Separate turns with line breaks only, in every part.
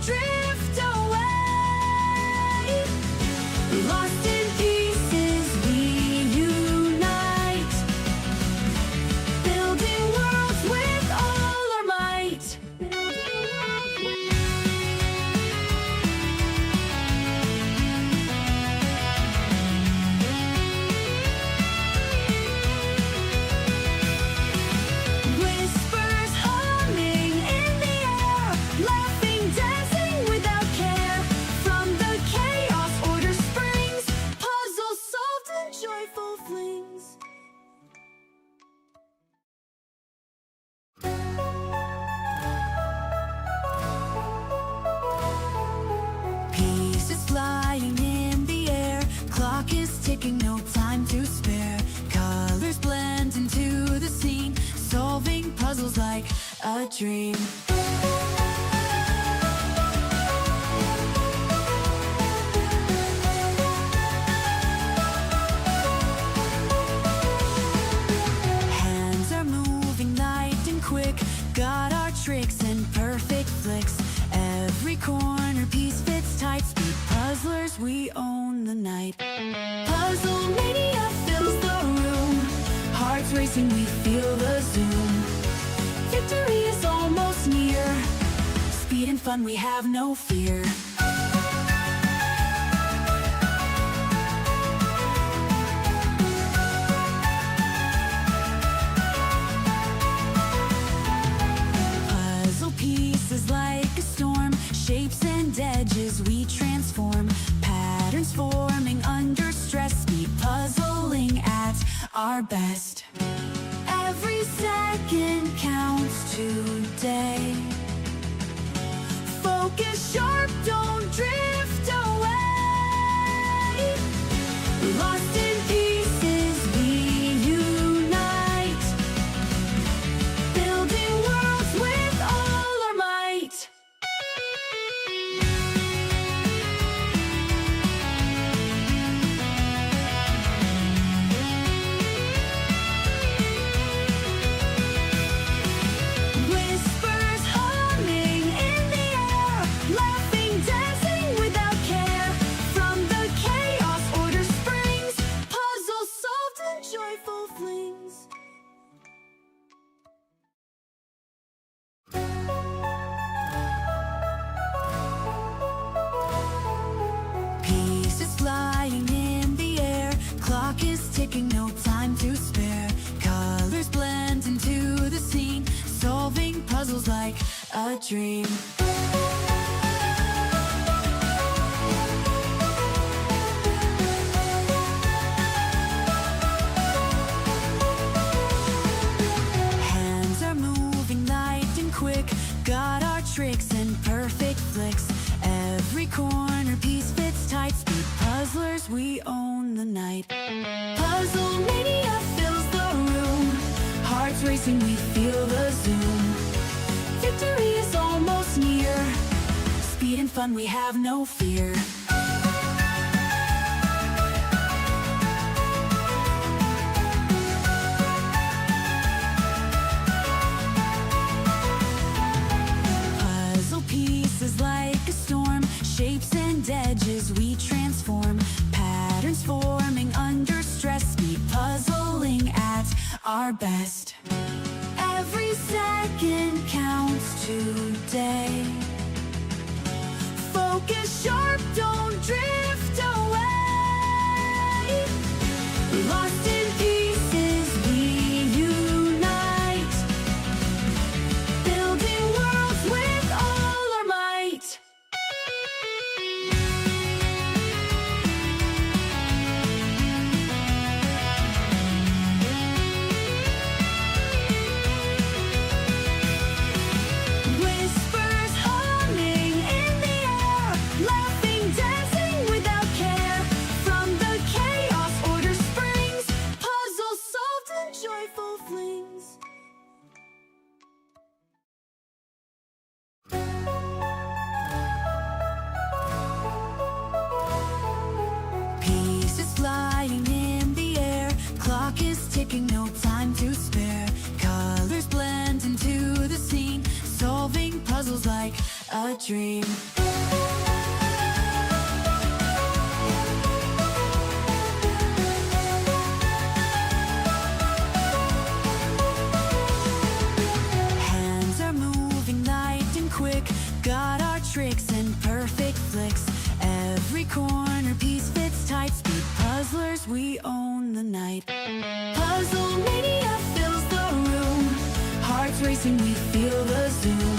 drift away. Lost in pieces we unite, building worlds with all our might. Whispers humming in the air, laughing, dancing without care. From the chaos order springs, puzzles solved in joyful flings. Pieces flying in the air, clock is ticking, no time to spare. Colors blend into the scene, solving puzzles like a dream. Hands are moving light and quick, got our tricks and perfect flicks. Every corner piece fits tight, speed puzzlers, we own the night. Puzzle mania fills the room, hearts racing, we feel the zoom. Victory is almost near, speed and fun, we have no fear. Puzzle pieces like a storm, shapes and edges we transform. Patterns forming under stress, speed puzzling at our best. Every second counts today. Focus sharp, don't drift away. Lost in pieces we unite, building worlds with all our might. Whispers humming in the air, laughing, dancing without care. From the chaos order springs, puzzles solved in joyful flings. Pieces flying in the air, clock is ticking, no time to spare. Colors blend into the scene, solving puzzles like a dream. Hands are moving light and quick, got our tricks and perfect flicks. Every corner piece fits tight, speed puzzlers, we own the night. Puzzle mania fills the room, hearts racing, we feel the zoom. Victory is almost near, speed and fun, we have no fear. Puzzle pieces like a storm, shapes and edges we transform. Patterns forming under stress, speed puzzling at our best. Every second counts today. Focus sharp, don't drift away. Lost in pieces we unite, building worlds with all our might. Whispers humming in the air, laughing, dancing without care. From the chaos order springs, puzzles solved in joyful flings. Pieces flying in the air, clock is ticking, no time to spare. Colors blend into the scene, solving puzzles like a dream. Hands are moving light and quick, got our tricks and perfect flicks. Every corner piece fits tight, speed puzzlers, we own the night. Puzzle mania fills the room, hearts racing, we feel the zoom.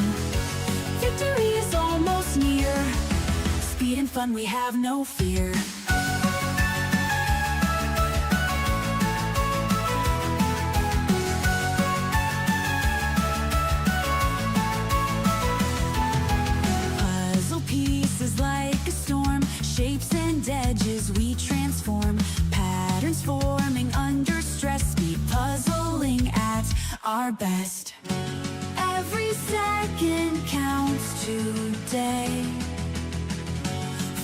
Victory is almost near, speed and fun, we have no fear. Puzzle pieces like a storm, shapes and edges we transform. Patterns forming under stress, speed puzzling at our best. Every second counts today.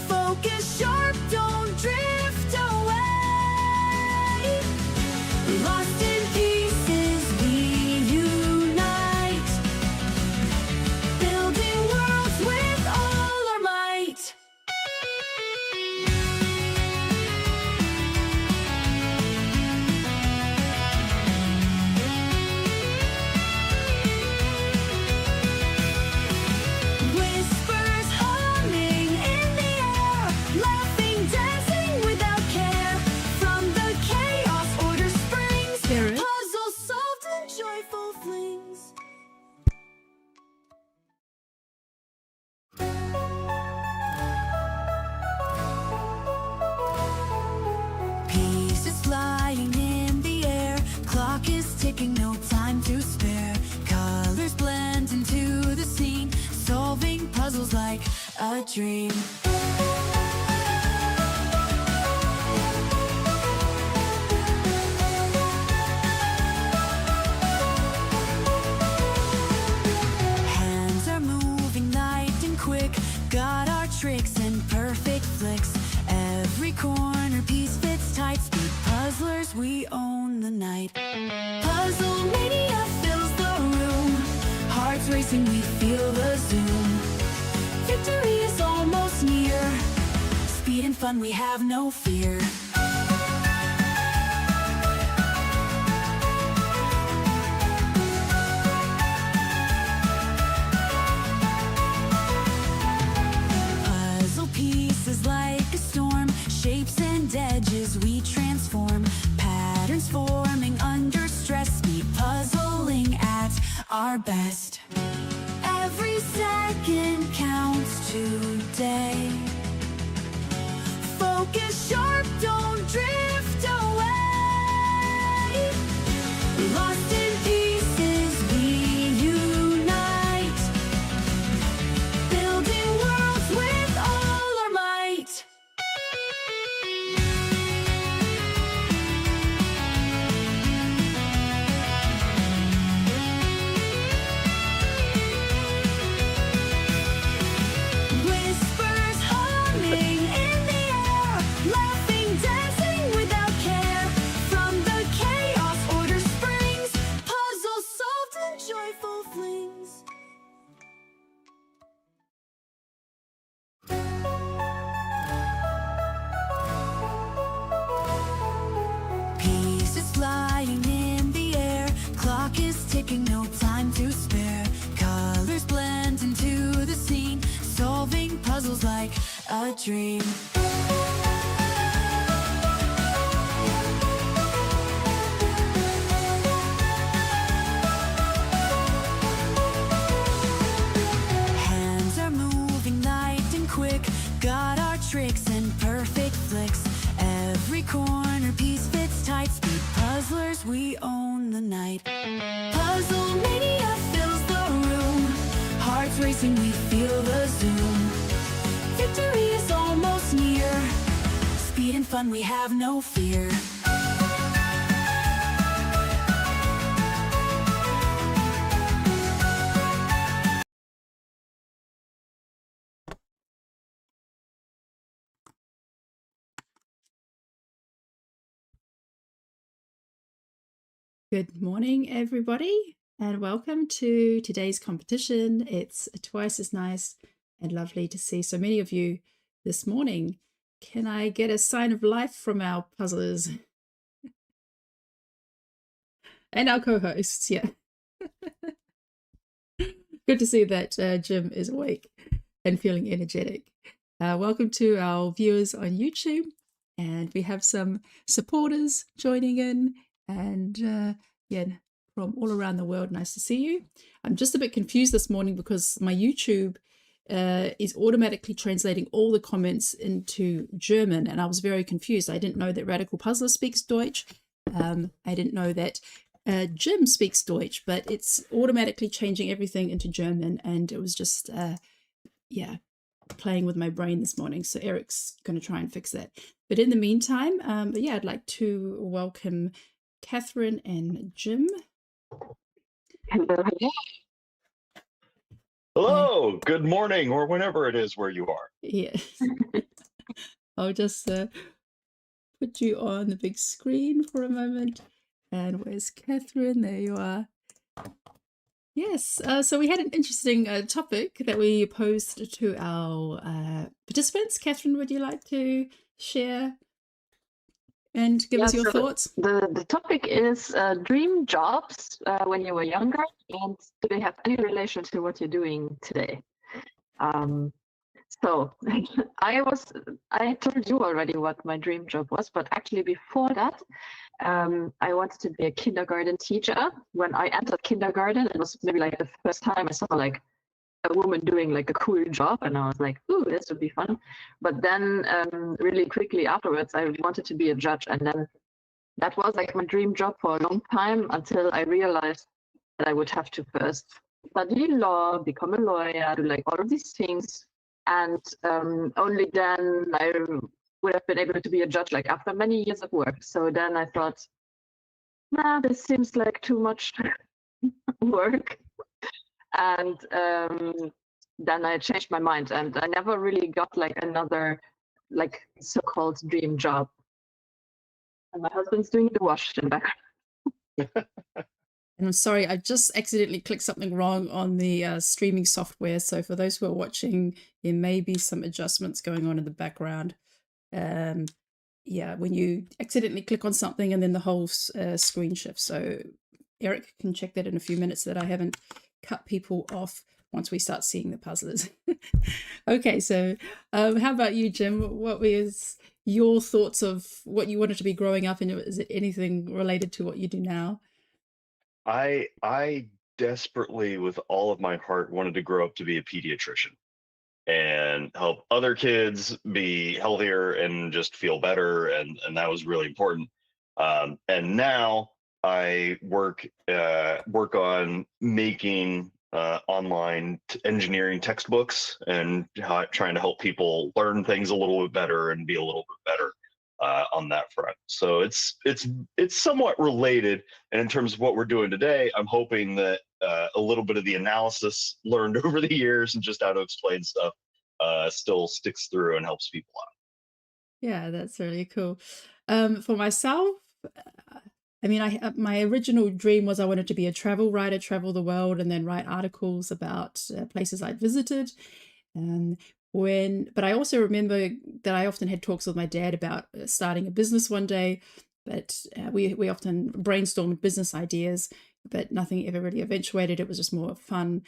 Focus sharp, don't drift away. Lost in pieces, we unite, building worlds with all our might. Whispers humming in the air, laughing, dancing without care. From the chaos, order springs, puzzles solved in joyful flings. Pieces flying in the air, clock is ticking, no time to spare. Colors blend into the scene, solving puzzles like a dream. Hands are moving light and quick, got our tricks and perfect flicks. Every corner piece fits tight, speed puzzlers, we own the night. Puzzle mania fills the room, hearts racing, we feel the zoom. Victory is almost near, speed and fun, we have no fear. Puzzle pieces like a storm, shapes and edges we transform. Patterns forming under stress, speed puzzling at our best. Every second counts today. Focus sharp, don't drift away. Lost in pieces, we unite, building worlds with all our might. Whispers humming in the air, laughing, dancing without care. From the chaos, order springs, puzzles solved in joyful flings. Pieces flying in the air, clock is ticking, no time to spare. Colors blend into the scene, solving puzzles like a dream. Hands are moving light and quick, got our tricks and perfect flicks. Every corner piece fits tight, speed puzzlers, we own the night. Puzzle mania fills the room, hearts racing, we feel the zoom. Victory is almost near, speed and fun, we have no fear.
Good morning, everybody. and welcome to today's competition. It's twice as nice and lovely to see so many of you this morning. Can I get a sign of life from our puzzlers and our co-hosts? Yeah. Good to see that Jim is awake and feeling energetic. Welcome to our viewers on YouTube, and we have some supporters joining in, and yeah, from all around the world. Nice to see you. I'm just a bit confused this morning because my YouTube is automatically translating all the comments into German, and I was very confused. I didn't know that Radical Puzzler speaks Deutsch. I didn't know that Jim speaks Deutsch, but it's automatically changing everything into German, and it was just, yeah, playing with my brain this morning. So Eric's going to try and fix that. But in the meantime, but yeah, I'd like to welcome Catherine and Jim.
Hello.
Hello, good morning, or whenever it is where you are.
Yes. I'll just put you on the big screen for a moment. And where's Catherine? There you are. Yes, so we had an interesting topic that we posed to our participants. Catherine, would you like to share and give us your thoughts?
The topic is dream jobs when you were younger, and do they have any relation to what you're doing today? So I told you already what my dream job was, but actually before that, I wanted to be a kindergarten teacher. When I entered kindergarten, it was maybe like the first time I saw like a woman doing like a cool job, and I was like, ooh, this would be fun. But then really quickly afterwards, I wanted to be a judge, and then that was like my dream job for a long time until I realized that I would have to first study law, become a lawyer, do like all of these things, and only then I would have been able to be a judge like after many years of work. So then I thought, nah, this seems like too much work. And then I changed my mind, and I never really got like another like so-called dream job. And my husband's doing the wash in the back.
And I'm sorry, I just accidentally clicked something wrong on the streaming software. So for those who are watching, there may be some adjustments going on in the background. Yeah, when you accidentally click on something and then the whole screen shifts. So Eric can check that in a few minutes that I haven't cut people off once we start seeing the puzzlers. Okay, so how about you, Jim? What was your thoughts of what you wanted to be growing up, and is it anything related to what you do now?
I desperately, with all of my heart, wanted to grow up to be a pediatrician and help other kids be healthier and just feel better, and that was really important. And now I work on making online engineering textbooks and trying to help people learn things a little bit better and be a little bit better on that front. So it's somewhat related. And in terms of what we're doing today, I'm hoping that a little bit of the analysis learned over the years and just how to explain stuff still sticks through and helps people out.
Yeah, that's really cool. For myself, I mean, my original dream was I wanted to be a travel writer, travel the world, and then write articles about places I'd visited. But I also remember that I often had talks with my dad about starting a business one day, but we often brainstormed business ideas, but nothing ever really eventuated. It was just more fun.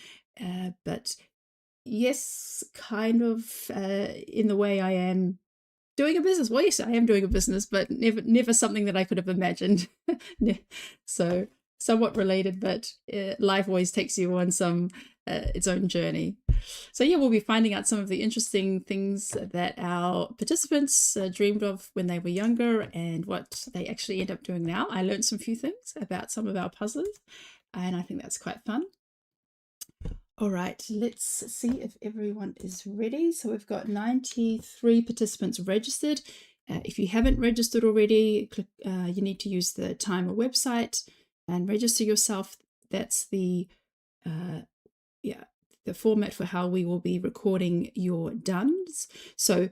But yes, kind of in the way I am doing a business. Well, yes, I am doing a business, but never something that I could have imagined. So somewhat related, but life always takes you on its own journey. So yeah, we'll be finding out some of the interesting things that our participants dreamed of when they were younger and what they actually end up doing now. I learned some few things about some of our puzzlers, and I think that's quite fun. All right, let's see if everyone is ready. So we've got 93 participants registered. If you haven't registered already, you need to use the Timer website and register yourself. That's the format for how we will be recording your dones. So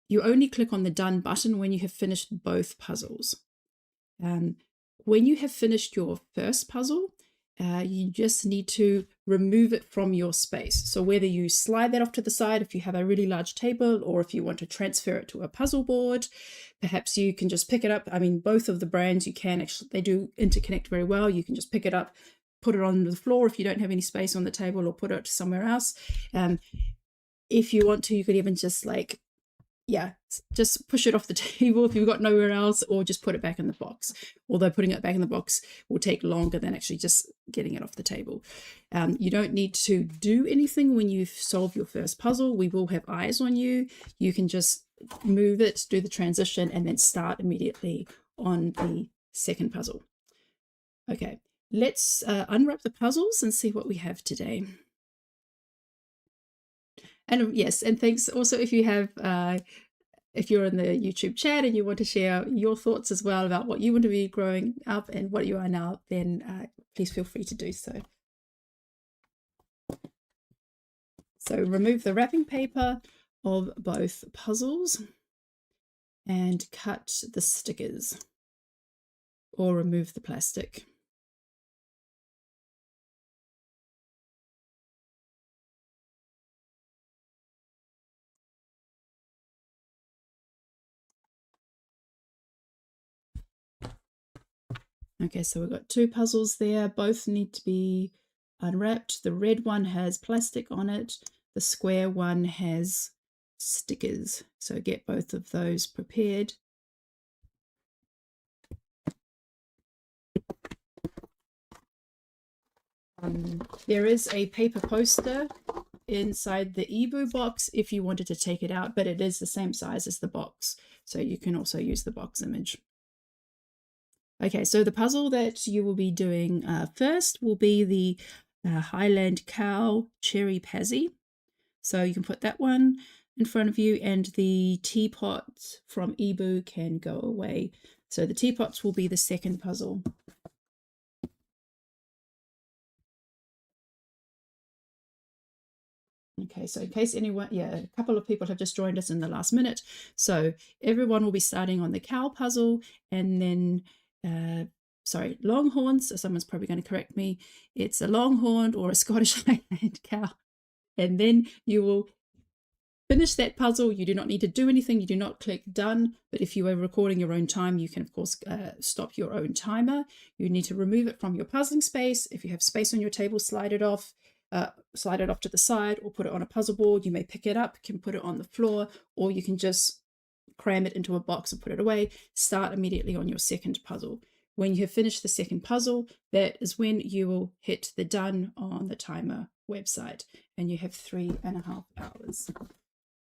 you only click on the done button when you have finished both puzzles. When you have finished your first puzzle, you just need to remove it from your space. So whether you slide that off to the side if you have a really large table, or if you want to transfer it to a puzzle board, perhaps you can just pick it up. I mean, both of the brands, you can actually, they do interconnect very well. You can just pick it up, put it on the floor if you don't have any space on the table, or put it somewhere else. If you want to, you could even just like, yeah, just push it off the table if you've got nowhere else, or just put it back in the box. Although putting it back in the box will take longer than actually just getting it off the table. You don't need to do anything when you solve your first puzzle. We will have eyes on you. You can just move it, do the transition, and then start immediately on the second puzzle. Okay, let's unwrap the puzzles and see what we have today. And yes, and thanks also if you have, if you're in the YouTube chat and you want to share your thoughts as well about what you want to be growing up and what you are now, then please feel free to do so. So remove the wrapping paper of both puzzles and cut the stickers, or remove the plastic. Okay, so we've got two puzzles there. Both need to be unwrapped. The red one has plastic on it. The square one has stickers. So get both of those prepared. There is a paper poster inside the EBU box if you wanted to take it out, but it is the same size as the box. So you can also use the box image. Okay, so the puzzle that you will be doing first will be the Highland Cow Cherry Pazzy. So you can put that one in front of you, and the teapot from EBU can go away. So the teapots will be the second puzzle. Okay, so in case anyone, yeah, a couple of people have just joined us in the last minute. So everyone will be starting on the cow puzzle, and then sorry, longhorns. So someone's probably going to correct me. It's a longhorn or a Scottish Highland cow. And then you will finish that puzzle. You do not need to do anything. You do not click done. But if you are recording your own time, you can, of course, stop your own timer. You need to remove it from your puzzling space. If you have space on your table, slide it off to the side, or put it on a puzzle board. You may pick it up, can put it on the floor, or you can just cram it into a box and put it away. Start immediately on your second puzzle. When you have finished the second puzzle, that is when you will hit the done on the timer website, and you have 3.5 hours.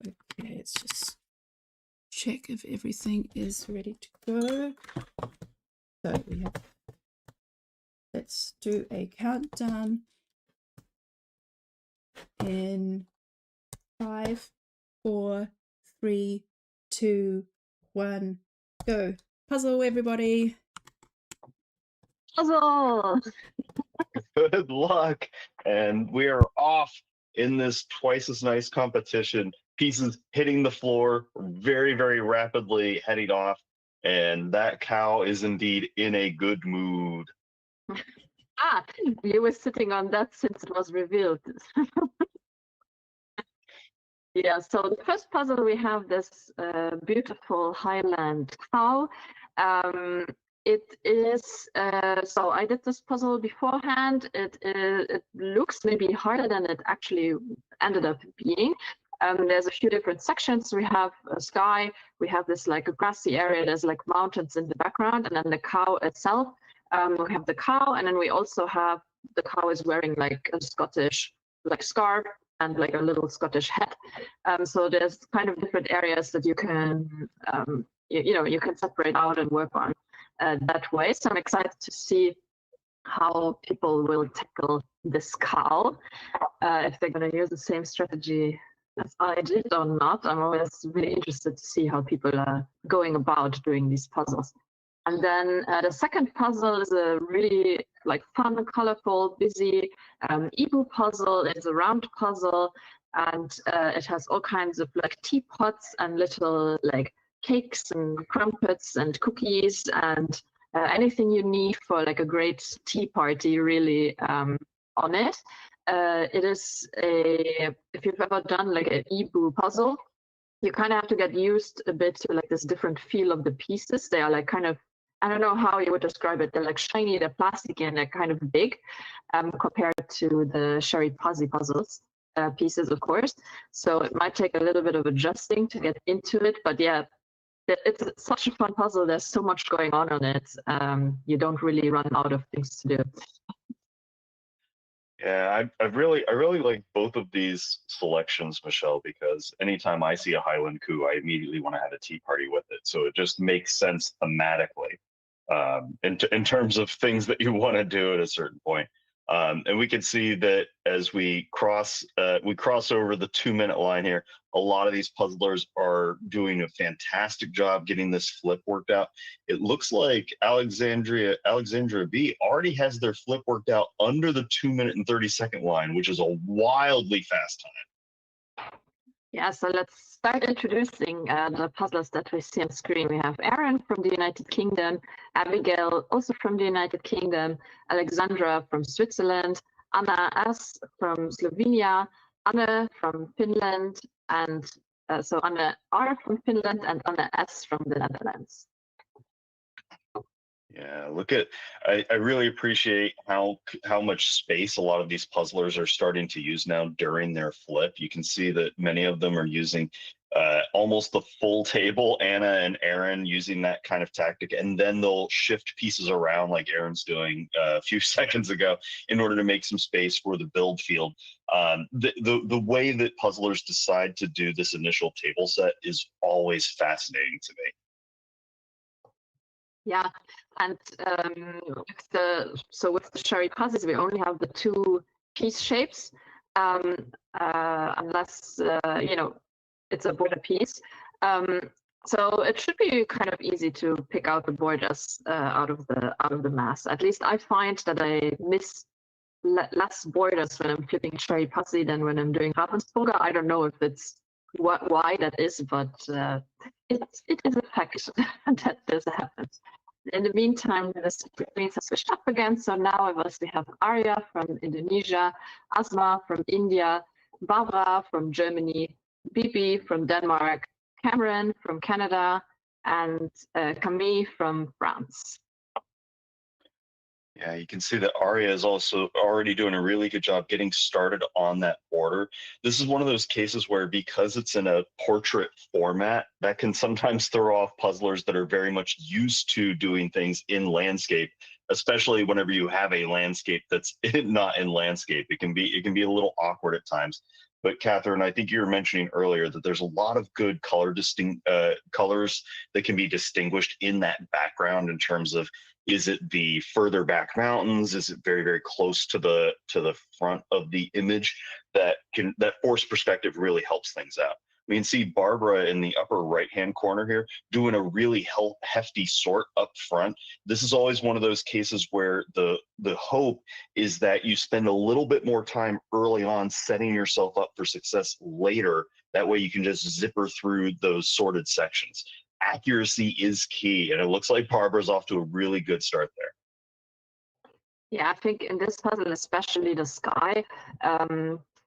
Okay, let's just check if everything is ready to go. So we have, let's do a countdown in 5, 4, 3, 2, 1, go. Puzzle, everybody.
Puzzle!
Good luck. And we are off in this twice as nice competition. Pieces hitting the floor very, very rapidly, heading off. And that cow is indeed in a good mood.
You were sitting on that since it was revealed. Yeah, so the first puzzle, we have this beautiful Highland cow. It is, so I did this puzzle beforehand. It looks maybe harder than it actually ended up being. There's a few different sections. We have a sky, we have this like a grassy area, there's like mountains in the background, and then the cow itself. We have the cow, and then we also have, the cow is wearing like a Scottish like scarf and like a little Scottish hat. So there's kind of different areas that you can, you can separate out and work on that way. So I'm excited to see how people will tackle this cow, if they're going to use the same strategy as I did or not. I'm always really interested to see how people are going about doing these puzzles. And then the second puzzle is a really like fun, colorful, busy EBU puzzle. It's a round puzzle, and it has all kinds of like teapots and little like cakes and crumpets and cookies and anything you need for like a great tea party really on it. It is if you've ever done like an Ibu puzzle, you kind of have to get used a bit to like this different feel of the pieces. They are like kind of, I don't know how you would describe it. They're like shiny, they're plastic, and they're kind of big compared to the Sherry Puzzy puzzles pieces, of course. So it might take a little bit of adjusting to get into it. But yeah, it's such a fun puzzle. There's so much going on it. You don't really run out of things to do.
Yeah, I really like both of these selections, Michelle, because anytime I see a Highland coup, I immediately want to have a tea party with it. So it just makes sense thematically, in terms of things that you want to do at a certain point. And we can see that as we cross over the 2-minute line here, a lot of these puzzlers are doing a fantastic job getting this flip worked out. It looks like Alexandria B already has their flip worked out under the 2-minute and 30-second line, which is a wildly fast time.
Yeah, so let's start introducing the puzzlers that we see on screen. We have Aaron from the United Kingdom, Abigail also from the United Kingdom, Alexandra from Switzerland, Anna S. from Slovenia, Anne from Finland, and so Anne R. from Finland and Anne S. from the Netherlands.
Yeah, I really appreciate how much space a lot of these puzzlers are starting to use now during their flip. You can see that many of them are using almost the full table, Anna and Aaron using that kind of tactic, and then they'll shift pieces around like Aaron's doing a few seconds ago in order to make some space for the build field. The way that puzzlers decide to do this initial table set is always fascinating to me.
Yeah, and with the Sherry puzzles, we only have the 2 piece shapes, unless you know, it's a border piece. So it should be kind of easy to pick out the borders out of the mass. At least I find that I miss less borders when I'm flipping Sherry puzzle than when I'm doing Ravensburger. I don't know if it's why that is, but it is a fact that this happens. In the meantime, the screens have switched up again. So now we have Arya from Indonesia, Asma from India, Barbara from Germany, Bibi from Denmark, Cameron from Canada, and Camille from France.
Yeah, you can see that Arya is also already doing a really good job getting started on that border. This is one of those cases where, because it's in a portrait format, that can sometimes throw off puzzlers that are very much used to doing things in landscape, especially whenever you have a landscape that's not in landscape. It can be a little awkward at times. But Catherine, I think you were mentioning earlier that there's a lot of good colors that can be distinguished in that background in terms of, is it the further back mountains? Is it very, very close to the front of the image? That forced perspective really helps things out. We can see Barbara in the upper right-hand corner here doing a really hefty sort up front. This is always one of those cases where the hope is that you spend a little bit more time early on setting yourself up for success later. That way you can just zipper through those sorted sections. Accuracy is key, and it looks like Barbara's off to a really good start there.
Yeah, I think in this puzzle, especially the sky,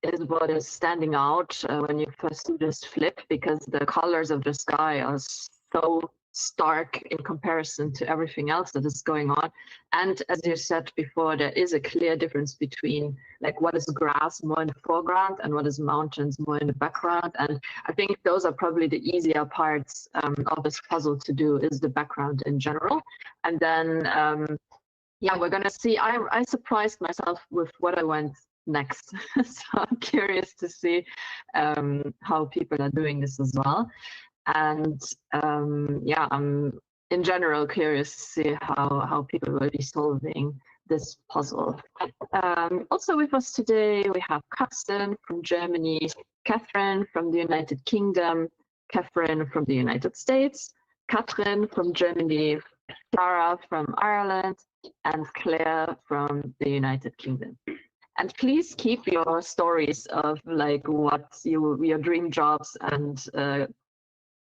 is what is standing out when you first do this flip, because the colors of the sky are so stark in comparison to everything else that is going on. And as you said before, there is a clear difference between like what is grass more in the foreground and what is mountains more in the background. And I think those are probably the easier parts of this puzzle to do, is the background in general. And then yeah, we're gonna see. I surprised myself with what I went next. So I'm curious to see how people are doing this as well. And yeah, I'm in general curious to see how people will be solving this puzzle. Also with us today, we have Carsten from Germany, Catherine from the United Kingdom, Catherine from the United States, Katrin from Germany, Clara from Ireland, and Claire from the United Kingdom. And please keep your stories of like what your dream jobs and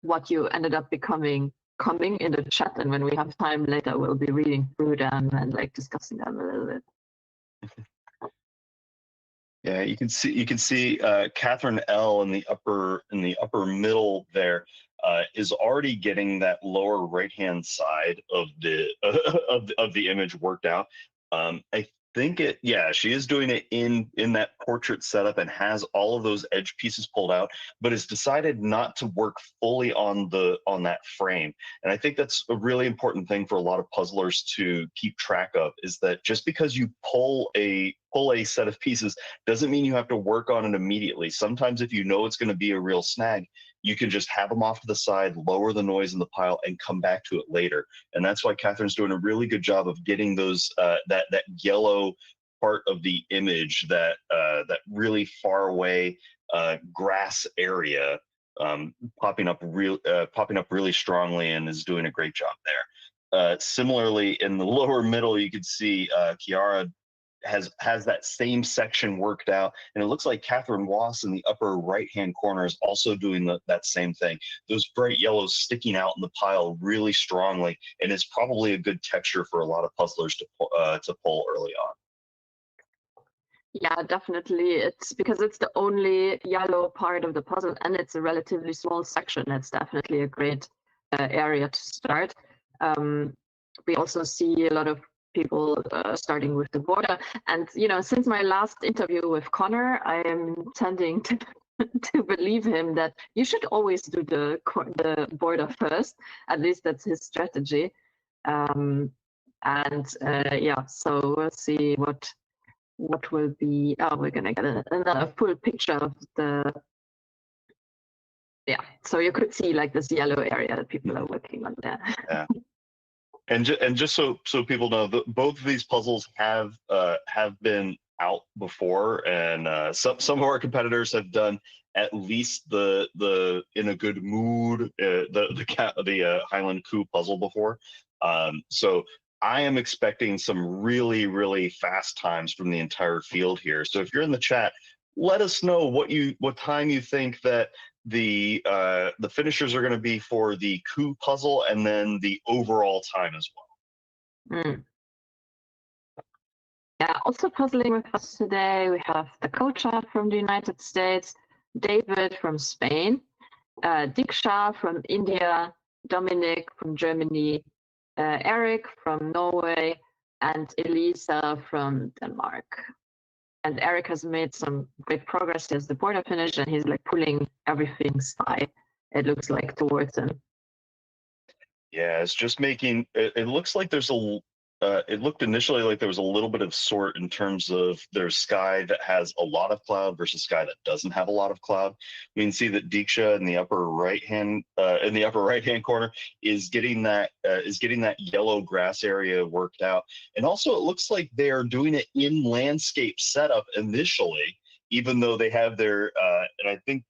what you ended up becoming coming in the chat, and when we have time later, we'll be reading through them and like discussing them a little bit.
Yeah, you can see Catherine L in the upper middle there is already getting that lower right hand side of the of the image worked out. I think she is doing it in that portrait setup and has all of those edge pieces pulled out, but has decided not to work fully on that frame. And I think that's a really important thing for a lot of puzzlers to keep track of, is that just because you pull a set of pieces doesn't mean you have to work on it immediately. Sometimes if you know it's going to be a real snag, you can just have them off to the side, lower the noise in the pile, and come back to it later. And that's why Catherine's doing a really good job of getting those that yellow part of the image, that really far away grass area, popping up really strongly, and is doing a great job there. Similarly, in the lower middle, you can see Chiara has that same section worked out, and it looks like Catherine Wass in the upper right hand corner is also doing that same thing. Those bright yellows sticking out in the pile really strongly, and it's probably a good texture for a lot of puzzlers to pull early on.
Yeah, definitely. It's because it's the only yellow part of the puzzle, and it's a relatively small section. It's definitely a great area to start. We also see a lot of people starting with the border, and since my last interview with Connor, I am tending to to believe him that you should always do the border first. At least that's his strategy. So we'll see what will be. Oh, we're gonna get another full picture of the. Yeah, so you could see like this yellow area that people are working on there.
Yeah. And just so people know, both of these puzzles have been out before, and some of our competitors have done at least the in a good mood the Highland Coup puzzle before. So I am expecting some really fast times from the entire field here. So if you're in the chat, let us know what time you think that the finishers are going to be for the coup puzzle, and then the overall time as well.
Yeah, also puzzling with us today, we have the Kocha from the United States, David from Spain, Diksha from India, Dominic from Germany, Eric from Norway, and Elisa from Denmark. And Eric has made some great progress. He has the border finish, and he's like pulling everything side, it looks like, towards him.
Yeah, it's just making it looks like there's it looked initially like there was a little bit of sort in terms of there's sky that has a lot of cloud versus sky that doesn't have a lot of cloud. We can see that Diksha in the upper right hand corner is getting that yellow grass area worked out. And also it looks like they are doing it in landscape setup initially, even though they have their and I think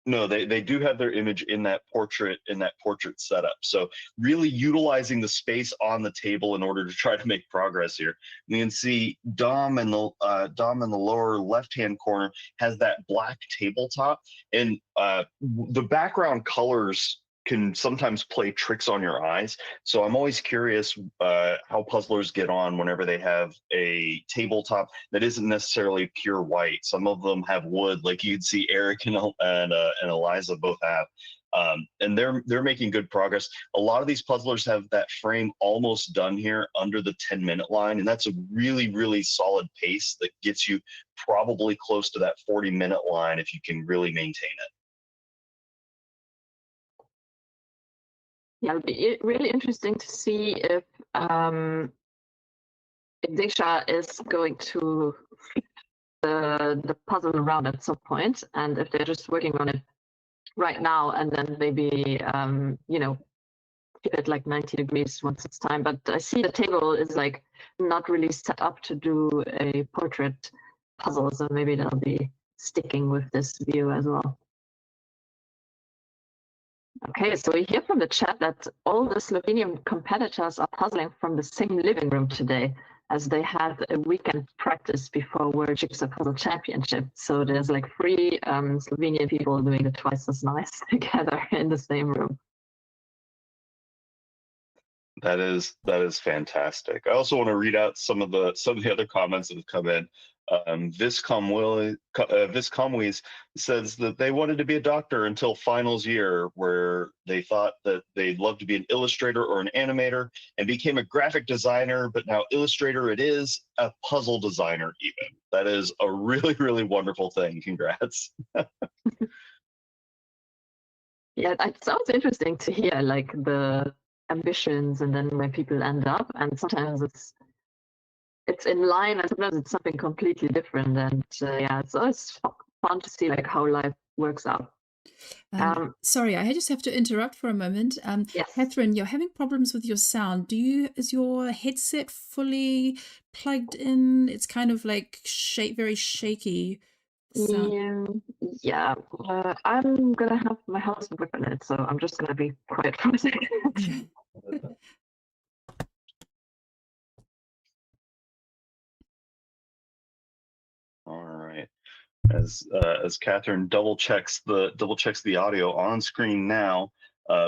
no, they do have their image in that portrait setup. So really utilizing the space on the table in order to try to make progress here. You can see Dom in the lower left-hand corner has that black tabletop, and the background colors can sometimes play tricks on your eyes. So I'm always curious how puzzlers get on whenever they have a tabletop that isn't necessarily pure white. Some of them have wood, like you'd see Eric and Eliza both have. And they're making good progress. A lot of these puzzlers have that frame almost done here under the 10-minute line, and that's a really solid pace that gets you probably close to that 40-minute line if you can really maintain it.
Yeah, it'll be really interesting to see if Diksha is going to flip the puzzle around at some point, and if they're just working on it right now, and then maybe keep it like 90 degrees once it's time. But I see the table is like not really set up to do a portrait puzzle, so maybe they'll be sticking with this view as well. Okay, so we hear from the chat that all the Slovenian competitors are puzzling from the same living room today, as they had a weekend practice before World Jigsaw Puzzle Championship. So there's like 3 Slovenian people doing it twice as nice together in the same room.
That is fantastic. I also want to read out some of the other comments that have come in. Viscomwees says that they wanted to be a doctor until finals year, where they thought that they'd love to be an illustrator or an animator, and became a graphic designer. But now illustrator it is, a puzzle designer even. That is a really, really wonderful thing. Congrats.
Yeah, it sounds interesting to hear like the ambitions and then where people end up, and sometimes it's in line, and sometimes it's something completely different. And yeah, it's always fun to see like how life works out.
Sorry, I just have to interrupt for a moment.
Yes.
Catherine, you're having problems with your sound. Is your headset fully plugged in? It's kind of like very shaky sound.
Yeah. I'm gonna have my husband work on it, so I'm just gonna be quiet for a second.
All right. As Catherine double checks the audio on screen now,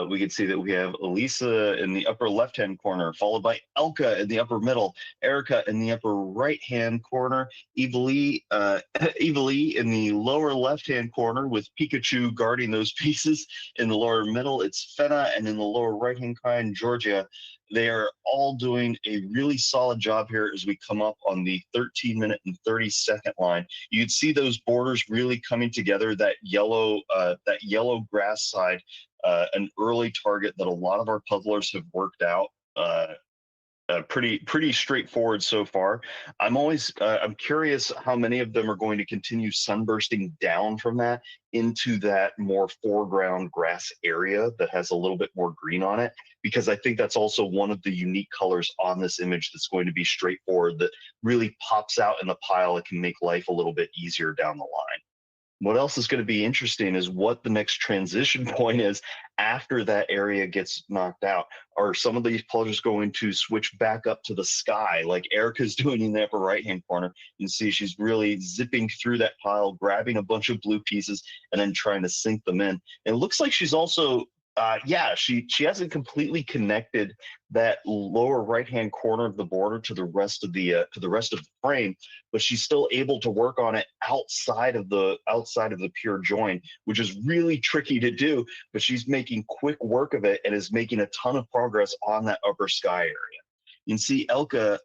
we can see that we have Elisa in the upper left hand corner, followed by Elka in the upper middle, Erica in the upper right hand corner, Evalee in the lower left hand corner with Pikachu guarding those pieces. In the lower middle, it's Fenna, and in the lower right hand kind, Georgia. They are all doing a really solid job here as we come up on the 13-minute and 30-second line. You can see those borders really coming together. That yellow grass side, an early target that a lot of our puzzlers have worked out. Pretty straightforward so far. I'm curious how many of them are going to continue sunbursting down from that into that more foreground grass area that has a little bit more green on it, because I think that's also one of the unique colors on this image that's going to be straightforward, that really pops out in the pile. It can make life a little bit easier down the line. What else is going to be interesting is what the next transition point is after that area gets knocked out. Are some of these puzzles going to switch back up to the sky like Erica's doing in the upper right-hand corner? You can see she's really zipping through that pile, grabbing a bunch of blue pieces, and then trying to sink them in. And it looks like she's also she hasn't completely connected that lower right hand corner of the border to the rest of the frame, but she's still able to work on it outside of the pure join, which is really tricky to do. But she's making quick work of it and is making a ton of progress on that upper sky area. You can see Elka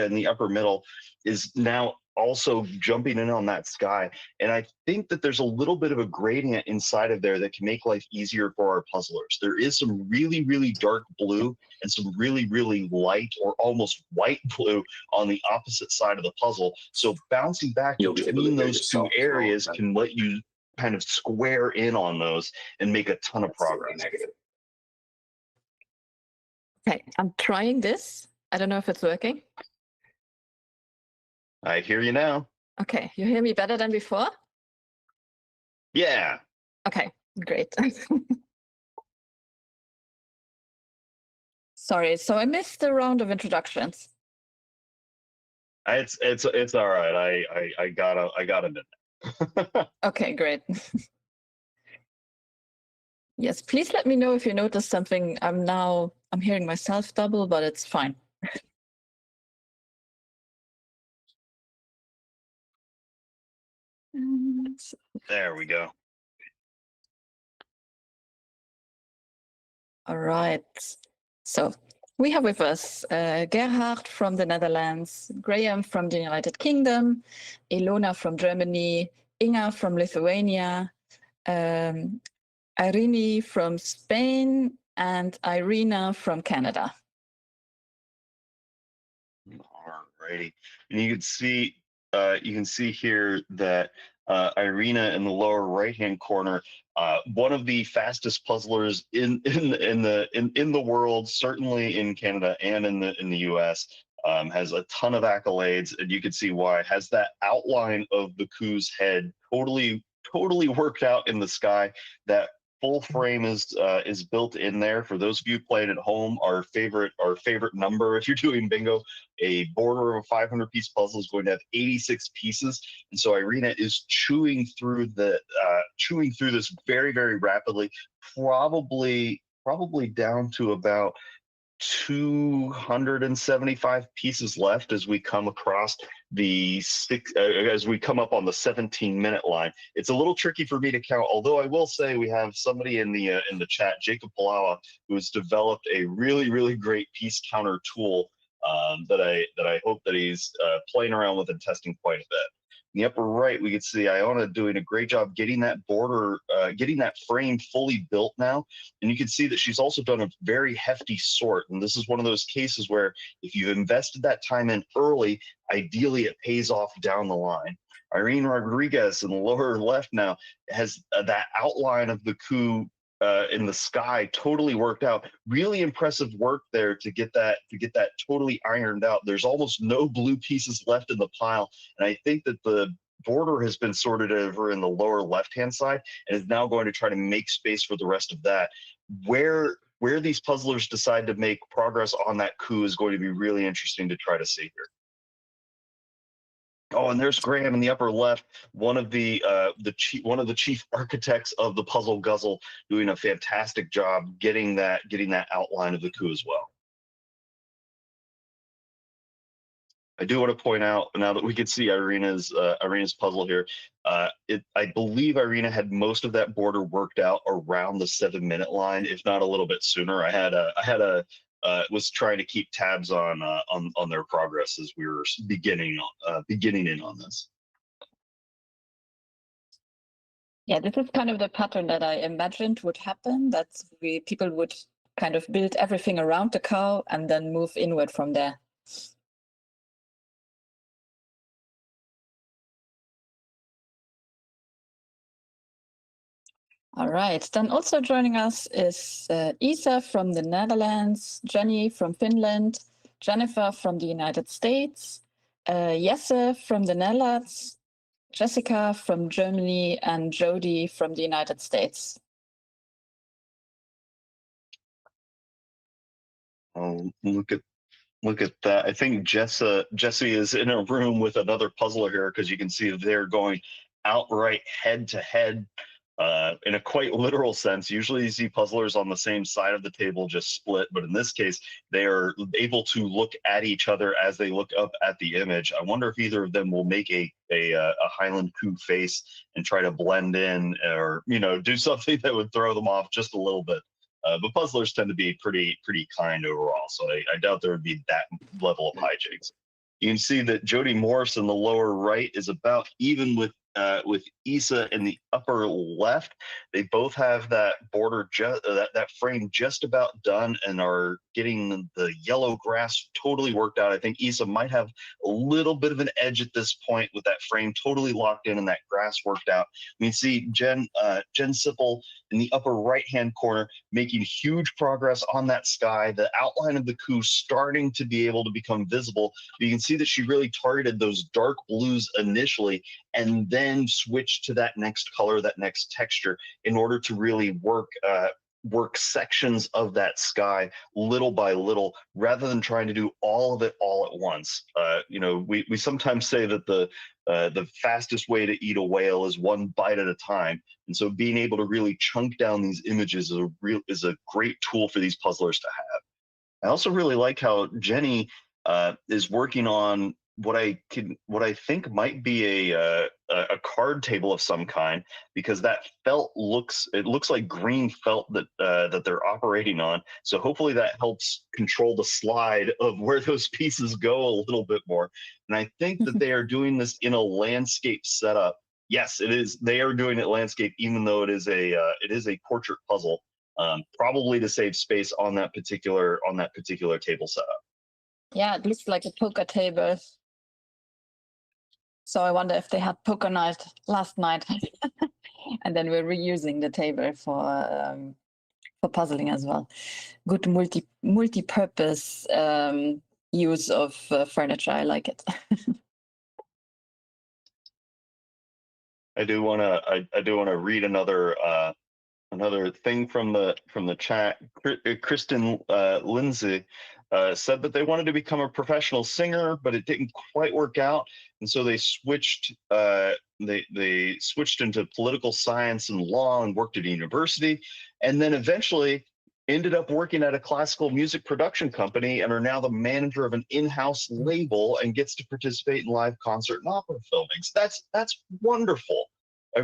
in the upper middle is now also jumping in on that sky. And I think that there's a little bit of a gradient inside of there that can make life easier for our puzzlers. There is some really, really dark blue and some really, really light or almost white blue on the opposite side of the puzzle. So bouncing back between those two areas can let you kind of square in on those and make a ton of progress.
Okay, I'm trying this. I don't know if it's working.
I hear you now.
Okay, you hear me better than before?
Yeah.
Okay, great. Sorry, so I missed the round of introductions.
It's all right. I got a minute.
Okay, great. Yes, please let me know if you notice something. I'm hearing myself double, but it's fine.
There we go.
All right. So we have with us Gerhard from the Netherlands, Graham from the United Kingdom, Ilona from Germany, Inga from Lithuania, Irene from Spain, and Irina from Canada.
All righty. And you can see here that Irina in the lower right-hand corner, one of the fastest puzzlers in the world, certainly in Canada and in the US, has a ton of accolades, and you can see why. Has that outline of the Ku's head totally worked out in the sky. That full frame is built in there. For those of you playing at home, our favorite number, if you're doing bingo, a border of a 500-piece puzzle is going to have 86 pieces, and so Irina is chewing through this very, very rapidly, probably down to about 275 pieces left as we come across as we come up on the 17-minute line. It's a little tricky for me to count, although I will say we have somebody in the chat, Jacob Palawa, who has developed a really great piece counter tool that I hope that he's playing around with and testing quite a bit. In the upper right, we can see Iona doing a great job getting that border, getting that frame fully built now. And you can see that she's also done a very hefty sort. And this is one of those cases where if you've invested that time in early, ideally it pays off down the line. Irene Rodriguez in the lower left now has that outline of the coup in the sky totally worked out. Really impressive work there to get that totally ironed out. There's almost no blue pieces left in the pile, and I think that the border has been sorted over in the lower left-hand side and is now going to try to make space for the rest of that. Where these puzzlers decide to make progress on that coup is going to be really interesting to try to see here. Oh, and there's Graham in the upper left, one of the chief architects of the puzzle guzzle, doing a fantastic job getting that outline of the coup as well. I do want to point out, now that we can see Irina's puzzle here, I believe Irina had most of that border worked out around the 7-minute line, if not a little bit sooner. I was trying to keep tabs on their progress as we were beginning in on this.
Yeah, this is kind of the pattern that I imagined would happen. That people would kind of build everything around the cow and then move inward from there. All right, then also joining us is Isa from the Netherlands, Jenny from Finland, Jennifer from the United States, Jesse from the Netherlands, Jessica from Germany, and Jody from the United States.
Oh, look at that. I think Jesse is in a room with another puzzler here, because you can see they're going outright head to head. In a quite literal sense. Usually you see puzzlers on the same side of the table just split, but in this case, they are able to look at each other as they look up at the image. I wonder if either of them will make a Highland coup face and try to blend in, or do something that would throw them off just a little bit. But puzzlers tend to be pretty kind overall, so I doubt there would be that level of hijinks. You can see that Jody Morris in the lower right is about even with Isa in the upper left. They both have that border, that frame just about done, and are getting the yellow grass totally worked out. I think Isa might have a little bit of an edge at this point with that frame totally locked in and that grass worked out. We can see Jen Sipple in the upper right-hand corner making huge progress on that sky. The outline of the coup starting to be able to become visible. You can see that she really targeted those dark blues initially, and then switch to that next color, that next texture, in order to really work sections of that sky little by little, rather than trying to do all of it all at once. We sometimes say that the fastest way to eat a whale is one bite at a time, and so being able to really chunk down these images is a great tool for these puzzlers to have. I also really like how Jenny is working on what I think might be a card table of some kind, because that felt looks like green felt that they're operating on. So hopefully that helps control the slide of where those pieces go a little bit more. And I think that they are doing this in a landscape setup. Yes, it is. They are doing it landscape, even though it is a portrait puzzle, probably to save space on that particular table setup.
Yeah, it looks like a poker table. So I wonder if they had poker night last night, and then we're reusing the table for puzzling as well. Good multi-purpose use of furniture. I like it.
I do want to read another thing from the chat. Kristen Lindsay said that they wanted to become a professional singer, but it didn't quite work out, and so they switched. They switched into political science and law and worked at a university, and then eventually ended up working at a classical music production company and are now the manager of an in-house label and gets to participate in live concert and opera filmings. That's wonderful. I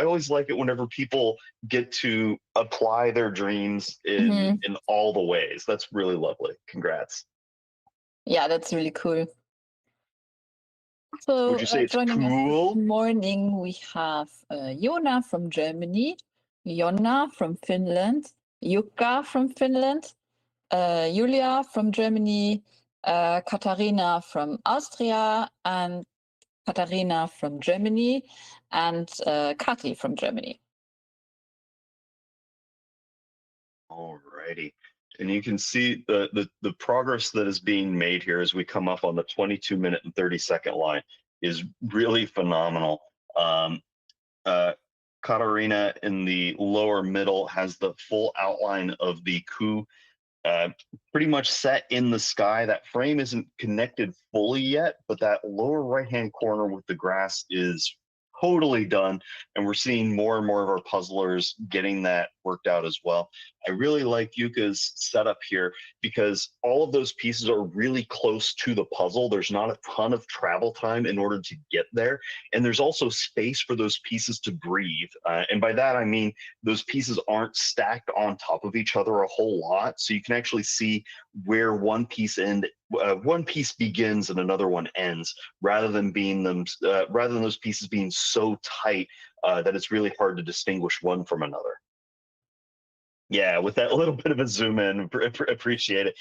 always like it whenever people get to apply their dreams in all the ways. That's really lovely. Congrats.
Yeah, that's really cool. So
Would you say it's
joining
cool?
us this morning, we have Jona from Germany, Jonna from Finland, Jukka from Finland, Julia from Germany, Katharina from Austria, and Katharina from Germany, and Kati from Germany.
Alrighty. And you can see the progress that is being made here as we come up on the 22-minute and 30-second line is really phenomenal. Katarina in the lower middle has the full outline of the coup pretty much set in the sky. That frame isn't connected fully yet, but that lower right-hand corner with the grass is totally done. And we're seeing more and more of our puzzlers getting that worked out as well. I really like Yuka's setup here because all of those pieces are really close to the puzzle. There's not a ton of travel time in order to get there. And there's also space for those pieces to breathe. And by that, I mean, those pieces aren't stacked on top of each other a whole lot. So you can actually see where one piece begins and another one ends, rather than those pieces being so tight that it's really hard to distinguish one from another. Yeah, with that little bit of a zoom in, appreciate it.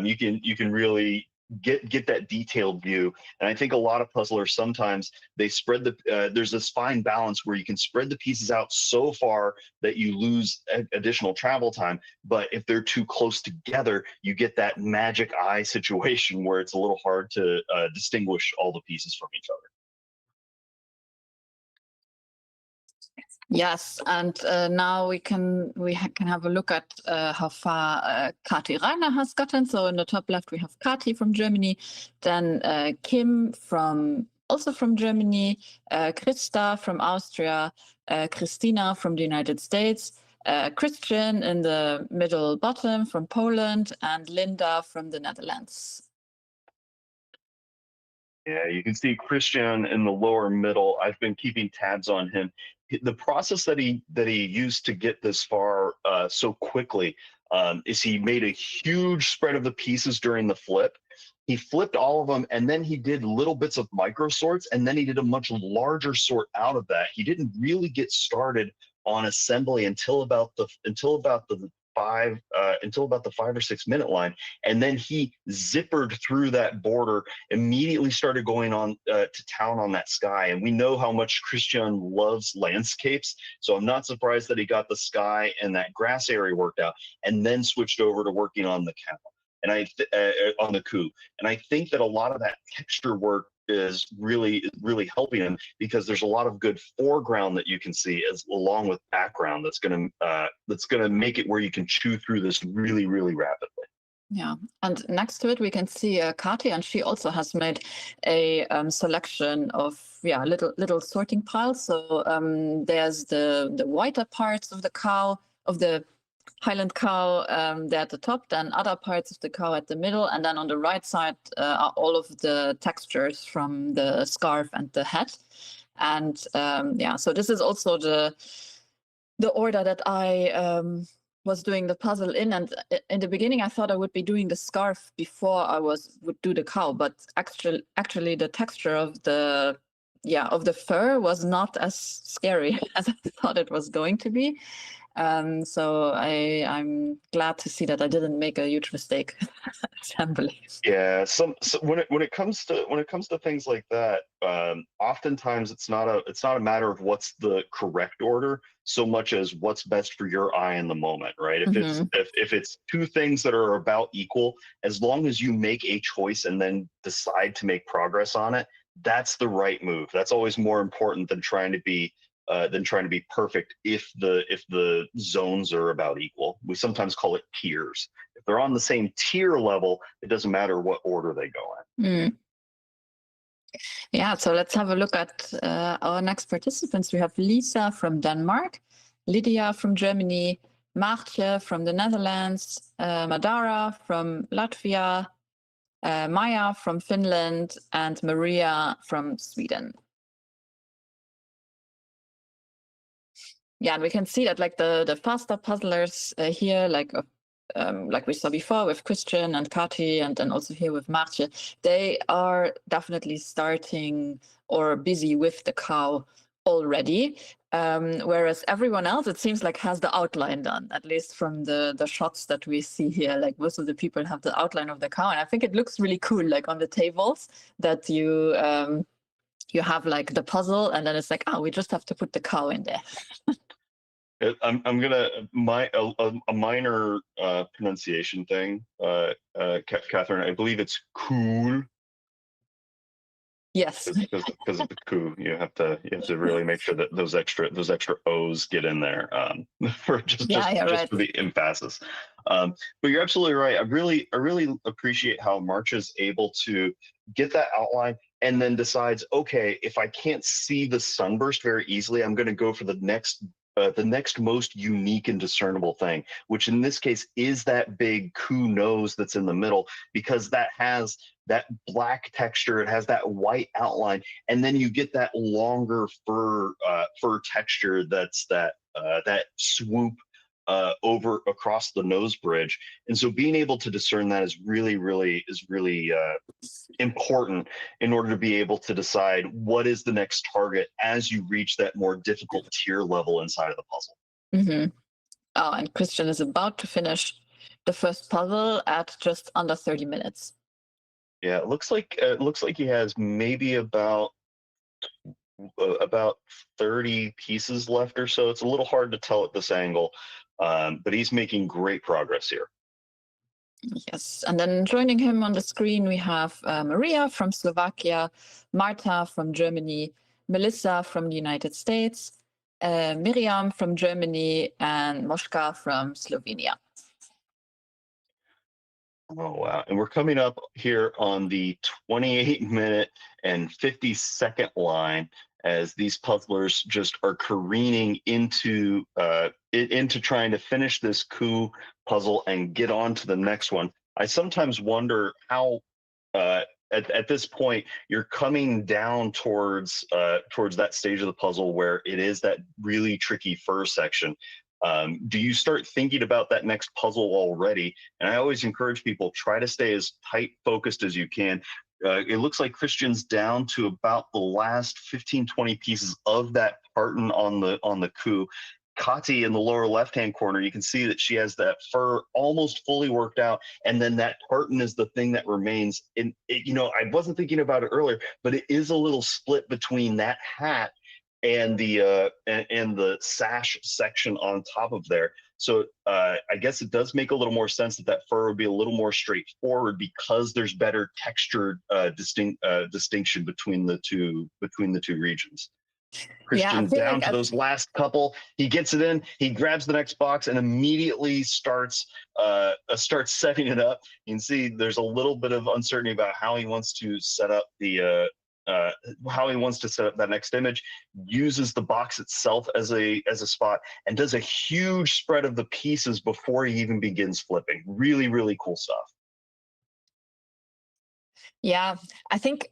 You can really get that detailed view. And I think a lot of puzzlers sometimes they spread there's this fine balance where you can spread the pieces out so far that you lose additional travel time. But if they're too close together, you get that magic eye situation where it's a little hard to distinguish all the pieces from each other.
Yes, and now we can have a look at how far Kati Rainer has gotten. So in the top left we have Kati from Germany, then Kim also from Germany, Christa from Austria, Christina from the United States, Christian in the middle bottom from Poland, and Linda from the Netherlands.
Yeah, you can see Christian in the lower middle. I've been keeping tabs on him. The process that he used to get this far so quickly is he made a huge spread of the pieces during the flip. He flipped all of them, and then he did little bits of micro sorts, and then he did a much larger sort out of that. He didn't really get started on assembly until about the 5 or 6 minute line, and then he zippered through that border, immediately started going on to town on that sky. And we know how much Christian loves landscapes, so I'm not surprised that he got the sky and that grass area worked out, and then switched over to working on the cow and on the coup. And I think that a lot of that texture work is really helping him, because there's a lot of good foreground that you can see along with background that's gonna make it where you can chew through this really rapidly.
Yeah, and next to it we can see Kati, and she also has made a selection of little sorting piles. So there's the whiter parts of the cow, of the Highland cow, there at the top, then other parts of the cow at the middle, and then on the right side are all of the textures from the scarf and the hat. And so this is also the order that I was doing the puzzle in. And in the beginning I thought I would be doing the scarf before I would do the cow, but actually the texture of the fur was not as scary as I thought it was going to be. So I'm glad to see that I didn't make a huge mistake assembling.
Yeah, so when it comes to things like that, oftentimes it's not a matter of what's the correct order so much as what's best for your eye in the moment, right? If it's two things that are about equal, as long as you make a choice and then decide to make progress on it, that's the right move. That's always more important than trying to be perfect if the zones are about equal. We sometimes call it tiers. If they're on the same tier level, it doesn't matter what order they go in.
Yeah, so let's have a look at our next participants. We have Lisa from Denmark, Lydia from Germany, Maartje from the Netherlands, Madara from Latvia, Maya from Finland, and Maria from Sweden. Yeah, and we can see that like the faster puzzlers here, like we saw before with Christian and Kati, and then also here with Maartje, they are definitely starting or busy with the cow already. Whereas everyone else, it seems like, has the outline done, at least from the shots that we see here. Like most of the people have the outline of the cow, and I think it looks really cool, like on the tables that you have like the puzzle, and then it's like, oh, we just have to put the cow in there.
I'm gonna a minor pronunciation thing, Catherine. I believe it's cool.
Yes,
because of the coup. You have to really make sure that those extra O's get in there for just
right.
for the emphasis. But you're absolutely right. I really appreciate how Marcia's able to get that outline and then decides, okay, if I can't see the sunburst very easily, I'm going to go for the next most unique and discernible thing, which in this case is that big coup nose that's in the middle, because that has that black texture, it has that white outline, and then you get that longer fur texture that's that swoop over across the nose bridge. And so being able to discern that is really important in order to be able to decide what is the next target as you reach that more difficult tier level inside of the puzzle.
Mm-hmm. Oh, and Christian is about to finish the first puzzle at just under 30 minutes.
Yeah, it looks like he has maybe about 30 pieces left or so. It's a little hard to tell at this angle, but he's making great progress here.
Yes, and then joining him on the screen, we have Maria from Slovakia, Marta from Germany, Melissa from the United States, Miriam from Germany, and Moshka from Slovenia.
Oh, wow. And we're coming up here on the 28-minute and 50-second line as these puzzlers just are careening into trying to finish this coup puzzle and get on to the next one. I sometimes wonder how at this point you're coming down towards that stage of the puzzle where it is that really tricky fur section. Do you start thinking about that next puzzle already? And I always encourage people, try to stay as tight focused as you can. It looks like Christian's down to about the last 15-20 pieces of that tartan on the coup. Kati in the lower left-hand corner, you can see that she has that fur almost fully worked out, and then that tartan is the thing that remains. And I wasn't thinking about it earlier, but it is a little split between that hat and the sash section on top of there. So I guess it does make a little more sense that fur would be a little more straightforward, because there's better textured distinction between the two regions. Christian down to those last couple. He gets it in. He grabs the next box and immediately starts setting it up. You can see there's a little bit of uncertainty about how he wants to set up that next image. Uses the box itself as a spot, and does a huge spread of the pieces before he even begins flipping. Really cool stuff.
Yeah, I think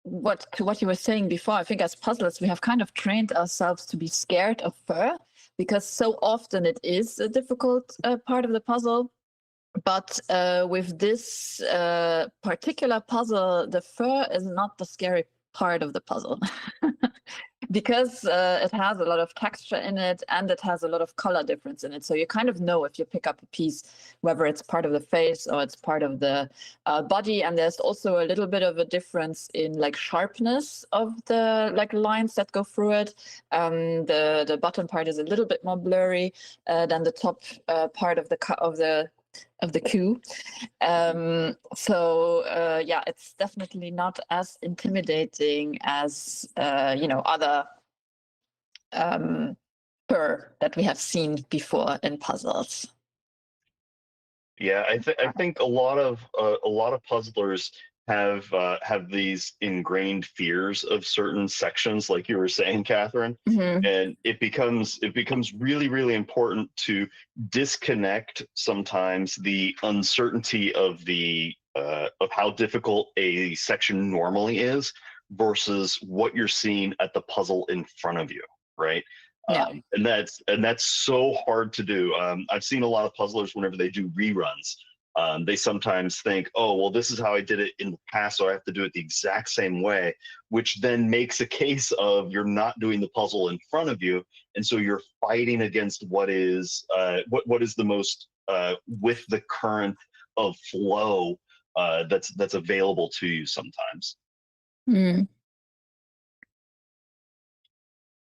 what you were saying before, I think as puzzlers we have kind of trained ourselves to be scared of fur, because so often it is a difficult part of the puzzle. But with this particular puzzle, the fur is not the scary part of the puzzle. Because it has a lot of texture in it, and it has a lot of color difference in it. So you kind of know if you pick up a piece, whether it's part of the face or it's part of the body. And there's also a little bit of a difference in like sharpness of the like lines that go through it. The bottom part is a little bit more blurry than the top part of the coup. Yeah, it's definitely not as intimidating as other fur that we have seen before in puzzles.
Yeah, I think a lot of puzzlers have these ingrained fears of certain sections, like you were saying, Catherine. And it becomes really, really important to disconnect sometimes the uncertainty of the of how difficult a section normally is versus what you're seeing at the puzzle in front of you, right?
Yeah.
And that's so hard to do. I've seen a lot of puzzlers whenever they do reruns. They sometimes think, oh, well, this is how I did it in the past, so I have to do it the exact same way, which then makes a case of you're not doing the puzzle in front of you, and so you're fighting against what is the most with the current of flow that's available to you sometimes.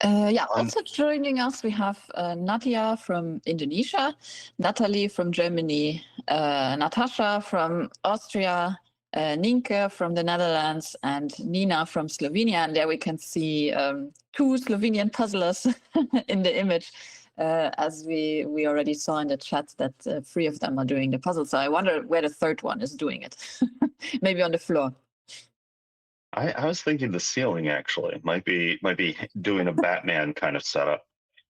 Yeah, also joining us, we have Nadia from Indonesia, Natalie from Germany, Natasha from Austria, Nienke from the Netherlands, and Nina from Slovenia. And there we can see 2 Slovenian puzzlers in the image, as we already saw in the chat that 3 of them are doing the puzzle. So I wonder where the 3rd one is doing it. Maybe on the floor.
I was thinking the ceiling actually might be doing a Batman kind of setup,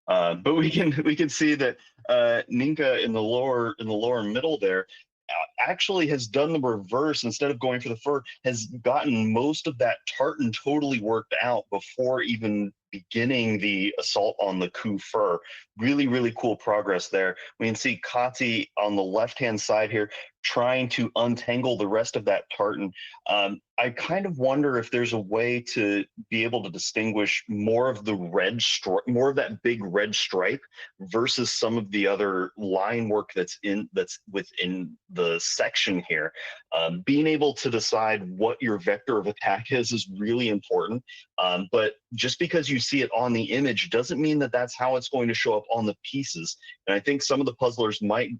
but we can see that Ninka in the lower middle there actually has done the reverse. Instead of going for the fur, has gotten most of that tartan totally worked out before even beginning the assault on the coup fur. Really, really cool progress there. We can see Kati on the left-hand side here trying to untangle the rest of that tartan. I kind of wonder if there's a way to be able to distinguish more of the red stripe, more of that big red stripe versus some of the other line work that's within the section here. Being able to decide what your vector of attack is really important. But just because you see it on the image doesn't mean that that's how it's going to show up on the pieces. And I think some of the puzzlers might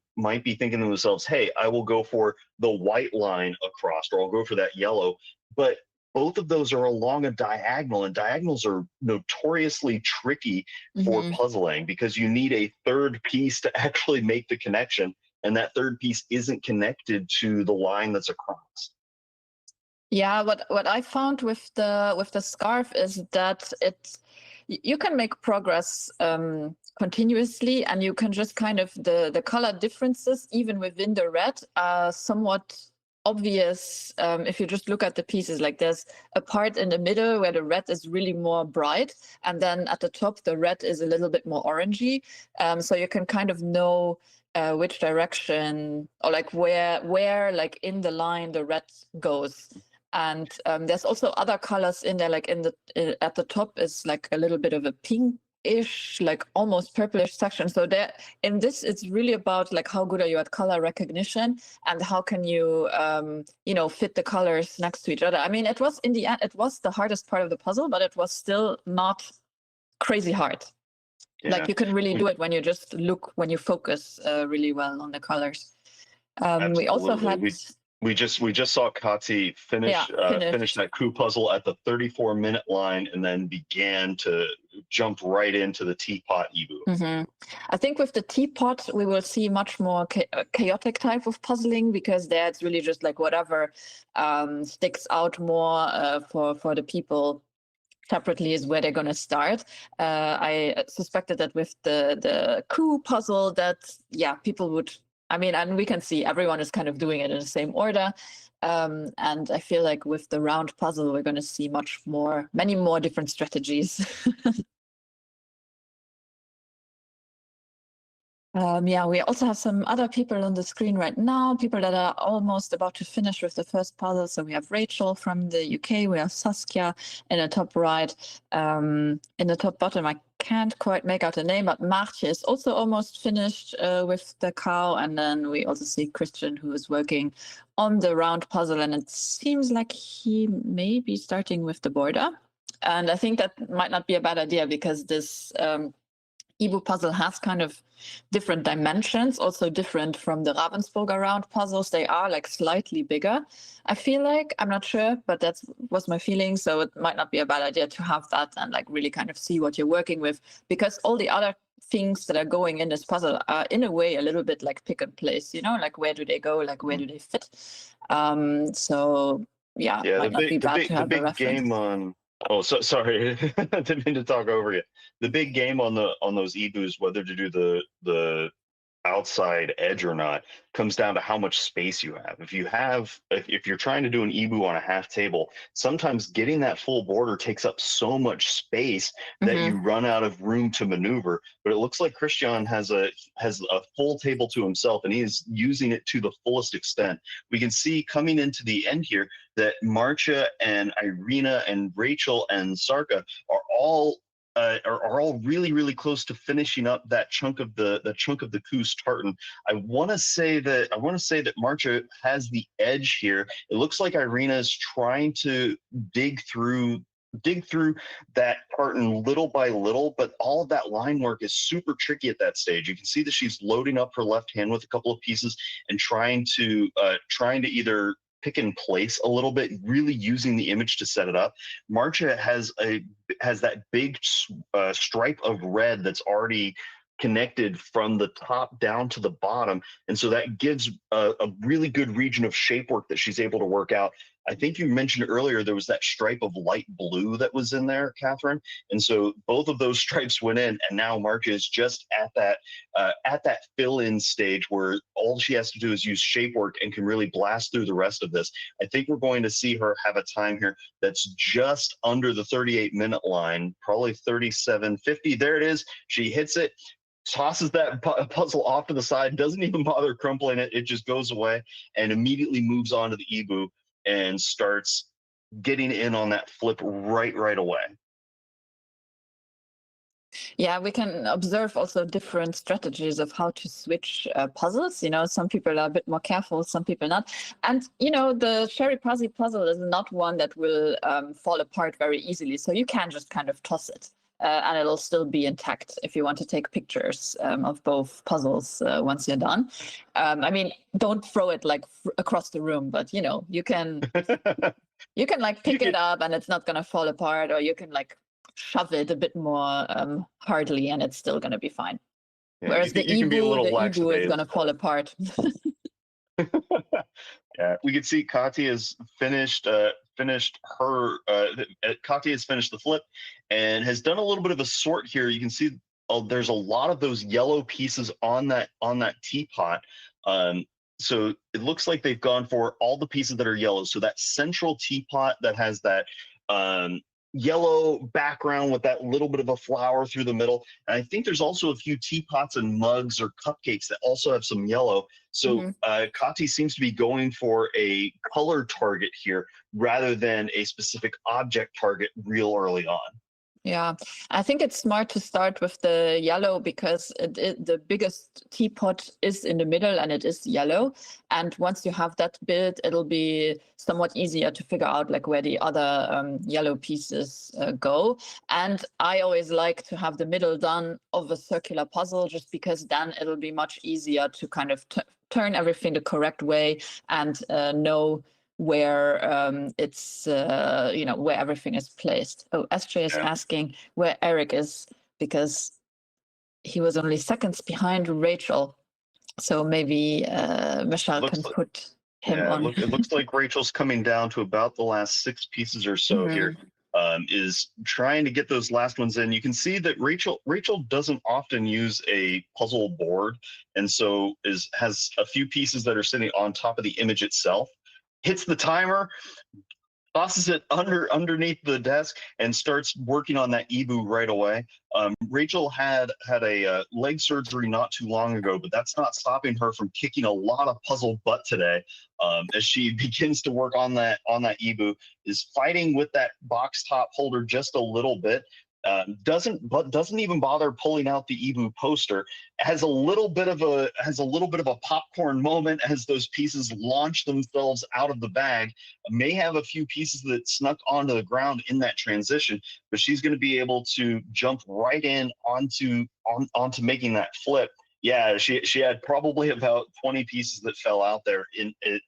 be thinking to themselves, hey, I will go for the white line across, or I'll go for that yellow. But both of those are along a diagonal, and diagonals are notoriously tricky for puzzling because you need a 3rd piece to actually make the connection, and that 3rd piece isn't connected to the line that's across.
Yeah, what I found with the scarf is that you can make progress continuously, and you can just kind of the color differences even within the red are somewhat obvious if you just look at the pieces. Like there's a part in the middle where the red is really more bright, and then at the top the red is a little bit more orangey. So you can kind of know which direction, or like where like in the line the red goes. And there's also other colors in there, like at the top is like a little bit of a pinkish, like almost purplish section. So there in this, it's really about like how good are you at color recognition, and how can you fit the colors next to each other. I mean, it was in the end, it was the hardest part of the puzzle, but it was still not crazy hard. Yeah. Like you can really do it when you just look, when you focus really well on the colors. We also had.
We just saw Kati finish that coup puzzle at the 34-minute line, and then began to jump right into the teapot Ibu.
I think with the teapot, we will see much more chaotic type of puzzling, because there it's really just like whatever sticks out more for the people separately is where they're going to start. I suspected that with the coup puzzle that, yeah, people would, I mean, and we can see everyone is kind of doing it in the same order. And I feel like with the round puzzle, we're going to see many more different strategies. Yeah, we also have some other people on the screen right now, people that are almost about to finish with the first puzzle. So we have Rachel from the UK, we have Saskia in the top right. In the top bottom, I can't quite make out the name, but Maartje is also almost finished with the cow. And then we also see Christian, who is working on the round puzzle, and it seems like he may be starting with the border. And I think that might not be a bad idea, because this Ibu puzzle has kind of different dimensions, also different from the Ravensburger round puzzles. They are like slightly bigger, I feel like. I'm not sure, but that was my feeling. So it might not be a bad idea to have that and like really kind of see what you're working with, because all the other things that are going in this puzzle are in a way a little bit like pick and place, you know, like where do they go, like where do they fit? So yeah,
Yeah,
might not be bad to
the
have a
big
reference.
game on. Oh, so sorry, I didn't mean to talk over you. The big game on those ebus, whether to do the outside edge or not, comes down to how much space you have. If you're trying to do an ebu on a half table, sometimes getting that full border takes up so much space that you run out of room to maneuver. But it looks like Christian has a full table to himself, and he is using it to the fullest extent. We can see coming into the end here that Marcia and Irina and Rachel and Sarka are all really close to finishing up that chunk of the Coos tartan. I want to say that Marcia has the edge here. It looks like Irina is trying to dig through that tartan little by little, but all of that line work is super tricky at that stage. You can see that she's loading up her left hand with a couple of pieces and trying to either pick and place a little bit, really using the image to set it up. Marcia has that big stripe of red that's already connected from the top down to the bottom, and so that gives a really good region of shape work that she's able to work out. I think you mentioned earlier there was that stripe of light blue that was in there, Catherine, and so both of those stripes went in, and now Marcia is just at that fill-in stage where all she has to do is use shape work and can really blast through the rest of this. I think we're going to see her have a time here that's just under the 38-minute line, probably 37:50. There it is. She hits it, tosses that puzzle off to the side, doesn't even bother crumpling it. It just goes away and immediately moves on to the ebu and starts getting in on that flip right away.
Yeah, we can observe also different strategies of how to switch puzzles. You know, some people are a bit more careful, some people not. And, you know, the Sherry Puzzy puzzle is not one that will fall apart very easily. So you can just kind of toss it. And it'll still be intact if you want to take pictures of both puzzles once you're done. I mean, don't throw it like across the room, but you know, you can like pick it up and it's not going to fall apart, or you can like shove it a bit more hardly and it's still going to be fine.
Yeah,
Whereas the ebu is going to fall apart.
Yeah, we can see Katya has finished her. Katya has finished the flip and has done a little bit of a sort here. You can see there's a lot of those yellow pieces on that teapot. So it looks like they've gone for all the pieces that are yellow. So that central teapot that has that yellow background with that little bit of a flower through the middle. And I think there's also a few teapots and mugs or cupcakes that also have some yellow. So Kati seems to be going for a color target here rather than a specific object target real early on.
Yeah, I think it's smart to start with the yellow because the biggest teapot is in the middle and it is yellow. And once you have that built, it'll be somewhat easier to figure out like where the other yellow pieces go. And I always like to have the middle done of a circular puzzle just because then it'll be much easier to kind of turn everything the correct way and know where it's you know, where everything is placed. Oh, SJ is asking where Eric is because he was only seconds behind Rachel, so maybe Michelle can put him on.
It looks like Rachel's coming down to about the last 6 pieces or so here. Is trying to get those last ones in. You can see that Rachel doesn't often use a puzzle board, and so has a few pieces that are sitting on top of the image itself. Hits the timer, tosses it underneath the desk, and starts working on that ebu right away. Rachel had a leg surgery not too long ago, but that's not stopping her from kicking a lot of puzzle butt today. As she begins to work on that ebu, is fighting with that box top holder just a little bit. Doesn't even bother pulling out the ebu poster. Has a little bit of a popcorn moment as those pieces launch themselves out of the bag. May have a few pieces that snuck onto the ground in that transition, but she's going to be able to jump right in onto making that flip. Yeah, she had probably about 20 pieces that fell out there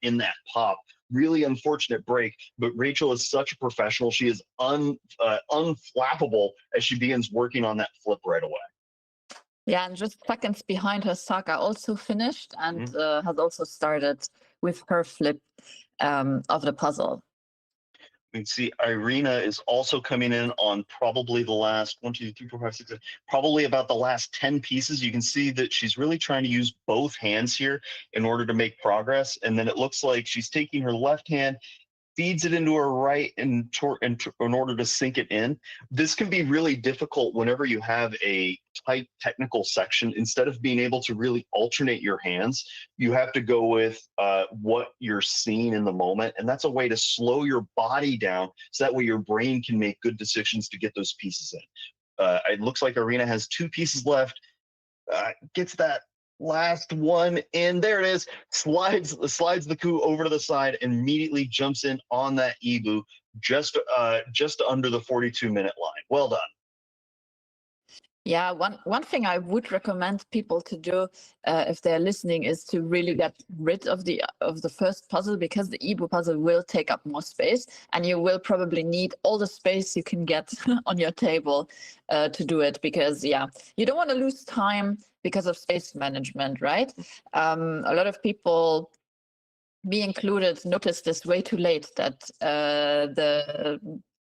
in that pop. Really unfortunate break, but Rachel is such a professional. She is unflappable as she begins working on that flip right away.
Yeah, and just seconds behind her, Saka also finished and has also started with her flip of the puzzle.
We can see Irina is also coming in on probably the last 1, 2, 3, 4, 5, 6, probably about the last 10 pieces. You can see that she's really trying to use both hands here in order to make progress. And then it looks like she's taking her left hand, feeds it into her right in order to sink it in. This can be really difficult whenever you have a tight technical section. Instead of being able to really alternate your hands, you have to go with what you're seeing in the moment. And that's a way to slow your body down so that way your brain can make good decisions to get those pieces in. It looks like Irina has 2 pieces left. Gets that last one in. There it is. Slides the coup over to the side and immediately jumps in on that Ibu just under the 42-minute line. Well done.
Yeah, one thing I would recommend people to do if they're listening is to really get rid of the first puzzle, because the Ibu puzzle will take up more space, and you will probably need all the space you can get on your table to do it, because yeah, you don't want to lose time because of space management, right? A lot of people, me included, noticed this way too late, that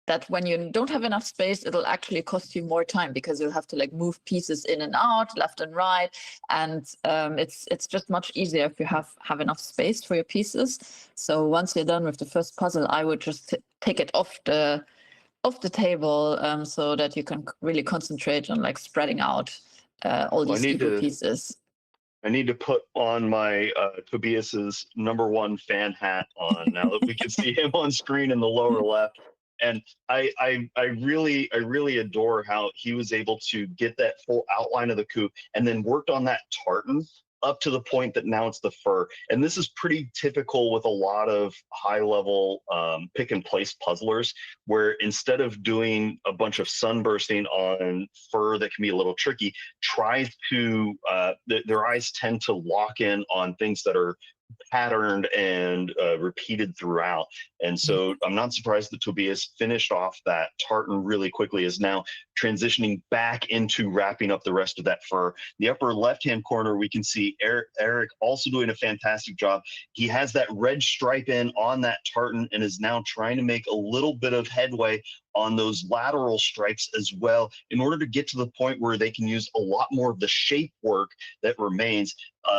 that when you don't have enough space, it'll actually cost you more time, because you'll have to like move pieces in and out, left and right, and it's just much easier if you have enough space for your pieces. So once you're done with the first puzzle, I would just take it off the table, so that you can really concentrate on like spreading out all these Ibu pieces.
I need to put on my Tobias's #1 fan hat on now that we can see him on screen in the lower left. And I really adore how he was able to get that full outline of the coup and then worked on that tartan up to the point that now it's the fur. And this is pretty typical with a lot of high-level pick and place puzzlers, where instead of doing a bunch of sunbursting on fur that can be a little tricky, tries to their eyes tend to lock in on things that are patterned and repeated throughout. And so I'm not surprised that Tobias finished off that tartan really quickly, is now transitioning back into wrapping up the rest of that fur. The upper left-hand corner, we can see Eric also doing a fantastic job. He has that red stripe in on that tartan and is now trying to make a little bit of headway on those lateral stripes as well, in order to get to the point where they can use a lot more of the shape work that remains.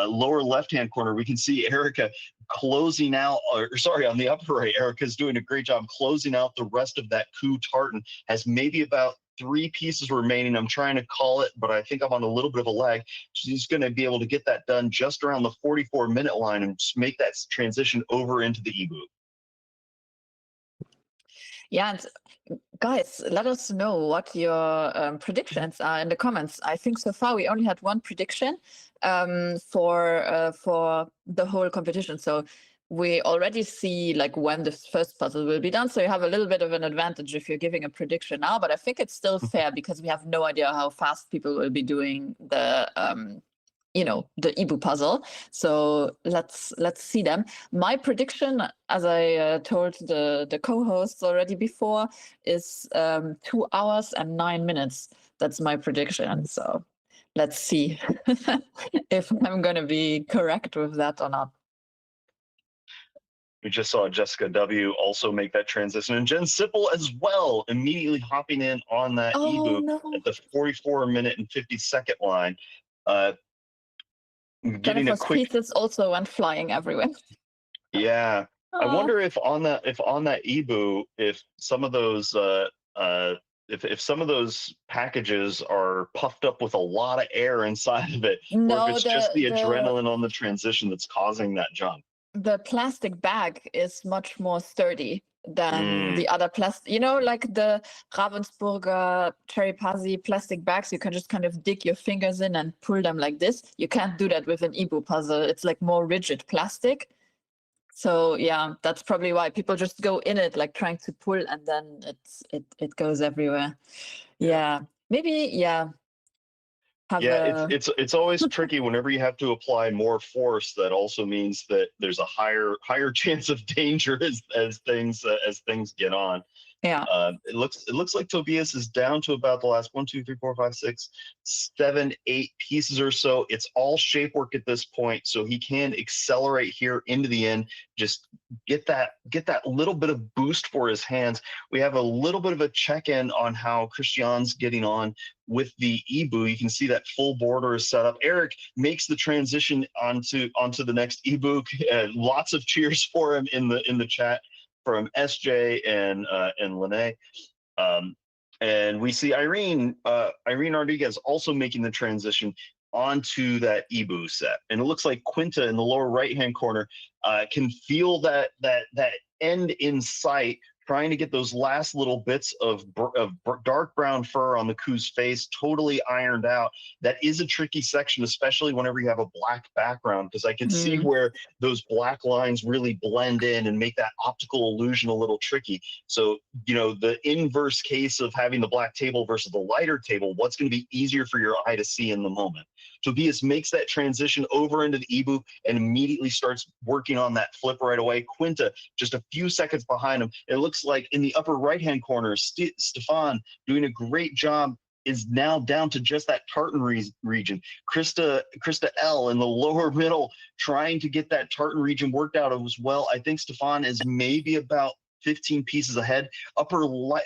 Lower left-hand corner, we can see Erica closing out, or sorry, on the upper right, Erica's doing a great job closing out the rest of that coup tartan. Has maybe about 3 pieces remaining. I'm trying to call it, but I think I'm on a little bit of a lag. She's going to be able to get that done just around the 44-minute line and just make that transition over into the Ibu.
Yeah, and guys, let us know what your predictions are in the comments. I think so far we only had one prediction for the whole competition. So we already see like when the first puzzle will be done. So you have a little bit of an advantage if you're giving a prediction now, but I think it's still fair because we have no idea how fast people will be doing the the Ibu puzzle. So let's see them. My prediction, as I told the co-hosts already before, is 2 hours and 9 minutes. That's my prediction. So let's see if I'm going to be correct with that or not.
We just saw Jessica W. also make that transition, and Jen Sippel as well, immediately hopping in on that Ibu at the 44-minute and 50-second line. Getting a quick
pieces also went flying everywhere.
Yeah. I wonder if on that Ibu, if some of those if some of those packages are puffed up with a lot of air inside of it,
no,
or if it's just the adrenaline on the transition that's causing that jump.
The plastic bag is much more sturdy than the other plastic, like the Ravensburger cherry pazzi plastic bags. You can just kind of dig your fingers in and pull them like this. You can't do that with an Ibu puzzle. It's like more rigid plastic. So yeah, that's probably why people just go in it, like trying to pull, and then it goes everywhere. Yeah, maybe
it's always tricky whenever you have to apply more force. That also means that there's a higher chance of danger as things get on.
Yeah.
It looks like Tobias is down to about the last 1, 2, 3, 4, 5, 6, 7, 8 pieces or so. It's all shape work at this point, so he can accelerate here into the end. Just get that little bit of boost for his hands. We have a little bit of a check-in on how Christian's getting on with the Ibu. You can see that full border is set up. Eric makes the transition onto the next Ibu. Lots of cheers for him in the chat from SJ and Lene. And we see Irene Rodriguez also making the transition onto that Ibu set. And it looks like Quinta in the lower right-hand corner can feel that end in sight, trying to get those last little bits of dark brown fur on the Ku's face totally ironed out. That is a tricky section, especially whenever you have a black background, because I can see where those black lines really blend in and make that optical illusion a little tricky. So, the inverse case of having the black table versus the lighter table, what's going to be easier for your eye to see in the moment? Tobias makes that transition over into the Ibu and immediately starts working on that flip right away. Quinta just a few seconds behind him. It looks like in the upper right-hand corner, Stefan doing a great job, is now down to just that tartan region. Krista L in the lower middle trying to get that tartan region worked out as well. I think Stefan is maybe about 15 pieces ahead. Upper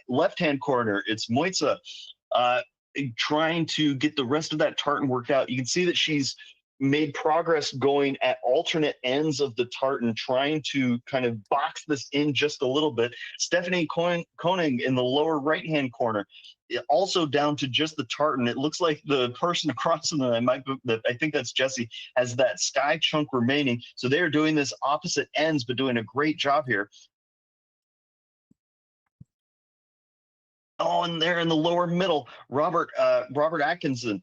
left-hand corner, it's Moitza trying to get the rest of that tartan worked out. You can see that she's made progress going at alternate ends of the tartan, trying to kind of box this in just a little bit. Stephanie Koning in the lower right-hand corner, also down to just the tartan. It looks like the person across from them, I think that's Jesse, has that sky chunk remaining. So they are doing this opposite ends, but doing a great job here. Oh, and there in the lower middle, Robert Atkinson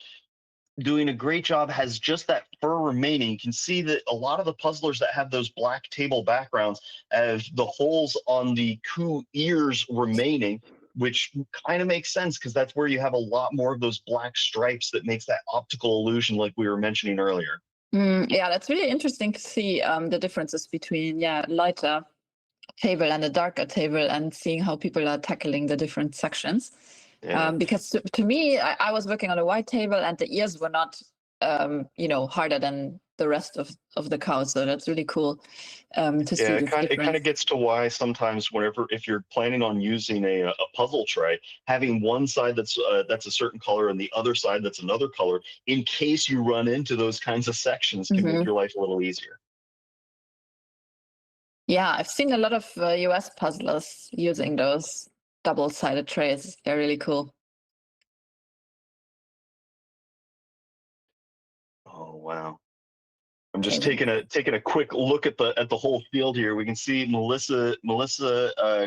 doing a great job, has just that fur remaining. You can see that a lot of the puzzlers that have those black table backgrounds have the holes on the Ku ears remaining, which kind of makes sense because that's where you have a lot more of those black stripes that makes that optical illusion like we were mentioning earlier.
Yeah, that's really interesting to see the differences between lighter table and a darker table, and seeing how people are tackling the different sections.
Yeah.
Because to me, I was working on a white table, and the ears were not, harder than the rest of the cow. So that's really cool to see.
It kind of gets to why sometimes if you're planning on using a puzzle tray, having one side that's a certain color and the other side that's another color, in case you run into those kinds of sections, can make your life a little easier.
Yeah, I've seen a lot of US puzzlers using those double-sided trays. They're really cool.
Oh wow. I'm just taking a quick look at the whole field here. We can see Melissa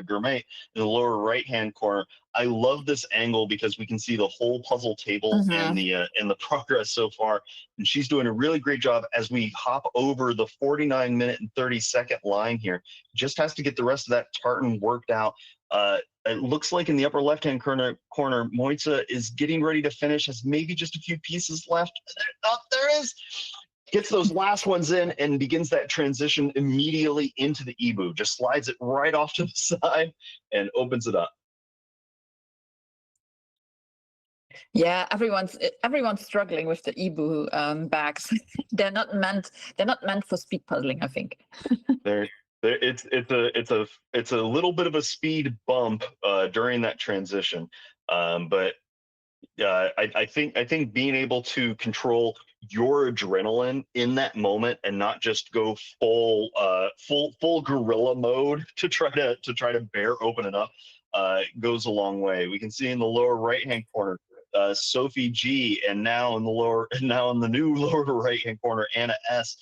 Gourmet in the lower right-hand corner. I love this angle because we can see the whole puzzle table and the progress so far. And she's doing a really great job as we hop over the 49-minute and 30-second line here. Just has to get the rest of that tartan worked out. It looks like in the upper left-hand corner, Moitza is getting ready to finish, has maybe just a few pieces left. Oh, there is. Gets those last ones in and begins that transition immediately into the Ibu. Just slides it right off to the side and opens it up.
Yeah, everyone's struggling with the Ibu bags. They're not meant for speed puzzling, I think.
It's a little bit of a speed bump during that transition, but I think being able to control your adrenaline in that moment and not just go full gorilla mode to try to bear open it up goes a long way. We can see in the lower right hand corner Sophie G, and now in the new lower right hand corner Anna S.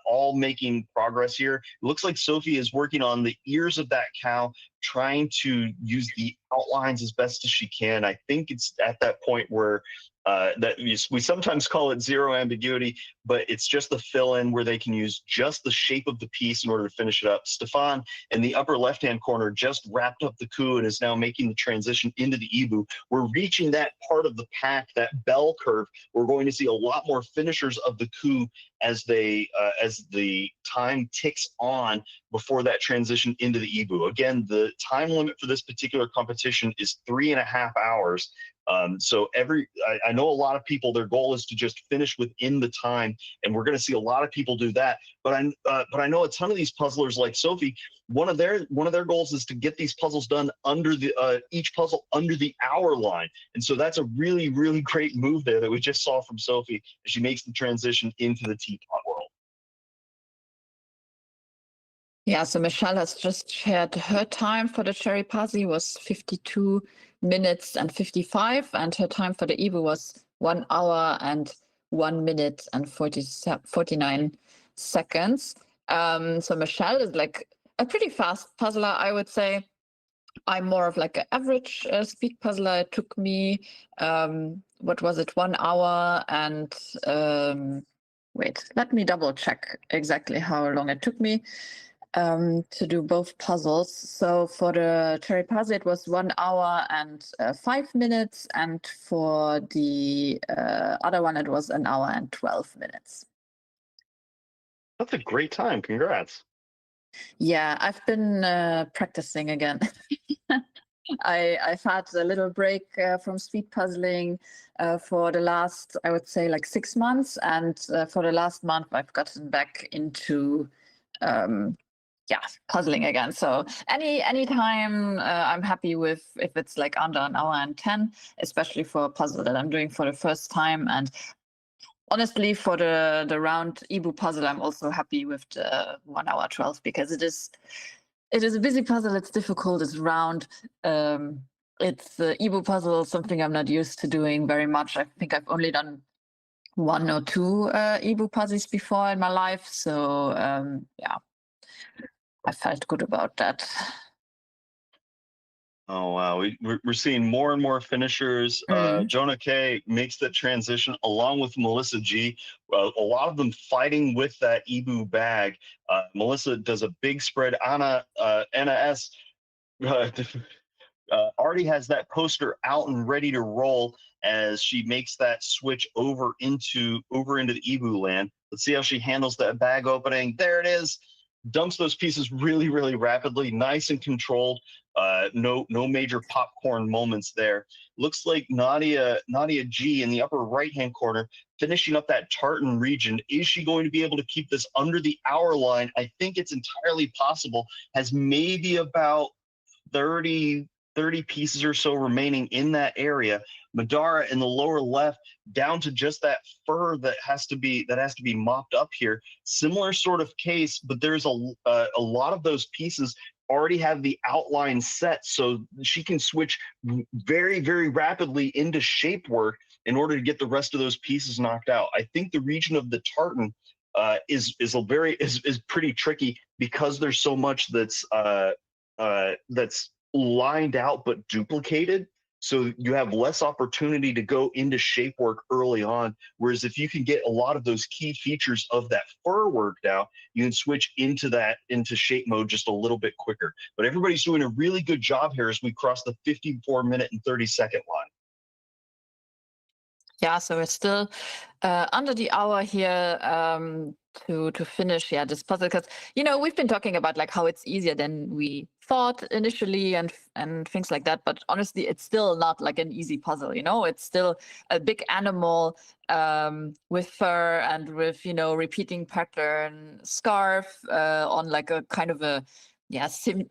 All making progress here. It looks like Sophie is working on the ears of that cow, trying to use the outlines as best as she can. I think it's at that point where that we sometimes call it zero ambiguity, but it's just the fill-in where they can use just the shape of the piece in order to finish it up. Stefan in the upper left-hand corner just wrapped up the Ku and is now making the transition into the Ibu. We're reaching that part of the pack, that bell curve. We're going to see a lot more finishers of the Ku as the time ticks on before that transition into the Ibu. Again, the the time limit for this particular competition is 3.5 hours. So I know a lot of people, their goal is to just finish within the time, and we're going to see a lot of people do that. But I know a ton of these puzzlers like Sophie. One of their goals is to get these puzzles done under each puzzle under the hour line, and so that's a really, really great move there that we just saw from Sophie as she makes the transition into the teapot world.
Yeah, so Michelle has just shared her time for the cherry puzzle was 52 minutes and 55, and her time for the Ebu was 1 hour and 1 minute and 49 seconds. So Michelle is like a pretty fast puzzler, I would say. I'm more of like an average speed puzzler. It took me, what was it, 1 hour and, wait, let me double check exactly how long it took me to do both puzzles. So for the cherry puzzle, it was 1 hour and 5 minutes. And for the other one, it was 1 hour and 12 minutes.
That's a great time. Congrats.
Yeah, I've been practicing again. I've had a little break from speed puzzling for the last, I would say, like 6 months. And for the last month, I've gotten back into puzzling again. So any time I'm happy with if it's like under 1 hour and 10, especially for a puzzle that I'm doing for the first time. And honestly, for the round Ebu puzzle, I'm also happy with the 1 hour 12 because it is a busy puzzle. It's difficult. It's round. It's the Ebu puzzle, something I'm not used to doing very much. I think I've only done 1 or 2 Ebu puzzles before in my life. So I felt good about that.
Oh wow, we're seeing more and more finishers. Jonah K makes that transition along with Melissa G. A lot of them fighting with that Ebu bag. Melissa does a big spread. Anna S. Already has that poster out and ready to roll as she makes that switch over into the Ebu land. Let's see how she handles that bag opening. There it is. Dumps those pieces really, really rapidly, nice and controlled. No major popcorn moments there. Looks like Nadia G in the upper right-hand corner finishing up that tartan region. Is she going to be able to keep this under the hour line? I think it's entirely possible. Has maybe about 30 pieces or so remaining in that area. Madara in the lower left, down to just that fur that has to be mopped up here. Similar sort of case, but there's a lot of those pieces already have the outline set, so she can switch very, very rapidly into shape work in order to get the rest of those pieces knocked out. I think the region of the tartan is pretty tricky because there's so much that's lined out but duplicated, so you have less opportunity to go into shape work early on. Whereas if you can get a lot of those key features of that fur worked out, you can switch into shape mode just a little bit quicker. But everybody's doing a really good job here as we cross the 54-minute and 30-second line.
Yeah, so we're still under the hour here to finish this puzzle, because we've been talking about like how it's easier than we thought initially and things like that, but honestly it's still not like an easy puzzle. It's still a big animal with fur and with repeating pattern scarf on like a kind of a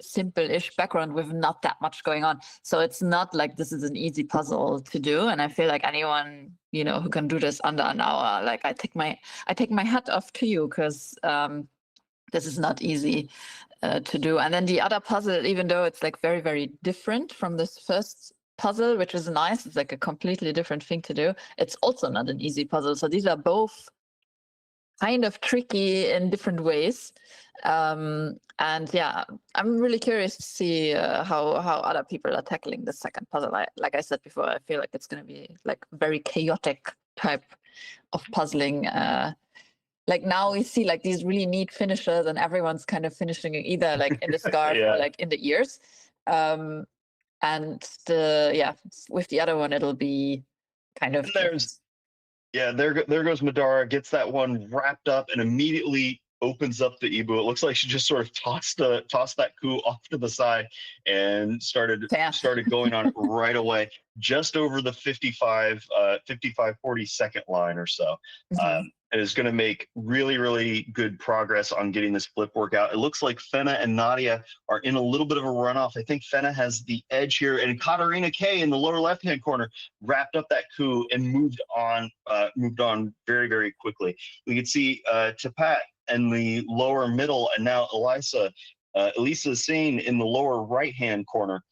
simple-ish background with not that much going on. So it's not like this is an easy puzzle to do, and I feel like anyone who can do this under an hour, like I take my hat off to you, because this is not easy to do. And then the other puzzle, even though it's like very, very different from this first puzzle, which is nice, it's like a completely different thing to do, it's also not an easy puzzle. So these are both kind of tricky in different ways. And yeah, I'm really curious to see how other people are tackling the second puzzle. Like I said before, I feel like it's going to be like very chaotic type of puzzling. Like now we see like these really neat finishers, and everyone's kind of finishing either like in the scarf or like in the ears. And with the other one, it'll be kind of.
There goes Madara, gets that one wrapped up and immediately opens up the Ibu. It looks like she just sort of tossed that coup off to the side and started going on it right away, just over the 55 40 second line or so. And is going to make really, really good progress on getting this flip work out. It looks like Fenna and Nadia are in a little bit of a runoff. I think Fenna has the edge here, and Katarina K in the lower left-hand corner wrapped up that coup and moved on very, very quickly. We could see Tapat in the lower middle, and now Elisa Singh in the lower right-hand corner.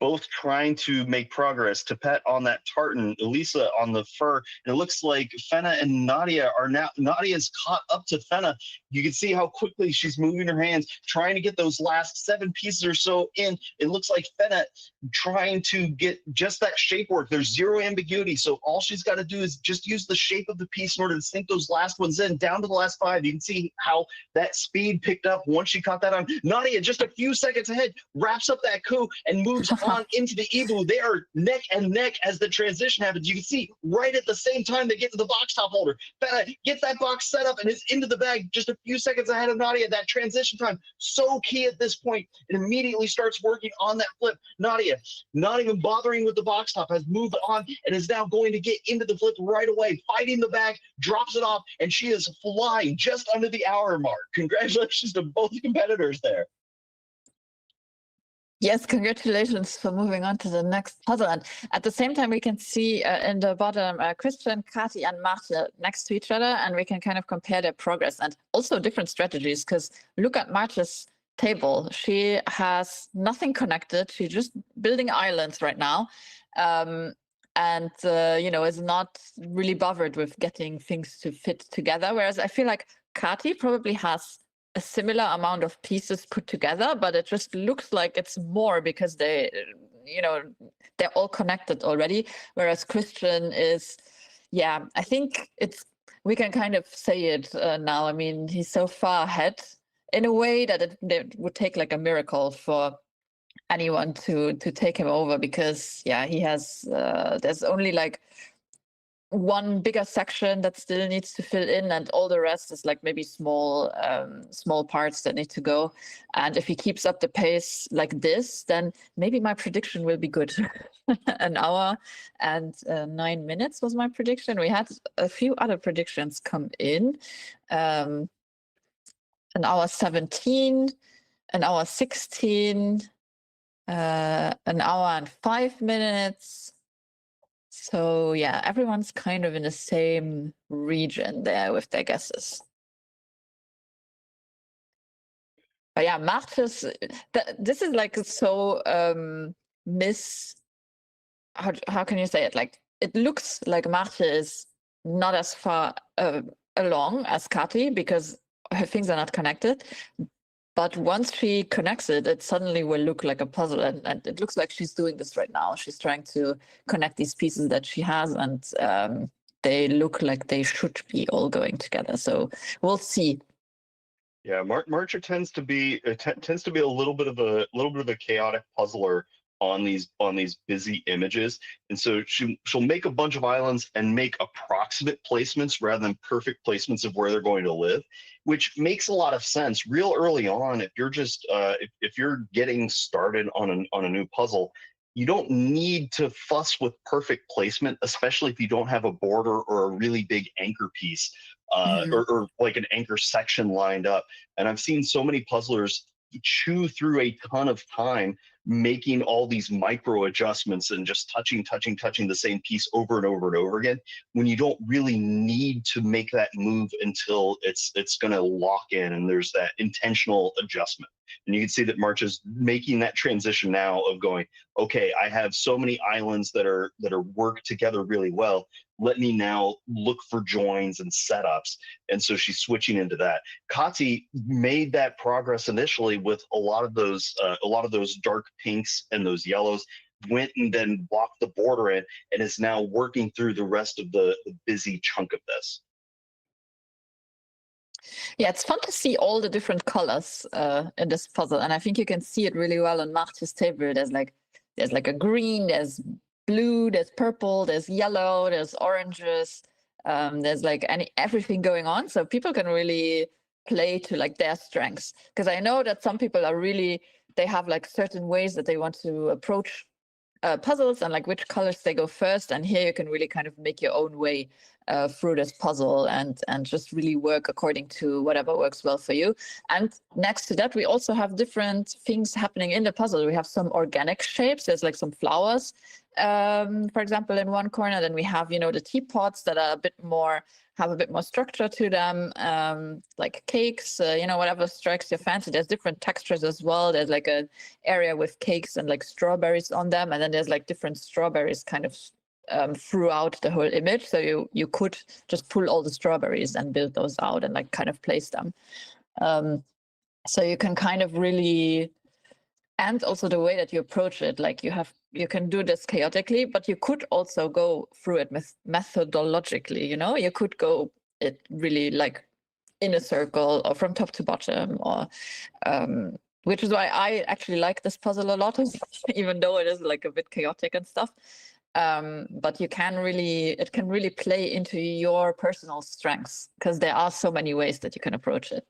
Both trying to make progress. Tapet on that tartan, Elisa on the fur, and it looks like Fenna and Nadia are now. Nadia's caught up to Fenna. You can see how quickly she's moving her hands, trying to get those last 7 pieces or so in. It looks like Fenna trying to get just that shape work. There's zero ambiguity, so all she's got to do is just use the shape of the piece in order to sink those last ones in, down to the last 5. You can see how that speed picked up once she caught that on. Nadia, just a few seconds ahead, wraps up that coup and moves on into the Ibu. They are neck and neck as the transition happens. You can see right at the same time they get to the box top holder. Fenna gets that box set up and is into the bag just a few seconds ahead of Nadia. That transition time, so key at this point. It immediately starts working on that flip. Nadia, not even bothering with the box top, has moved on and is now going to get into the flip right away, fighting the bag, drops it off, and she is flying just under the hour mark. Congratulations to both competitors there.
Yes, congratulations for moving on to the next puzzle. And at the same time, we can see in the bottom Christian, Kati, and Marte next to each other, and we can kind of compare their progress and also different strategies. Because look at Marte's table. She has nothing connected. She's just building islands right now. And is not really bothered with getting things to fit together. Whereas I feel like Kati probably has a similar amount of pieces put together, but it just looks like it's more because they're all connected already. Whereas Christian is, I think we can kind of say it now. I mean, he's so far ahead in a way that it would take like a miracle for anyone to take him over, because he has there's only like one bigger section that still needs to fill in, and all the rest is like maybe small parts that need to go. And if he keeps up the pace like this, then maybe my prediction will be good. An hour and 9 minutes was my prediction. We had a few other predictions come in. An hour 17, an hour 16, an hour and 5 minutes. So everyone's kind of in the same region there with their guesses. But Marte's, this is like so how can you say it? Like, it looks like Marte is not as far along as Kati because her things are not connected. But once she connects it, it suddenly will look like a puzzle. And it looks like she's doing this right now. She's trying to connect these pieces that she has, and they look like they should be all going together. So we'll see.
Yeah, Marcher tends to be a little bit of a chaotic puzzler on these busy images, and so she'll make a bunch of islands and make approximate placements rather than perfect placements of where they're going to live, which makes a lot of sense real early on. If you're just if you're getting started on a new puzzle, you don't need to fuss with perfect placement, especially if you don't have a border or a really big anchor piece or like an anchor section lined up. And I've seen so many puzzlers chew through a ton of time making all these micro adjustments and just touching the same piece over and over and over again, when you don't really need to make that move until it's going to lock in and there's that intentional adjustment. And you can see that March is making that transition now of going, okay, I have so many islands that are work together really well. Let me now look for joins and setups. And so she's switching into that. Kati made that progress initially with a lot of those dark pinks and those yellows, went and then blocked the border in, and is now working through the rest of the busy chunk of this.
Yeah, it's fun to see all the different colors in this puzzle, and I think you can see it really well on Marte's table. There's like a green, there's blue, there's purple, there's yellow, there's oranges, there's like everything going on. So people can really play to like their strengths. Because I know that some people are really, they have like certain ways that they want to approach puzzles and like which colors they go first. And here you can really kind of make your own way through this puzzle and just really work according to whatever works well for you. And next to that, we also have different things happening in the puzzle. We have some organic shapes. There's like some flowers, for example, in one corner. Then we have, you know, the teapots that are a bit more, have a bit more structure to them, like cakes, you know, whatever strikes your fancy. There's different textures as well. There's like an area with cakes and like strawberries on them. And then there's like different strawberries kind of throughout the whole image. So you could just pull all the strawberries and build those out and like kind of place them. So you can kind of really, and also the way that you approach it, like you can do this chaotically, but you could also go through it methodologically, you know, you could go it really like in a circle or from top to bottom, or which is why I actually like this puzzle a lot, even though it is like a bit chaotic and stuff. But it can really play into your personal strengths, because there are so many ways that you can approach it.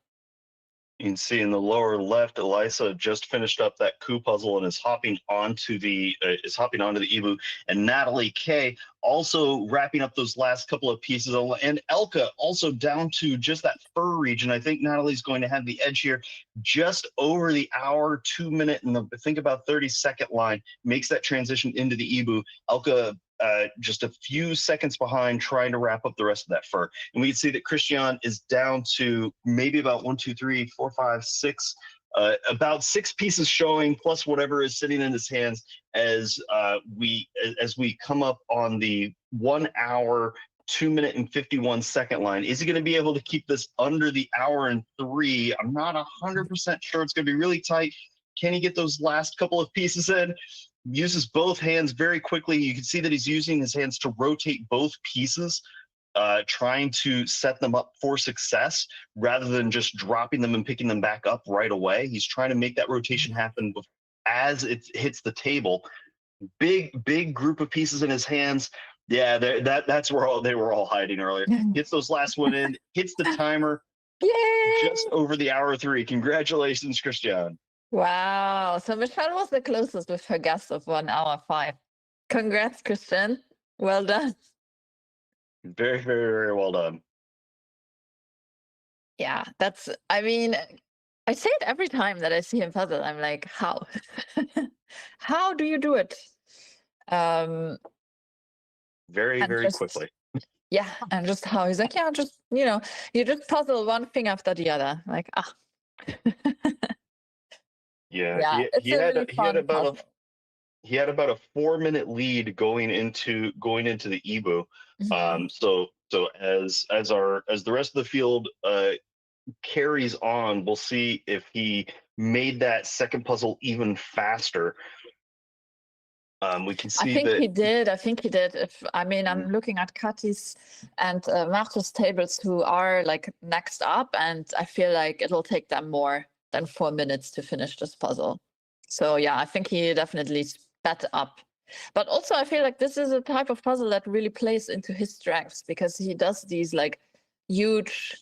You can see in the lower left, Elisa just finished up that coup puzzle and is hopping onto the Ebu, and Natalie K also wrapping up those last couple of pieces, and Elka also down to just that fur region. I think Natalie's going to have the edge here, just over the hour, 2 minute, and I think about 30-second line makes that transition into the Ebu. Elka just a few seconds behind, trying to wrap up the rest of that fur. And we can see that Christian is down to maybe about 1, 2, 3, 4, 5, 6, about 6 pieces showing, plus whatever is sitting in his hands as we come up on the 1 hour, 2 minute and 51-second line. Is he going to be able to keep this under the hour and 3? I'm not 100% sure. It's going to be really tight. Can he get those last couple of pieces in? Uses both hands very quickly. You can see that he's using his hands to rotate both pieces, trying to set them up for success rather than just dropping them and picking them back up right away. He's trying to make that rotation happen as it hits the table. Big group of pieces in his hands. Yeah, that's where they were all hiding earlier. Gets those last one in, hits the timer.
Yay!
Just over the hour 3. Congratulations, Christian.
Wow. So Michelle was the closest with her guess of 1 hour 5. Congrats, Christian. Well done.
Very, very, very well done.
Yeah, I mean, I say it every time that I see him puzzle. I'm like, how? How do you do it?
Very, very quickly.
Yeah, and just how he's like, yeah, just, you know, you just puzzle one thing after the other. Like,
Yeah, he had about a 4-minute lead going into the Ebu.
Mm-hmm.
So as the rest of the field carries on, we'll see if he made that second puzzle even faster. We can see
I think
that
he did. I'm looking at Kati's and Marta's tables, who are like next up, and I feel like it'll take them more than 4 minutes to finish this puzzle. So yeah, I think he definitely sped up. But also I feel like this is a type of puzzle that really plays into his strengths, because he does these like huge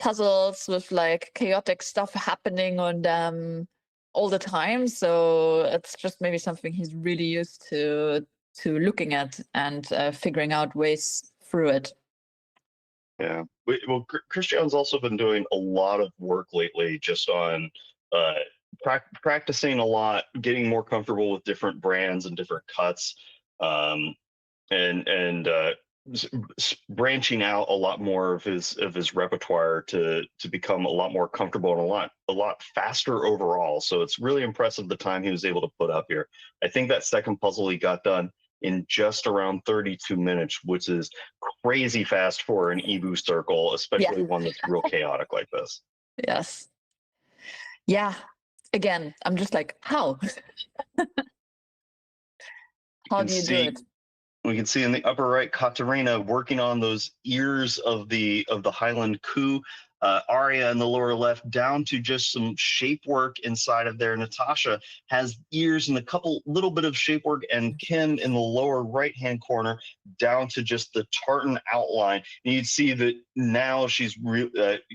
puzzles with like chaotic stuff happening on them all the time. So it's just maybe something he's really used to looking at and figuring out ways through it.
Yeah. Well, Christian's also been doing a lot of work lately, just on practicing a lot, getting more comfortable with different brands and different cuts, and branching out a lot more of his repertoire to become a lot more comfortable and a lot faster overall. So it's really impressive the time he was able to put up here. I think that second puzzle he got done in just around 32 minutes, which is crazy fast for an Ebu circle, especially one that's real chaotic like this.
Yes. Yeah. Again, I'm just like, how? How do you do it?
We can see in the upper right, Katarina working on those ears of the Highland coup. Arya in the lower left, down to just some shape work inside of there. Natasha has ears and a couple little bit of shape work, and Kim in the lower right-hand corner, down to just the tartan outline. And you'd see that now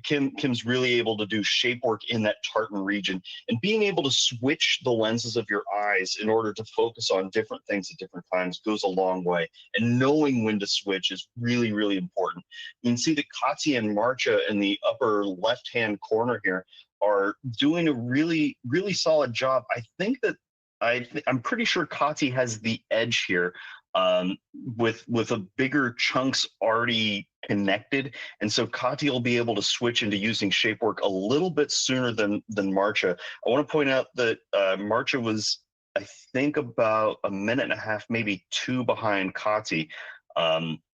Kim's really able to do shape work in that tartan region, and being able to switch the lenses of your eyes in order to focus on different things at different times goes a long way. And knowing when to switch is really, really important. You can see that Katya and Marcha in the upper left-hand corner here are doing a really, really solid job. I think that I'm pretty sure Katya has the edge here, with a bigger chunks already connected, and so Katya will be able to switch into using shape work a little bit sooner than Marcha. I want to point out that Marcha was, I think, about a minute and a half, maybe 2 behind Katya.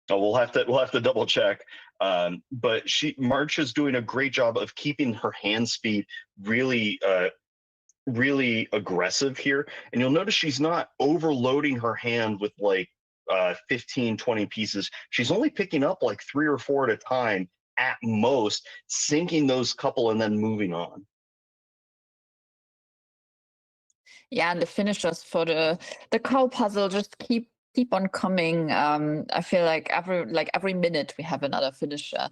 We'll have to double check. But Marcha's doing a great job of keeping her hand speed really really aggressive here, and you'll notice she's not overloading her hand with like 15, 20 pieces. She's only picking up like 3 or 4 at a time at most, sinking those couple and then moving on.
Yeah, and the finishers for the cow puzzle just keep on coming. I feel like every minute we have another finisher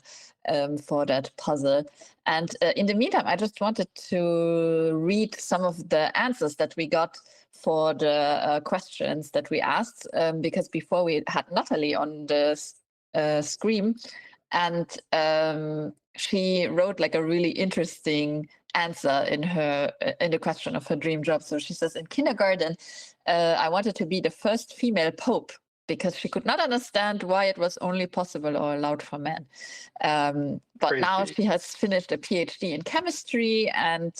for that puzzle. And in the meantime, I just wanted to read some of the answers that we got for the questions that we asked, because before we had Natalie on the screen, and she wrote like a really interesting answer in the question of her dream job. So she says, in kindergarten, I wanted to be the first female pope because she could not understand why it was only possible or allowed for men. But
Crazy.
now she has finished a PhD in chemistry and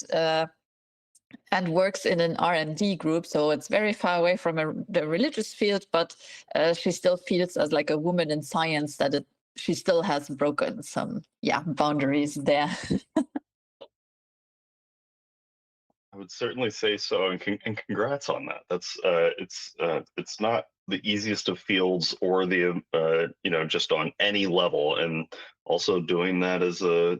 works in an R&D group. So it's very far away from the religious field, but she still feels as like a woman in science that she still has broken some boundaries there.
I would certainly say so, and congrats on that. That's it's not the easiest of fields, or the just on any level, and also doing that as a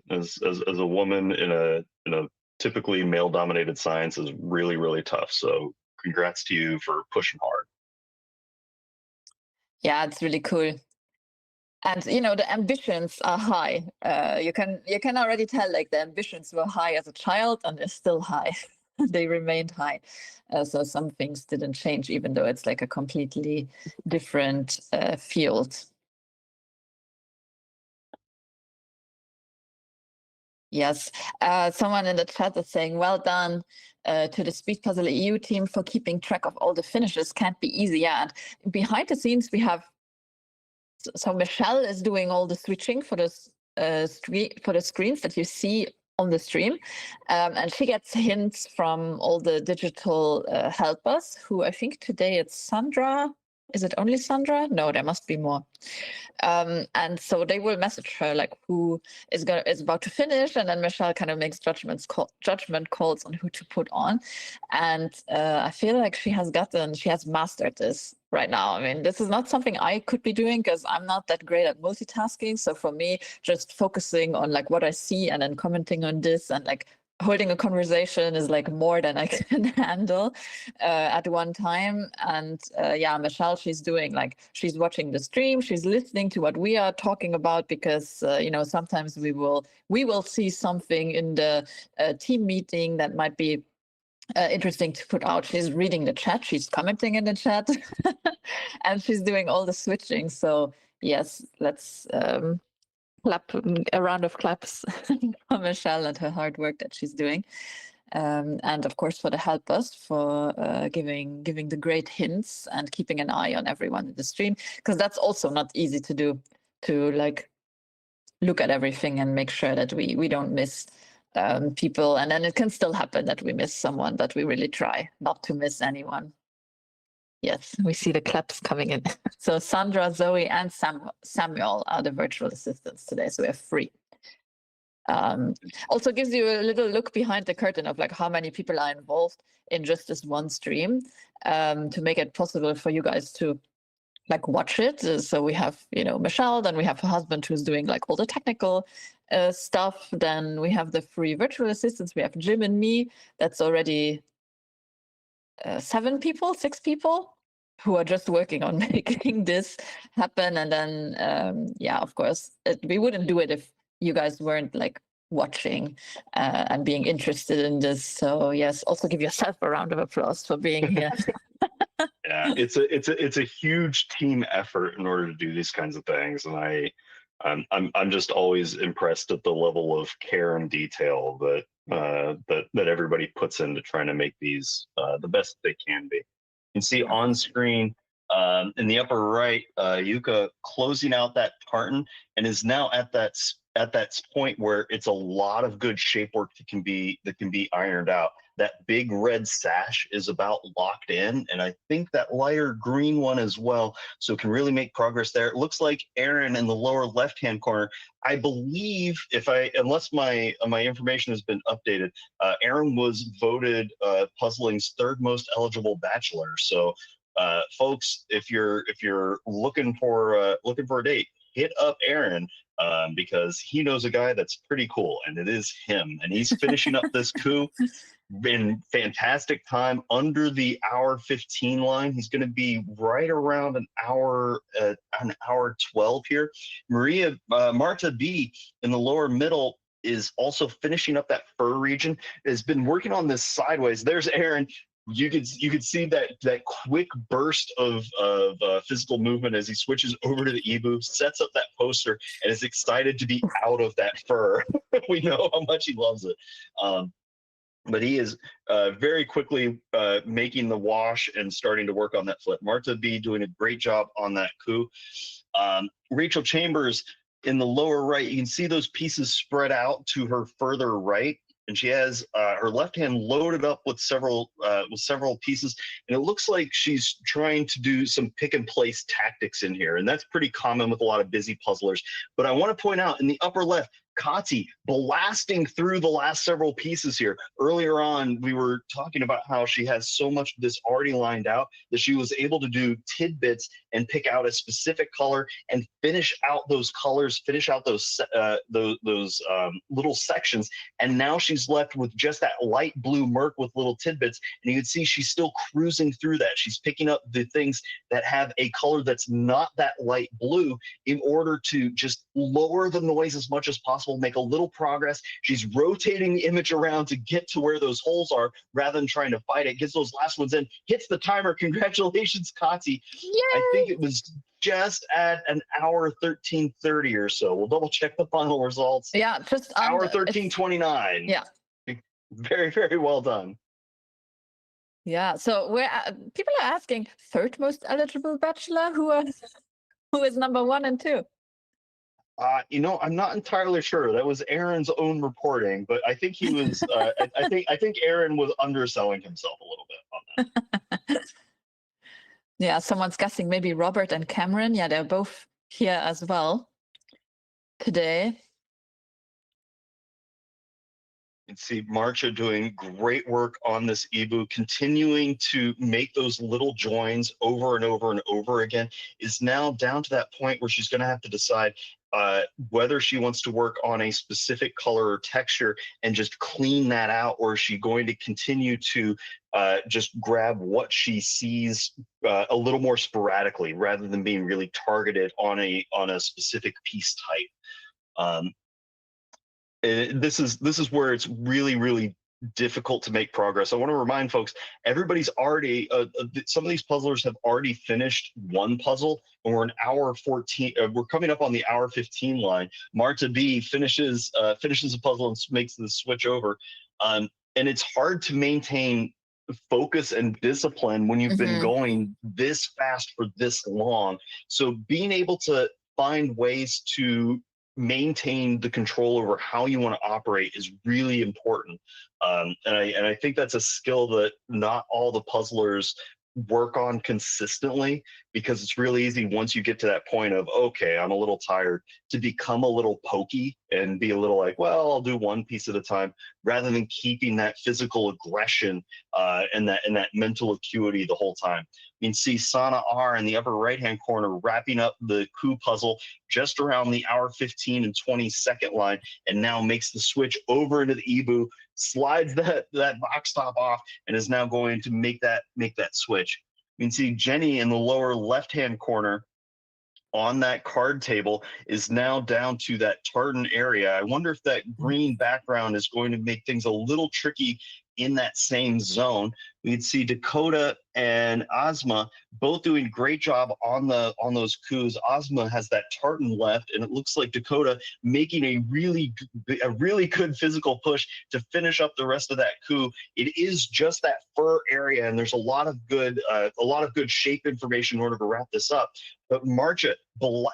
woman in a typically male-dominated science is really, really tough. So congrats to you for pushing hard.
Yeah, it's really cool. And the ambitions are high. You can already tell like the ambitions were high as a child, and they're still high. They remained high. So some things didn't change, even though it's like a completely different field. Yes, someone in the chat is saying, well done to the Speed Puzzle EU team for keeping track of all the finishes. Can't be easy. Yeah, and behind the scenes we have, so Michelle is doing all the switching for this for the screens that you see on the stream, and she gets hints from all the digital helpers, who I think today it's Sandra. Is it only Sandra? No, there must be more. And so they will message her like who is about to finish, and then Michelle kind of makes judgment calls on who to put on. And I feel like she has mastered this right now. I mean, this is not something I could be doing because I'm not that great at multitasking. So for me, just focusing on like what I see and then commenting on this and like holding a conversation is like more than I can handle at one time. And Michelle, she's watching the stream, she's listening to what we are talking about, because sometimes we will see something in the team meeting that might be interesting to put out. She's reading the chat, she's commenting in the chat, and she's doing all the switching. So yes, let's clap, a round of claps for Michelle and her hard work that she's doing, and of course for the helpers for giving the great hints and keeping an eye on everyone in the stream, because that's also not easy to do, to like look at everything and make sure that we don't miss people, and then it can still happen that we miss someone, but we really try not to miss anyone. Yes, we see the claps coming in. So Sandra, Zoe, and Samuel are the virtual assistants today. So we have 3. Also gives you a little look behind the curtain of like how many people are involved in just this one stream, to make it possible for you guys to like watch it. So we have, Michelle, then we have her husband who's doing like all the technical stuff, then we have the free virtual assistants. We have Jim and me. That's already 6 people who are just working on making this happen. And then, yeah, of course, we wouldn't do it if you guys weren't like watching and being interested in this. So yes, also give yourself a round of applause for being here.
Yeah, it's a huge team effort in order to do these kinds of things, and I'm just always impressed at the level of care and detail that everybody puts into trying to make these the best they can be. You can see on screen in the upper right, Yuka closing out that tartan and is now at that point where it's a lot of good shape work that can be ironed out. That big red sash is about locked in, and I think that lighter green one as well, so can really make progress there. It looks like Aaron in the lower left-hand corner, I believe, unless my information has been updated, Aaron was voted Puzzling's third most eligible bachelor. So, folks, if you're looking for a date, hit up Aaron. Because he knows a guy that's pretty cool, and it is him. And he's finishing up this coup in fantastic time under the hour 15 line. He's going to be right around an hour 12 here. Marta B in the lower middle is also finishing up that fur region. Has been working on this sideways. There's Aaron. You could see that quick burst of physical movement as he switches over to the e-boob, sets up that poster, and is excited to be out of that fur. We know how much he loves it. But he is very quickly making the wash and starting to work on that flip. Marta B doing a great job on that coup. Rachel Chambers in the lower right, you can see those pieces spread out to her further right. And she has her left hand loaded up with several pieces, and it looks like she's trying to do some pick and place tactics in here, and that's pretty common with a lot of busy puzzlers. But I want to point out in the upper left, Kati blasting through the last several pieces here. Earlier on, we were talking about how she has so much of this already lined out that she was able to do tidbits and pick out a specific color and finish out those colors, finish out those little sections. And now she's left with just that light blue murk with little tidbits. And you can see she's still cruising through that. She's picking up the things that have a color that's not that light blue in order to just lower the noise as much as possible, make a little progress. She's rotating the image around to get to where those holes are rather than trying to fight it. Gets those last ones in, hits the timer. Congratulations, Kati.
Yay!
I think it was just at an hour 13:30 or so. We'll double check the final results.
Yeah, just
hour 13:29.
Yeah.
Very, very well done.
Yeah, so people are asking, third most eligible bachelor, who is number 1 and 2?
I'm not entirely sure. That was Aaron's own reporting, but I think he was. I think Aaron was underselling himself a little bit on that.
Yeah, someone's guessing maybe Robert and Cameron. Yeah, they're both here as well today.
You can see Marcia doing great work on this e-boo, continuing to make those little joins over and over and over again. Is now down to that point where she's going to have to decide whether she wants to work on a specific color or texture and just clean that out, or is she going to continue to just grab what she sees a little more sporadically rather than being really targeted on a specific piece type. This is where it's really, really difficult to make progress. I want to remind folks, everybody's already, some of these puzzlers have already finished one puzzle, and we're an hour 14, we're coming up on the hour 15 line. Marta B finishes a puzzle and makes the switch over. And it's hard to maintain focus and discipline when you've been going this fast for this long. So being able to find ways to maintain the control over how you want to operate is really important. And I think that's a skill that not all the puzzlers work on consistently, because it's really easy once you get to that point of, okay, I'm a little tired, to become a little pokey and be a little like, well, I'll do one piece at a time, rather than keeping that physical aggression and that mental acuity the whole time. You can see Sana R in the upper right-hand corner wrapping up the coup puzzle just around the hour 15 and 20-second line, and now makes the switch over into the Ebu, slides that box top off, and is now going to make that switch. You can see Jenny in the lower left-hand corner on that card table is now down to that tartan area. I wonder if that green background is going to make things a little tricky in that same zone. We can see Dakota and Ozma both doing a great job on those coups. Ozma has that tartan left, and it looks like Dakota making a really good physical push to finish up the rest of that coup. It is just that fur area, and there's a lot of good shape information in order to wrap this up. But Marcha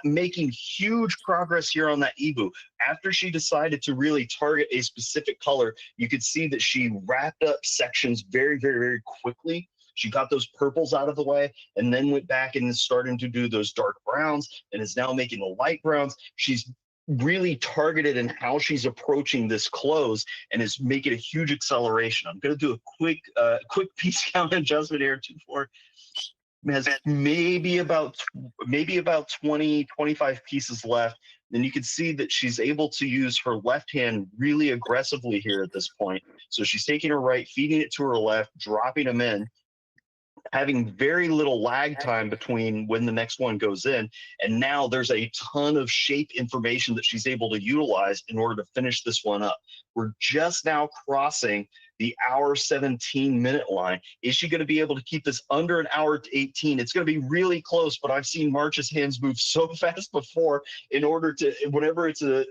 making huge progress here on that Ebu. After she decided to really target a specific color, you could see that she wrapped up sections very, very, very quickly. She got those purples out of the way and then went back and is starting to do those dark browns and is now making the light browns. She's really targeted in how she's approaching this close and is making a huge acceleration. I'm going to do a quick piece count adjustment here. 2, 4 has maybe about 20, 25 pieces left. And you can see that she's able to use her left hand really aggressively here at this point. So she's taking her right, feeding it to her left, dropping them in, having very little lag time between when the next one goes in. And now there's a ton of shape information that she's able to utilize in order to finish this one up. We're just now crossing the hour 17-minute line. Is she going to be able to keep this under an hour 18? It's going to be really close, but I've seen Marcha's hands move so fast before in order to, whenever it's a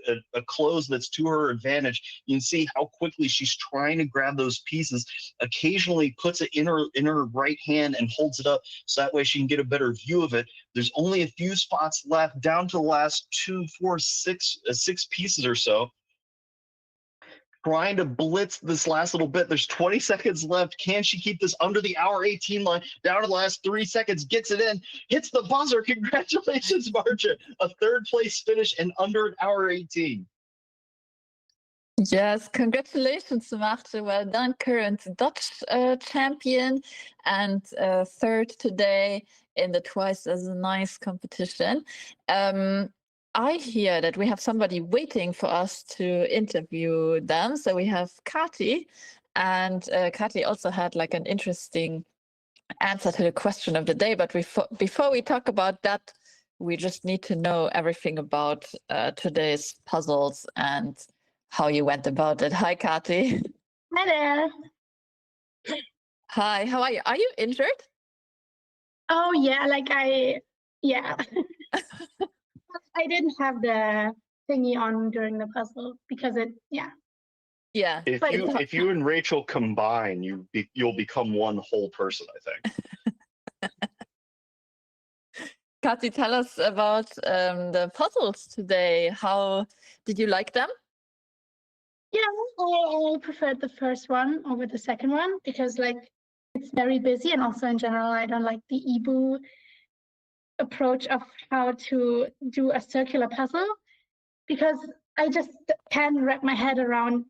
close that's to her advantage, you can see how quickly she's trying to grab those pieces, occasionally puts it in her right hand and holds it up so that way she can get a better view of it. There's only a few spots left, down to the last 2, 4, 6 pieces or so. Trying to blitz this last little bit. There's 20 seconds left. Can she keep this under the hour 18 line? Down to the last 3 seconds, gets it in, hits the buzzer. Congratulations, Marcha. A third place finish in under an hour 18.
Yes, congratulations, Marcha. Well done, current Dutch champion and third today in the twice as nice competition. I hear that we have somebody waiting for us to interview them. So we have Kati, and Kati also had like an interesting answer to the question of the day. But before we talk about that, we just need to know everything about today's puzzles and how you went about it. Hi, Kati.
Hi there.
Hi, how are you? Are you injured?
Oh yeah, yeah. I didn't have the thingy on during the puzzle because
Yeah.
If you and Rachel combine, you'll become one whole person, I think.
Kati, tell us about the puzzles today. How did you like them?
Yeah, I preferred the first one over the second one because it's very busy, and also in general I don't like the Ebu approach of how to do a circular puzzle because I just can't wrap my head around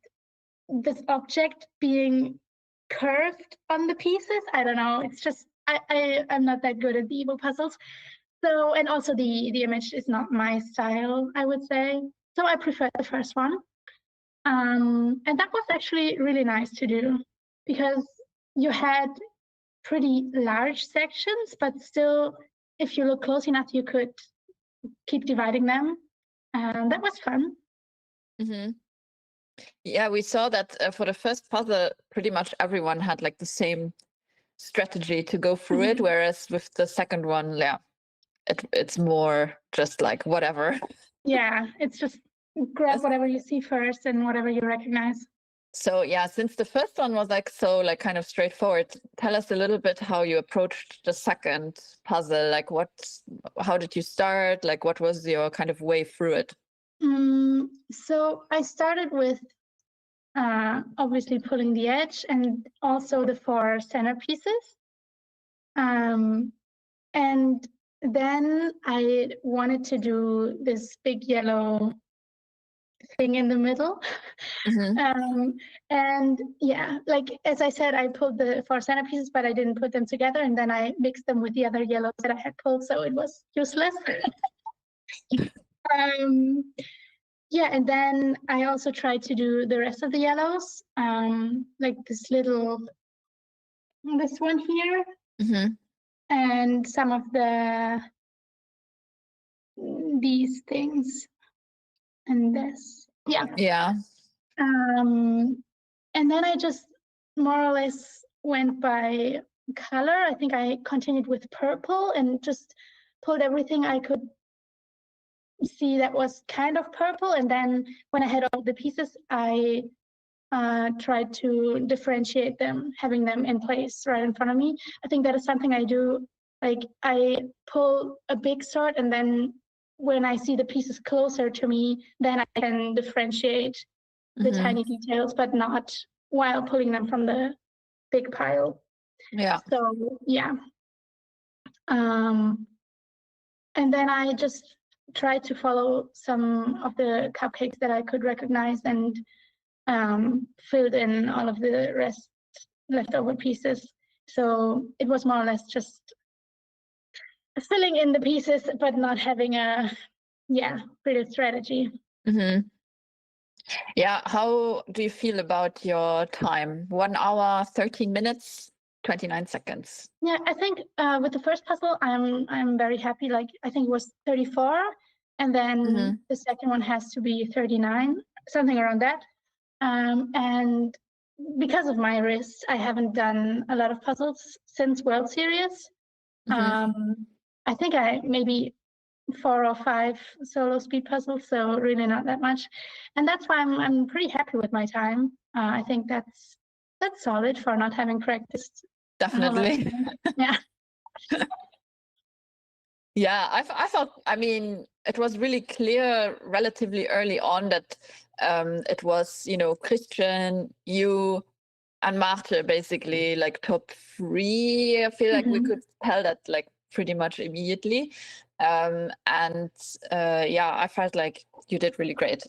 this object being curved on the pieces. I don't know. It's just I'm not that good at the Ebu puzzles. So, and also the image is not my style, I would say. So I prefer the first one. And that was actually really nice to do because you had pretty large sections, but still, if you look close enough, you could keep dividing them. And that was fun.
Mm-hmm. Yeah, we saw that for the first puzzle, pretty much everyone had like the same strategy to go through it, whereas with the second one, yeah, it's more just like whatever.
Yeah, it's just grab whatever you see first and whatever you recognize.
So yeah, since the first one was kind of straightforward, tell us a little bit how you approached the second puzzle. Like how did you start? Like what was your kind of way through it?
So I started with obviously pulling the edge and also the 4 centerpieces. And then I wanted to do this big yellow thing in the middle.
Mhm.
And yeah, like as I said, I pulled the 4 centerpieces, but I didn't put them together, and then I mixed them with the other yellows that I had pulled, so it was useless. Yeah, and then I also tried to do the rest of the yellows, like this one here,
Mhm.
and some of these things, and this. Yeah.
Yeah.
And then I just more or less went by color. I think I continued with purple and just pulled everything I could see that was kind of purple. And then when I had all the pieces, I tried to differentiate them, having them in place right in front of me. I think that is something I do. Like I pull a big sort, and then when I see the pieces closer to me, then I can differentiate the
Mhm.
tiny details, but not while pulling them from the big pile.
Yeah.
So yeah. And then I just tried to follow some of the cupcakes that I could recognize and filled in all of the leftover pieces. So it was more or less just filling in the pieces, but not having a real strategy.
Mhm. Yeah. How do you feel about your time? 1 hour, 13 minutes, 29 seconds.
Yeah, I think with the first puzzle, I'm very happy. Like I think it was 34, and then the second one has to be 39, something around that. And because of my wrist, I haven't done a lot of puzzles since World Series. I think I maybe 4 or 5 solo speed puzzles, so really not that much. And that's why I'm pretty happy with my time. I think that's solid for not having practiced.
Definitely.
Yeah.
Yeah, I thought, I mean, it was really clear relatively early on that it was, Christian, you, and Marte basically like top 3. I feel like we could tell that like pretty much immediately. And yeah, I felt like you did really great.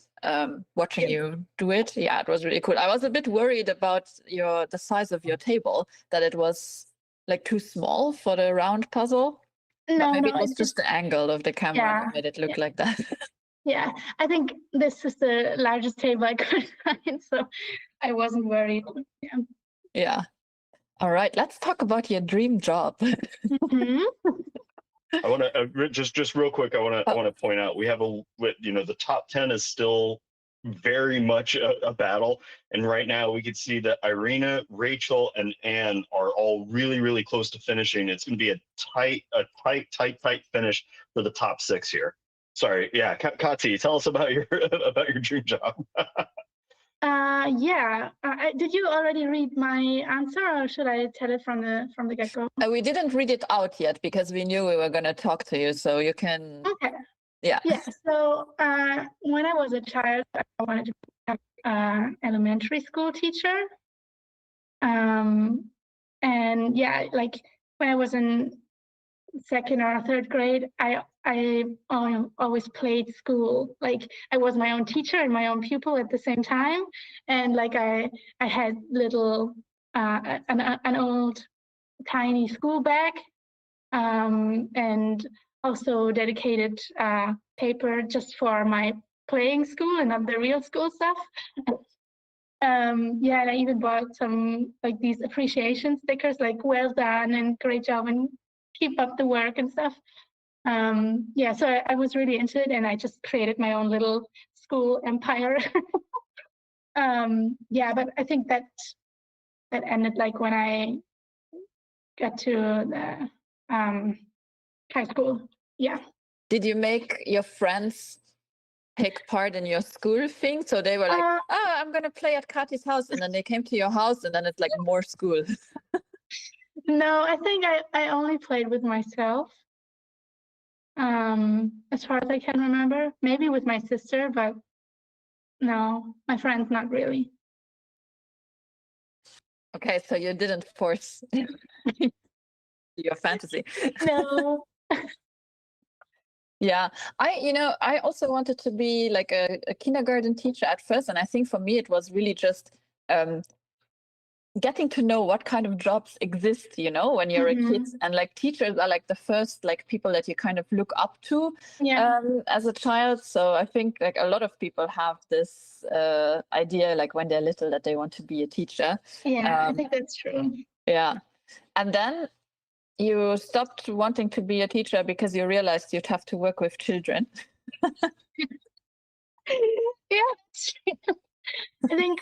Watching you do it, yeah, it was really cool. I was a bit worried about the size of your table, that it was like too small for the round puzzle. But maybe it was just the angle of the camera that made it look like that.
Yeah, I think this is the largest table I could find, so I wasn't worried. Yeah.
Yeah. All right, let's talk about your dream job.
I want to just real quick. I want to point out we have the top 10 is still very much a battle, and right now we can see that Irina, Rachel, and Anne are all really close to finishing. It's going to be a tight finish for the top 6 here. Sorry, yeah, Kati, tell us about your dream job.
Yeah. Did you already read my answer, or should I tell it from the get-go?
We didn't read it out yet because we knew we were going to talk to you, so you can.
Okay.
Yeah.
Yeah. So when I was a child, I wanted to be an elementary school teacher. And yeah, like when I was in 2nd or 3rd grade, I always played school. Like I was my own teacher and my own pupil at the same time, and like I had little an old tiny school bag, and also dedicated paper just for my playing school and not the real school stuff. Yeah, and I even bought some like these appreciation stickers, like "Well done" and "Great job" and "Keep up the work" and stuff. Yeah, so I was really into it, and I just created my own little school empire. Yeah, but I think that ended like when I got to the high school. Yeah.
Did you make your friends take part in your school thing? So they were like, I'm going to play at Kati's house. And then they came to your house, and then it's like more school.
No, I think I only played with myself. As far as I can remember, maybe with my sister, but no, my friends, not really.
Okay, so you didn't force your fantasy.
No.
Yeah, I also wanted to be like a kindergarten teacher at first, and I think for me it was really just getting to know what kind of jobs exist, when you're a kid, and like teachers are like the first like people that you kind of look up to as a child. So I think like a lot of people have this idea like when they're little that they want to be a teacher.
Yeah, I think that's true.
Yeah, and then you stopped wanting to be a teacher because you realized you'd have to work with children.
Yeah, that's true. I think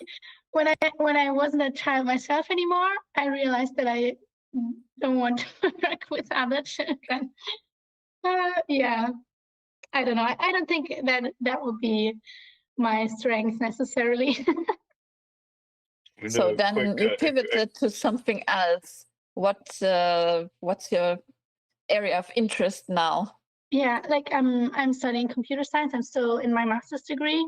when I wasn't a child myself anymore, I realized that I don't want to work with other children. Yeah, I don't know. I don't think that would be my strength necessarily.
So then you pivoted to something else. What's your area of interest now?
Yeah, like I'm studying computer science. I'm still in my master's degree.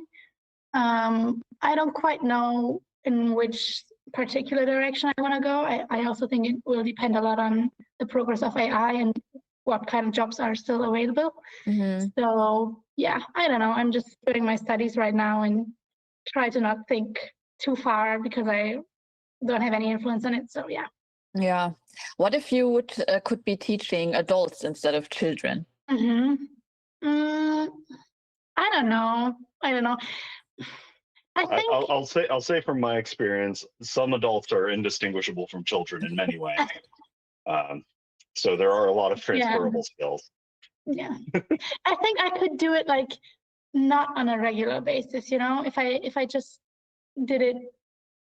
I don't quite know in which particular direction I want to go. I also think it will depend a lot on the progress of AI and what kind of jobs are still available. So yeah, I don't know. I'm just doing my studies right now and try to not think too far because I don't have any influence on it. So yeah.
Yeah. What if you could be teaching adults instead of children?
I don't know. I think
I'll say from my experience, some adults are indistinguishable from children in many ways. So there are a lot of transferable skills.
Yeah, I think I could do it like not on a regular basis. If I just did it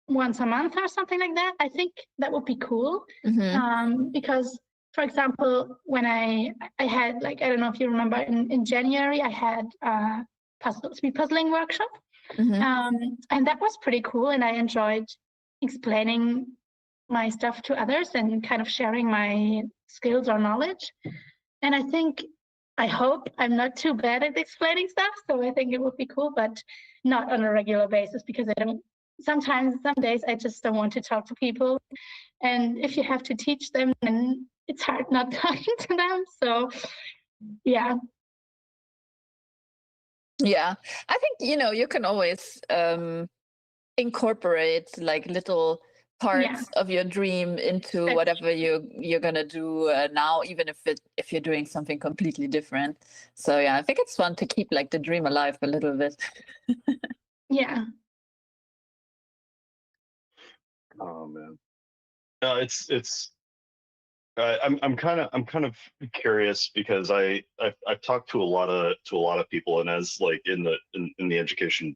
once a month or something like that, I think that would be cool. Because, for example, when I had like, I don't know if you remember in January, I had a speed puzzling workshop. And that was pretty cool. And I enjoyed explaining my stuff to others and kind of sharing my skills or knowledge. And I hope I'm not too bad at explaining stuff. So I think it would be cool, but not on a regular basis because some days I just don't want to talk to people. And if you have to teach them, then it's hard not talking to them. So yeah.
Yeah, I think, you can always incorporate like little parts of your dream into whatever you're gonna do now, even if you're doing something completely different. So yeah, I think it's fun to keep like the dream alive a little bit.
Yeah.
Oh man, no, I'm kind of curious because I've talked to a lot of people, and as like in the education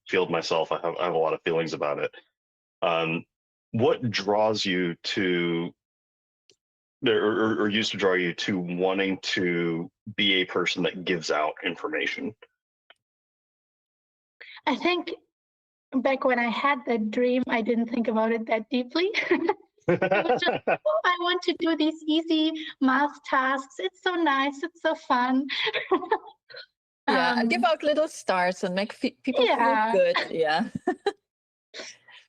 field myself, I have a lot of feelings about it. What draws you to, or used to draw you to wanting to be a person that gives out information?
I think back when I had that dream, I didn't think about it that deeply. It was just, I want to do these easy math tasks. It's so nice. It's so fun.
Yeah, and give out little stars and make people feel good. Yeah.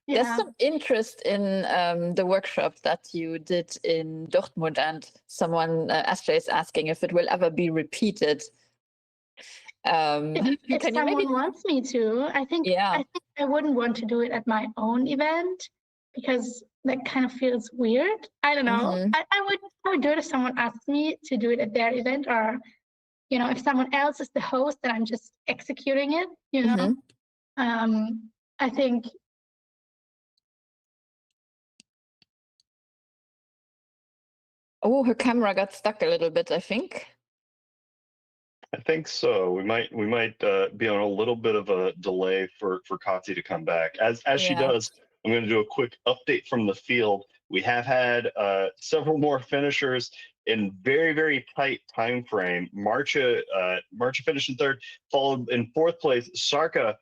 There's some interest in the workshop that you did in Dortmund, and someone, Astra, is asking if it will ever be repeated.
If someone wants me to, I think I wouldn't want to do it at my own event because that kind of feels weird. I don't know. I would do it if someone asked me to do it at their event, or if someone else is the host and I'm just executing it. I think.
Oh, her camera got stuck a little bit, I think.
I think so. We might be on a little bit of a delay for Katzi to come back. As she does, I'm going to do a quick update from the field. We have had several more finishers in very, very tight time frame. Marcia finished in third, followed in fourth place. Sarka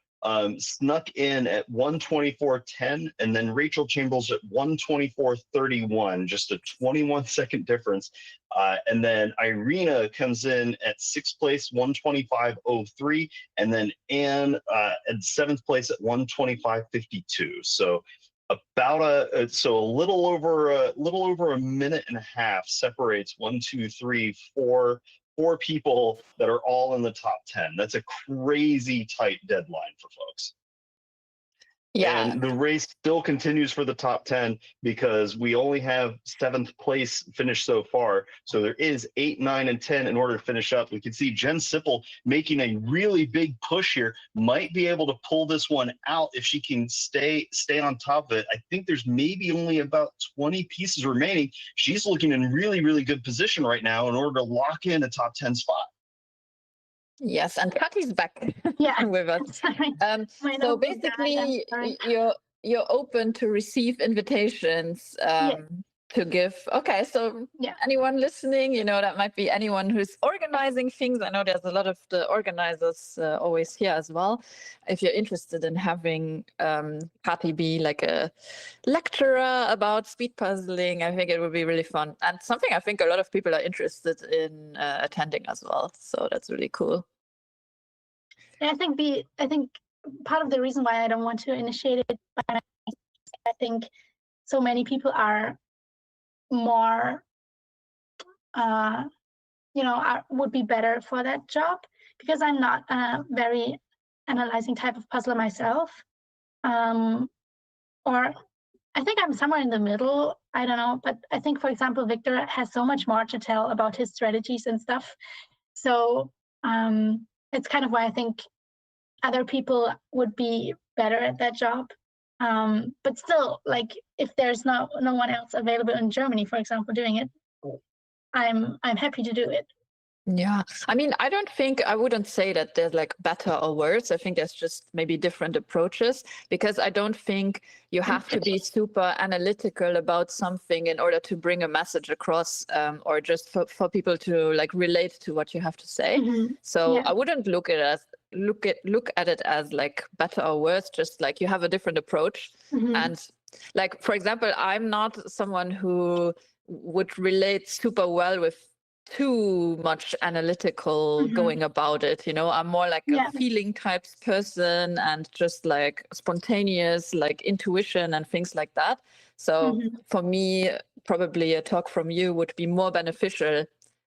snuck in at 1:24.10, and then Rachel Chambers at 1:24.31, just a 21-second difference. And then Irina comes in at sixth place, 1:25.03, and then Anne at seventh place at 1:25.52. So about a little over a minute and a half separates 1, 2, 3, 4, 4 people that are all in the top 10. That's a crazy tight deadline for folks.
Yeah.
And the race still continues for the top 10 because we only have 7th place finished so far. So there is 8, 9, and 10 in order to finish up. We can see Jen Sipple making a really big push here. Might be able to pull this one out if she can stay on top of it. I think there's maybe only about 20 pieces remaining. She's looking in really, really good position right now in order to lock in a top 10 spot.
Yes, and Kati's back
Yeah.
with us.
My
So
notebook died,
basically,
I'm sorry.
you're open to receive invitations to give. Okay, so
Yeah.
anyone listening, that might be anyone who's organizing things. I know there's a lot of the organizers always here as well. If you're interested in having Kati be like a lecturer about speed puzzling, I think it would be really fun, and something I think a lot of people are interested in attending as well. So that's really cool.
And I think part of the reason why I don't want to initiate it by myself, I think so many people are more would be better for that job, because I'm not a very analyzing type of puzzler myself. Or I think I'm somewhere in the middle. I don't know, but I think, for example, Victor has so much more to tell about his strategies and stuff. So it's kind of why I think other people would be better at that job. But still, like, if there's no one else available in Germany, for example, doing it, I'm happy to do it.
Yeah, I mean, I wouldn't say that there's like better or worse. I think there's just maybe different approaches, because I don't think you have to be super analytical about something in order to bring a message across, or just for people to like relate to what you have to say. So I wouldn't look at it as like better or worse, just like you have a different approach. And like, for example, I'm not someone who would relate super well with too much analytical going about it. I'm more like a feeling types person, and just like spontaneous, like intuition and things like that. So for me, probably a talk from you would be more beneficial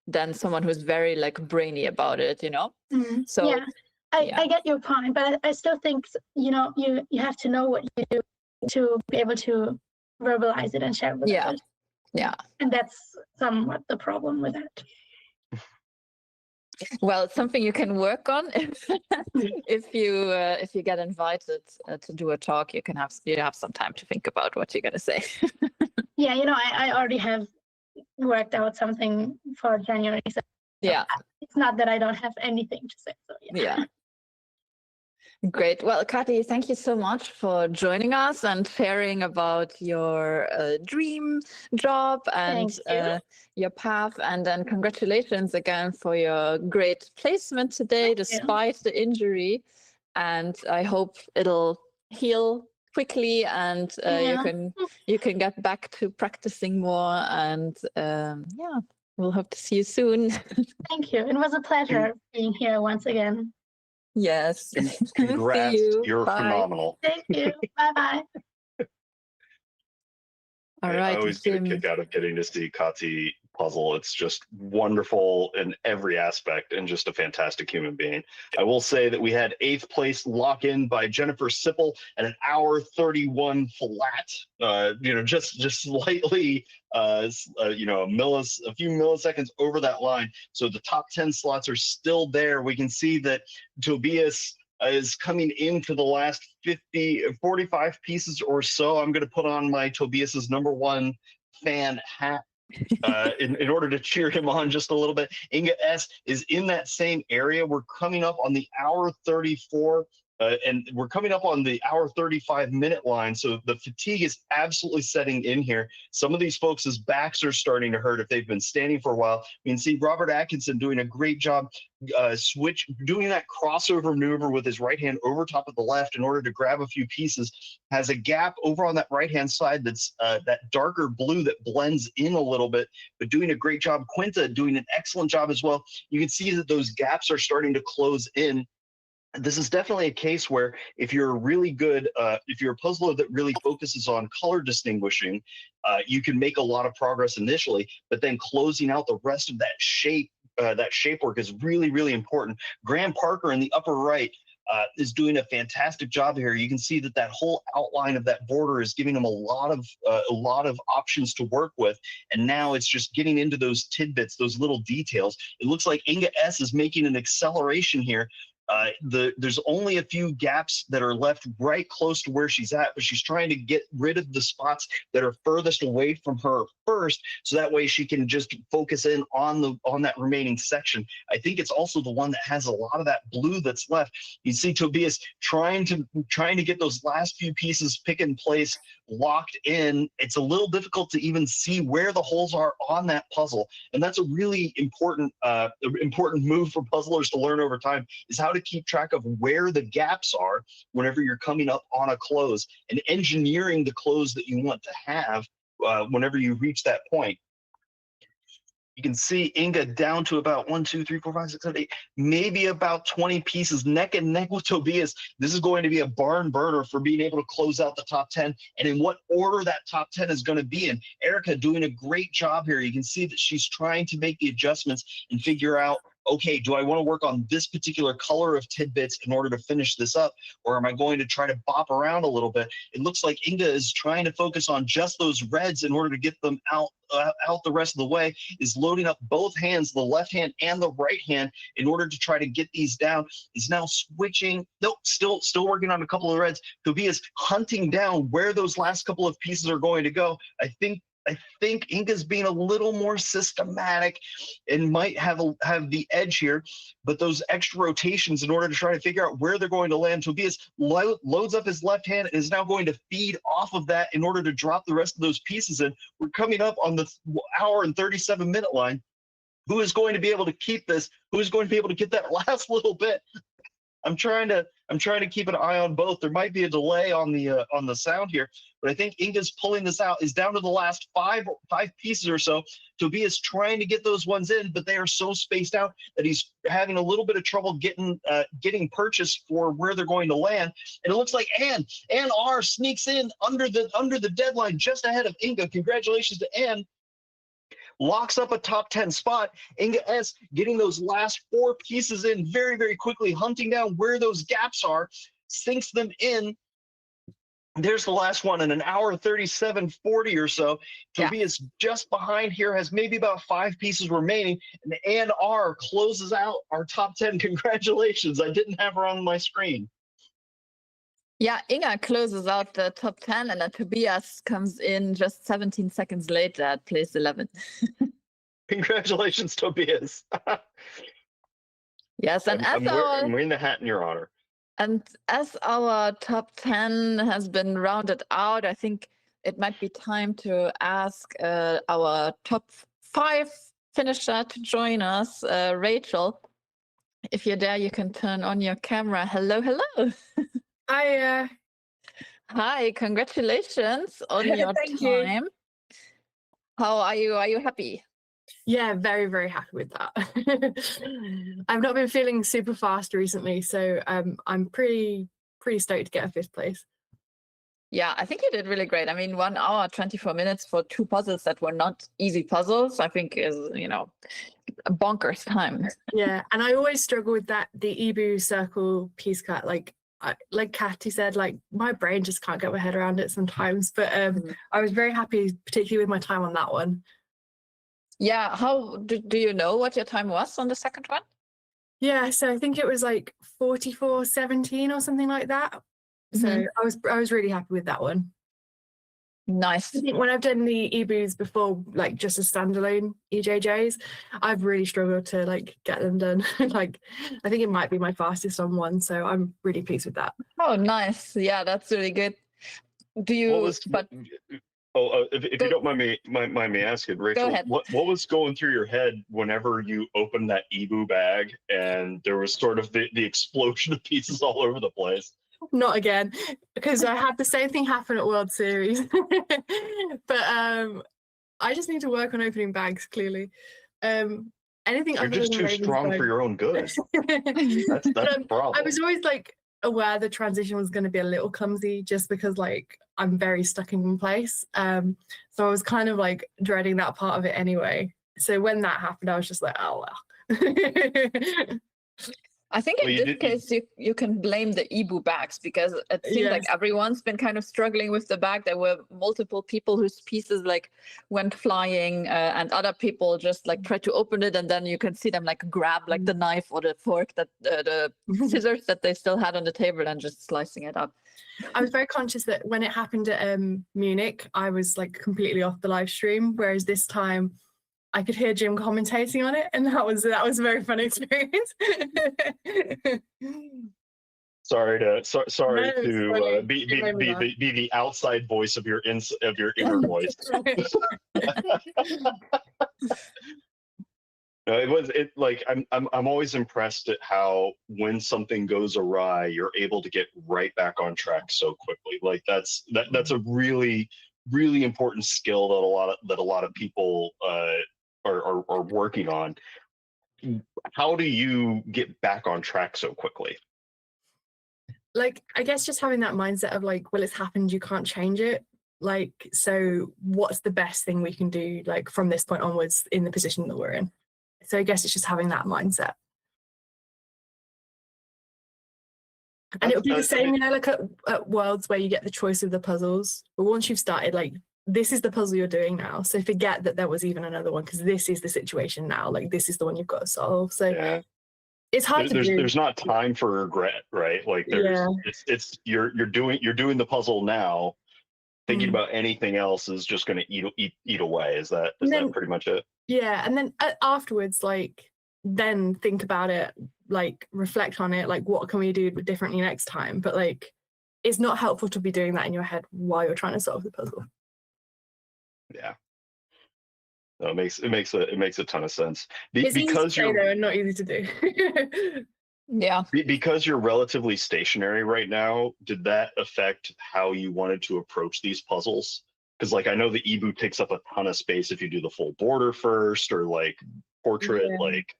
than someone who's very like brainy about it, So
yeah, I get your point, but I still think, you have to know what you do to be able to verbalize it and share it with others.
Yeah.
And that's somewhat the problem with it.
Well, it's something you can work on if you get invited to do a talk. You have some time to think about what you're gonna say.
Yeah, I already have worked out something for January. So
yeah,
it's not that I don't have anything to say. So
yeah. Great. Well, Kati, thank you so much for joining us and sharing about your dream job and your path. And then congratulations again for your great placement today, despite the injury. And I hope it'll heal quickly, and you can get back to practicing more. And we'll hope to see you soon.
Thank you. It was a pleasure being here once again.
Yes.
Congrats. You're
Bye.
phenomenal.
Thank you. Bye-bye.
All right.
I always get a kick out of getting to see Kati puzzle. It's just wonderful in every aspect and just a fantastic human being. I will say that we had 8th place lock in by Jennifer Sipple at an hour 31 flat, just slightly, a few milliseconds over that line. So the top 10 slots are still there. We can see that Tobias is coming into the last 45 pieces or so. I'm going to put on my Tobias's #1 fan hat in order to cheer him on just a little bit. Inga S is in that same area. We're coming up on the hour 34 and we're coming up on the hour 35 minute line. So the fatigue is absolutely setting in here. Some of these folks' backs are starting to hurt if they've been standing for a while. You can see Robert Atkinson doing a great job doing that crossover maneuver with his right hand over top of the left in order to grab a few pieces. Has a gap over on that right hand side that's that darker blue that blends in a little bit, but doing a great job. Quinta doing an excellent job as well. You can see that those gaps are starting to close in. This is definitely a case where if you're really good, if you're a puzzler that really focuses on color distinguishing, you can make a lot of progress initially, but then closing out the rest of that shape that shape work is really, really important. Graham Parker in the upper right is doing a fantastic job here. You can see that that whole outline of that border is giving him a lot of options to work with. And now it's just getting into those tidbits, those little details. It looks like Inga S is making an acceleration here. There's only a few gaps that are left right close to where she's at, but she's trying to get rid of the spots that are furthest away from her first, so that way she can just focus in on that remaining section. I think it's also the one that has a lot of that blue that's left. You see Tobias trying to get those last few pieces pick in place, locked in. It's a little difficult to even see where the holes are on that puzzle, and that's a really important move for puzzlers to learn over time, is how to keep track of where the gaps are whenever you're coming up on a close, and engineering the close that you want to have whenever you reach that point. You can see Inga down to about 1, 2, 3, 4, 5, 6, 7, 8, maybe about 20 pieces, neck and neck with Tobias. This is going to be a barn burner for being able to close out the top 10, and in what order that top 10 is going to be in. Erica doing a great job here. You can see that she's trying to make the adjustments and figure out, okay, do I want to work on this particular color of tidbits in order to finish this up, or am I going to try to bop around a little bit? It looks like Inga is trying to focus on just those reds in order to get them out the rest of the way, is loading up both hands, the left hand and the right hand, in order to try to get these down. Is now switching, nope, still working on a couple of reds. Tobias hunting down where those last couple of pieces are going to go. I think Inga's being a little more systematic and might have the edge here, but those extra rotations in order to try to figure out where they're going to land. Tobias loads up his left hand and is now going to feed off of that in order to drop the rest of those pieces in. We're coming up on the hour and 37-minute line. Who is going to be able to keep this? Who is going to be able to get that last little bit? I'm trying to keep an eye on both. There might be a delay on the sound here, but I think Inga's pulling this out. Is down to the last five pieces or so. Tobias trying to get those ones in, but they are so spaced out that he's having a little bit of trouble getting purchase for where they're going to land. And it looks like Ann R sneaks in under the deadline just ahead of Inga. Congratulations to Ann. Locks up a top 10 spot. Inga S getting those last 4 pieces in very, very quickly, hunting down where those gaps are, sinks them in. There's the last one in an hour 37:40 or so. Tobias just behind here has maybe about 5 pieces remaining, and Ann R closes out our top 10. Congratulations. I didn't have her on my screen.
Yeah, Inga closes out the top 10, and then Tobias comes in just 17 seconds later at place 11.
Congratulations, Tobias.
Yes, and
I'm wearing the hat in your honor.
And as our top 10 has been rounded out, I think it might be time to ask our top 5 finisher to join us. Rachel, if you're there, you can turn on your camera. Hello, hello. Hi, congratulations on your
Thank
time.
you.
How are you? Are you happy?
Yeah, very, very happy with that. I've not been feeling super fast recently, so I'm pretty stoked to get a 5th place.
Yeah, I think you did really great. I mean, 1 hour, 24 minutes for 2 puzzles that were not easy puzzles, I think is, a bonkers time.
Yeah, and I always struggle with that, the Ebu circle piece cut. Like Katy said, my brain just can't get my head around it sometimes. But I was very happy, particularly with my time on that one.
Yeah, how do you know what your time was on the second one?
Yeah, so I think it was 44:17 or something like that. So I was really happy with that one.
Nice.
I think when I've done the Ebus before, just as standalone EJJs, I've really struggled to get them done. I think it might be my fastest on one, so I'm really pleased with that.
Oh, nice. Yeah, that's really good. Do you?
If you don't mind me asking, Rachel,
Go ahead.
what was going through your head whenever you opened that Ebu bag and there was sort of the explosion of pieces all over the place?
Not again, because I had the same thing happen at World Series. But I just need to work on opening bags, clearly. Anything
You're just too strong for your own good. That's the problem.
I was always aware the transition was going to be a little clumsy, just because I'm very stuck in one place. So I was kind of dreading that part of it anyway. So when that happened, I was just oh well,
I think
Well,
in
you
this
did-
case, you can blame the Ibu bags because it seemed like
Yes.
everyone's been kind of struggling with the bag. There were multiple people whose pieces like went flying, and other people just like tried to open it, and then you can see them like grab like the knife or the fork that the scissors that they still had on the table and just slicing it up.
I was very conscious that when it happened at Munich, I was like completely off the live stream, whereas this time I could hear Jim commentating on it, and that was a very fun experience.
Sorry
No,
to
it's funny.
be the outside voice of your inner voice. No, it like I'm always impressed at how when something goes awry, you're able to get right back on track so quickly. Like that's a really important skill that a lot of people are working on. How do you get back on track so quickly?
Like, I guess just having that mindset of like, well, it's happened, you can't change it. Like, so what's the best thing we can do, like, from this point onwards in the position that we're in? So I guess it's just having that mindset. And it would be the same, you know, like at Worlds where you get the choice of the puzzles. But once you've started, like, this is the puzzle you're doing now. So forget that there was even another one, because this is the situation now. Like, this is the one you've got to solve. So
Yeah.
it's hard to do.
There's not time for regret, right? Like it's you're doing the puzzle now. Thinking about anything else is just going to eat away. Is that pretty much it?
Yeah, and then afterwards, like, then think about it, like, reflect on it, like, what can we do differently next time? But like, it's not helpful to be doing that in your head while you're trying to solve the puzzle.
Yeah. No, it makes a ton of sense.
It's easy to
Because
say, though, and not easy to do.
Yeah.
Because you're relatively stationary right now, did that affect how you wanted to approach these puzzles? Because like I know the Ibu takes up a ton of space if you do the full border first or like portrait.
Yeah.
Like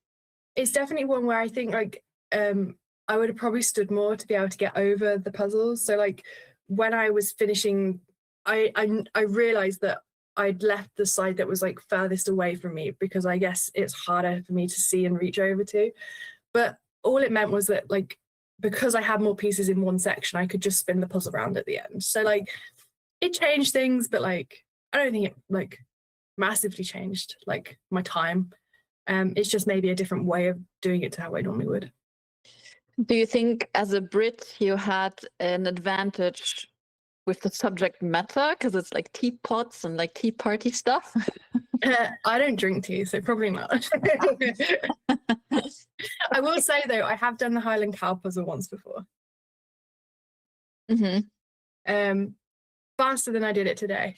It's definitely one where I think like I would have probably stood more to be able to get over the puzzles. So like when I was finishing, I realized that I'd left the side that was like furthest away from me, because I guess it's harder for me to see and reach over to. But all it meant was that, like, because I had more pieces in one section, I could just spin the puzzle around at the end. So like it changed things, but like I don't think it like massively changed like my time. It's just maybe a different way of doing it to how I normally would.
Do you think as a Brit you had an advantage with the subject matter because it's like teapots and like tea party stuff?
I don't drink tea, so probably not. I will say though, I have done the Highland Cow puzzle once before. Faster than I did it today.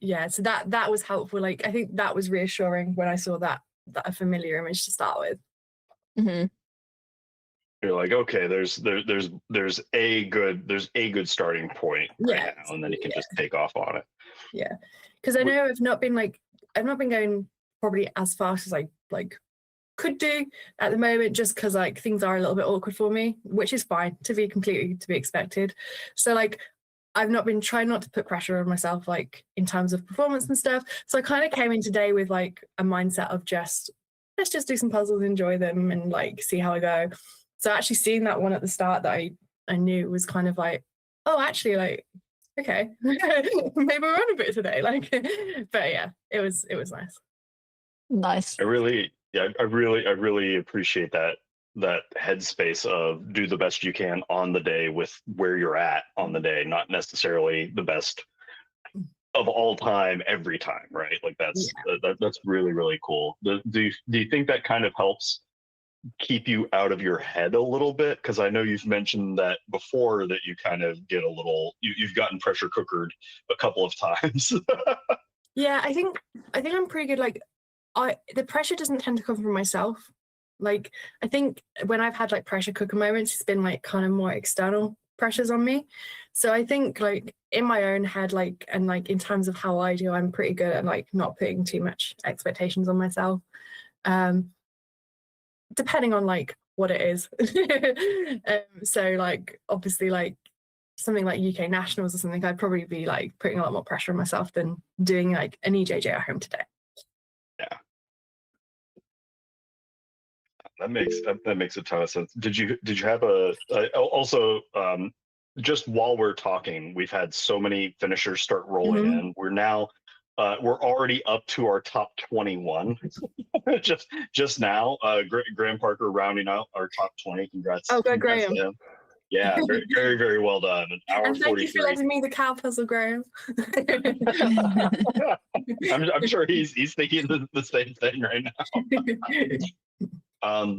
Yeah, so that was helpful. Like I think that was reassuring when I saw that a familiar image to start with.
you're like, okay, there's a good starting point right now, and then you can just take off on it.
Yeah, because I know I've not been going probably as fast as I like could do at the moment, just because like things are a little bit awkward for me, which is fine, to be expected. So like I've not been trying not to put pressure on myself like in terms of performance and stuff. So I kind of came in today with like a mindset of just let's just do some puzzles, enjoy them, and like see how I go. So actually seeing that one at the start that I knew was kind of like, oh, actually, like, okay, maybe we're on a bit today. Like, but yeah, it was nice.
Nice.
I really appreciate that headspace of do the best you can on the day with where you're at on the day, not necessarily the best of all time every time, right? Like that's really, really cool. Do you think that kind of helps keep you out of your head a little bit? Because I know you've mentioned that before, that you kind of get a little, you've gotten pressure cookered a couple of times.
Yeah, I think I'm pretty good. Like the pressure doesn't tend to come from myself. Like I think when I've had like pressure cooker moments, it's been like kind of more external pressures on me. So I think like in my own head, like, and like in terms of how I do, I'm pretty good at like not putting too much expectations on myself. Depending on like what it is. So like obviously like something like UK Nationals or something, I'd probably be like putting a lot more pressure on myself than doing like an EJJ at home today.
Yeah. That makes a ton of sense. Did you have also just while we're talking, we've had so many finishers start rolling in. We're now we're already up to our top 21 just now. Graham Parker rounding out our top 20. Congrats.
Oh, good,
Congrats
Graham.
to him. Yeah, very, very, very well done. An hour
And thank you for
43.
letting me the cow puzzle, Graham.
I'm sure he's thinking the same thing right now.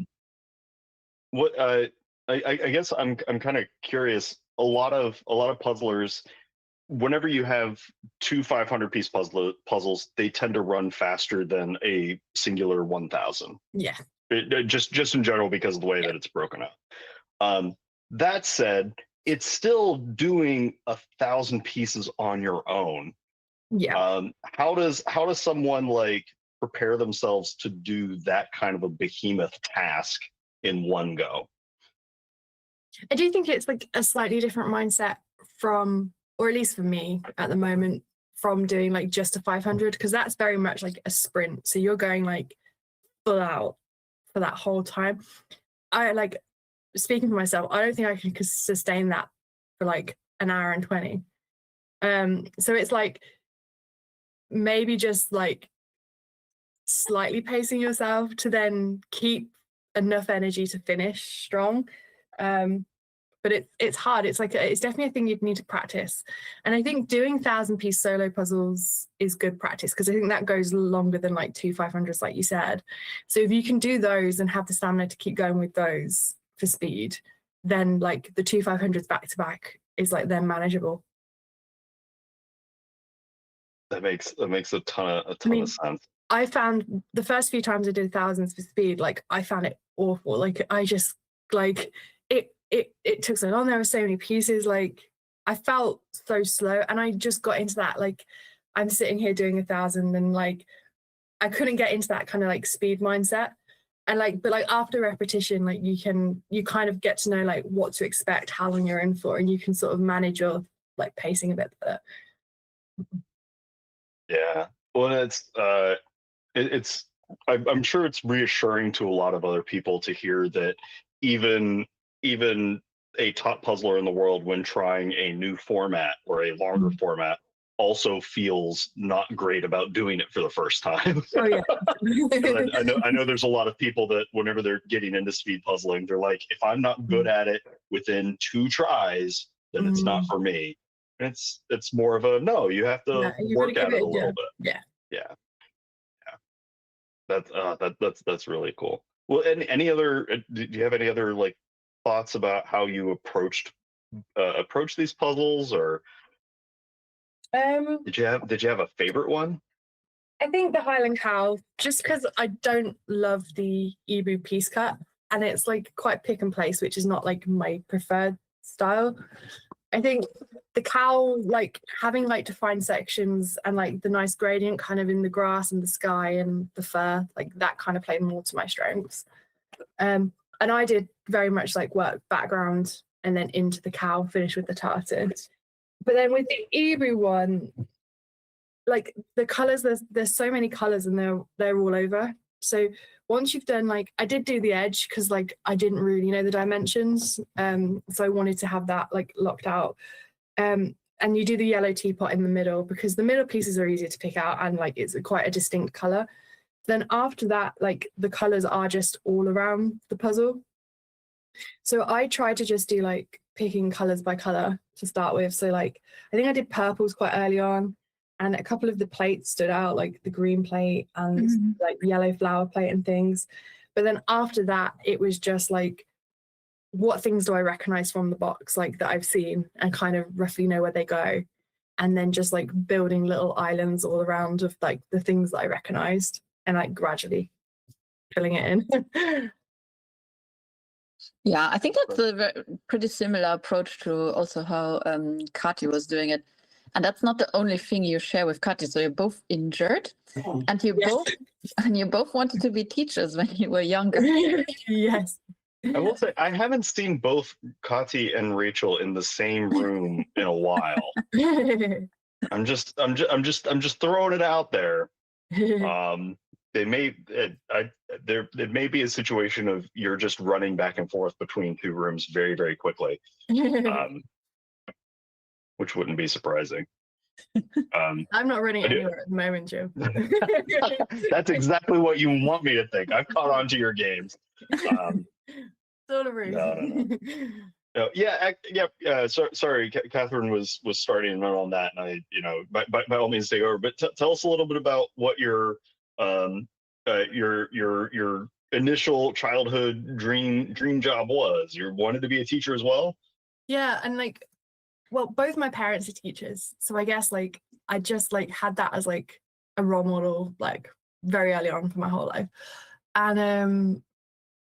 What I guess I'm kind of curious. A lot of puzzlers, whenever you have two 500-piece puzzles, they tend to run faster than a singular 1,000.
Yeah.
Just in general because of the way that it's broken up. That said, it's still doing 1,000 pieces on your own.
Yeah.
How does someone like prepare themselves to do that kind of a behemoth task in one go?
I do think it's like a slightly different mindset from, or at least for me at the moment, from doing like just a 500, because that's very much like a sprint. So you're going like full out for that whole time. I like, speaking for myself, I don't think I can sustain that for like an hour and 20. So it's like maybe just like slightly pacing yourself to then keep enough energy to finish strong. But it's hard. It's like it's definitely a thing you'd need to practice. And I think doing 1,000-piece solo puzzles is good practice because I think that goes longer than like two 500s, like you said. So if you can do those and have the stamina to keep going with those for speed, then like the two 500s back to back is like then manageable.
That makes a ton of sense.
I found the first few times I did 1,000s for speed, like I found it awful. Like I just like it took so long. There were so many pieces. Like I felt so slow, and I just got into that. Like I'm sitting here doing 1,000, and like I couldn't get into that kind of like speed mindset. And like, but like after repetition, like you kind of get to know like what to expect, how long you're in for, and you can sort of manage your like pacing a bit better.
Yeah. Well, I'm sure it's reassuring to a lot of other people to hear that even a top puzzler in the world, when trying a new format or a longer format, also feels not great about doing it for the first time.
Oh yeah.
I know there's a lot of people that whenever they're getting into speed puzzling, they're like, if I'm not good at it within 2 tries, then it's not for me. And it's more of a no, you have to work at it a little bit. Yeah. That's really cool. Well, any other? Do you have any other like thoughts about how you approach these puzzles, or did you have a favorite one?
I think the Highland Cow, just because I don't love the Ebu piece cut, and it's like quite pick and place, which is not like my preferred style. I think the cow, like having like defined sections and like the nice gradient kind of in the grass and the sky and the fur, like that kind of played more to my strengths. And I did very much like work background and then into the cow, finish with the tartan. But then with the Ebu one, like the colors, there's so many colors and they're all over. So once you've done like, I did do the edge because like I didn't really know the dimensions, so I wanted to have that like locked out. And you do the yellow teapot in the middle because the middle pieces are easier to pick out and like it's quite a distinct color. Then after that, like the colors are just all around the puzzle. So I tried to just do like picking colors by color to start with. So like I think I did purples quite early on. And a couple of the plates stood out, like the green plate and like yellow flower plate and things. But then after that, it was just like, what things do I recognize from the box, like that I've seen and kind of roughly know where they go. And then just like building little islands all around of like the things that I recognized and like gradually filling it in.
Yeah, I think that's a pretty similar approach to also how Kati was doing it. And that's not the only thing you share with Kati. So you're both injured, and you both wanted to be teachers when you were younger.
Yes.
I will say I haven't seen both Kati and Rachel in the same room in a while. I'm just throwing it out there. they may it may be a situation of you're just running back and forth between two rooms very, very quickly, which wouldn't be surprising.
I'm not running
I do-
anywhere at the moment, Jim.
That's exactly what you want me to think. I've caught on to your games.
Sort of rude.
No. No, sorry, Catherine was starting in on that, and I, by all means take over. But tell us a little bit about what your initial childhood dream job was. You wanted to be a teacher as well.
Yeah, and like, well, both my parents are teachers, so I guess like I just like had that as like a role model like very early on for my whole life, and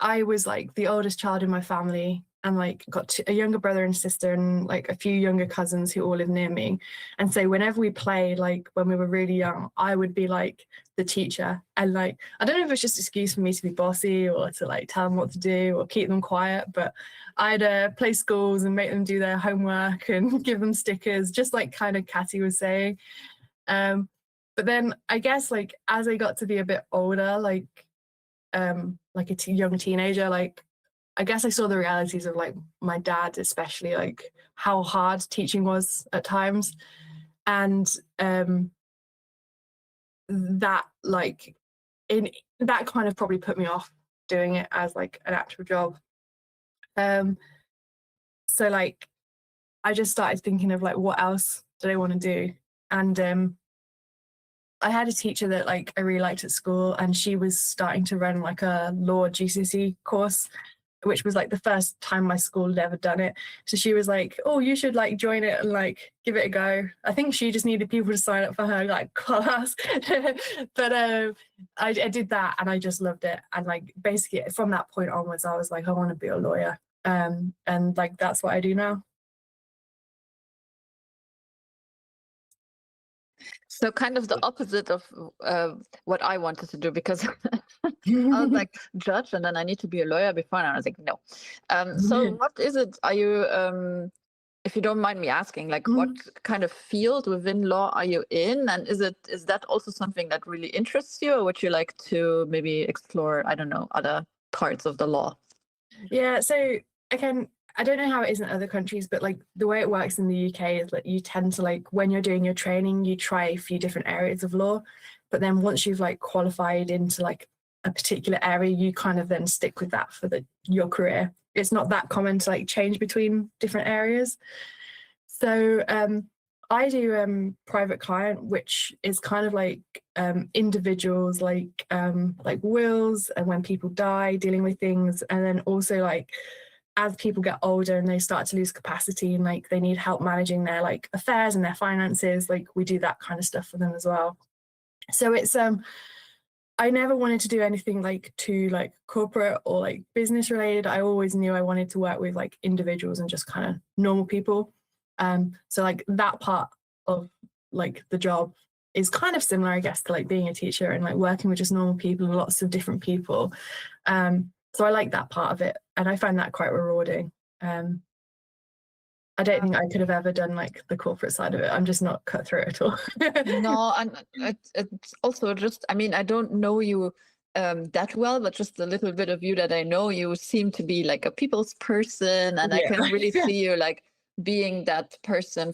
I was like the oldest child in my family, and like got a younger brother and sister and like a few younger cousins who all live near me. And so whenever we played, like when we were really young, I would be like the teacher, and like I don't know if it's just an excuse for me to be bossy or to like tell them what to do or keep them quiet, but I'd play schools and make them do their homework and give them stickers, just like kind of Catty was saying. But then I guess like as I got to be a bit older, like a young teenager, like I guess I saw the realities of like my dad, especially like how hard teaching was at times, and that like in that kind of probably put me off doing it as like an actual job. So like I just started thinking of like what else did I want to do, and I had a teacher that like I really liked at school, and she was starting to run like a law GCSE course, which was like the first time my school had ever done it. So she was like, oh, you should like join it and like give it a go. I think she just needed people to sign up for her like class. But I did that and I just loved it. And like basically from that point onwards, I was like, I want to be a lawyer. And like that's what I do now.
So kind of the opposite of what I wanted to do, because I was like judge and then I need to be a lawyer before, and I was like no. So what is it? Are you, if you don't mind me asking, like what kind of field within law are you in, and is that also something that really interests you, or would you like to maybe explore, I don't know, other parts of the law?
Yeah, so again, I don't know how it is in other countries, but like the way it works in the UK is that you tend to like when you're doing your training, you try a few different areas of law, but then once you've like qualified into like a particular area, you kind of then stick with that for your career. It's not that common to like change between different areas. So I do private client, which is kind of like individuals, like wills and when people die, dealing with things, and then also like as people get older and they start to lose capacity and like they need help managing their like affairs and their finances, like we do that kind of stuff for them as well. So it's I never wanted to do anything like too like corporate or like business related. I always knew I wanted to work with like individuals and just kind of normal people. So like that part of like the job is kind of similar, I guess, to like being a teacher and like working with just normal people and lots of different people. So I like that part of it, and I find that quite rewarding. I don't think I could have ever done like the corporate side of it. I'm just not cut through it at all.
No, and it's also just, I mean, I don't know you that well, but just a little bit of you that I know, you seem to be like a people's person, and I can really see you like being that person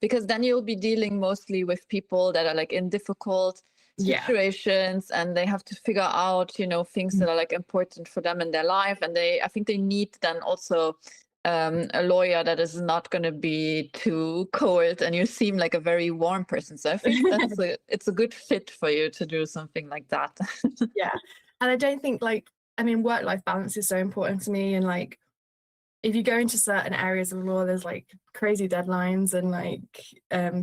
because then you'll be dealing mostly with people that are like in difficult situations, and they have to figure out, things that are like important for them in their life, and I think they need then also a lawyer that is not going to be too cold, and you seem like a very warm person, so I think it's a good fit for you to do something like that.
Yeah, and I don't think work-life balance is so important to me, and like if you go into certain areas of law, there's like crazy deadlines and like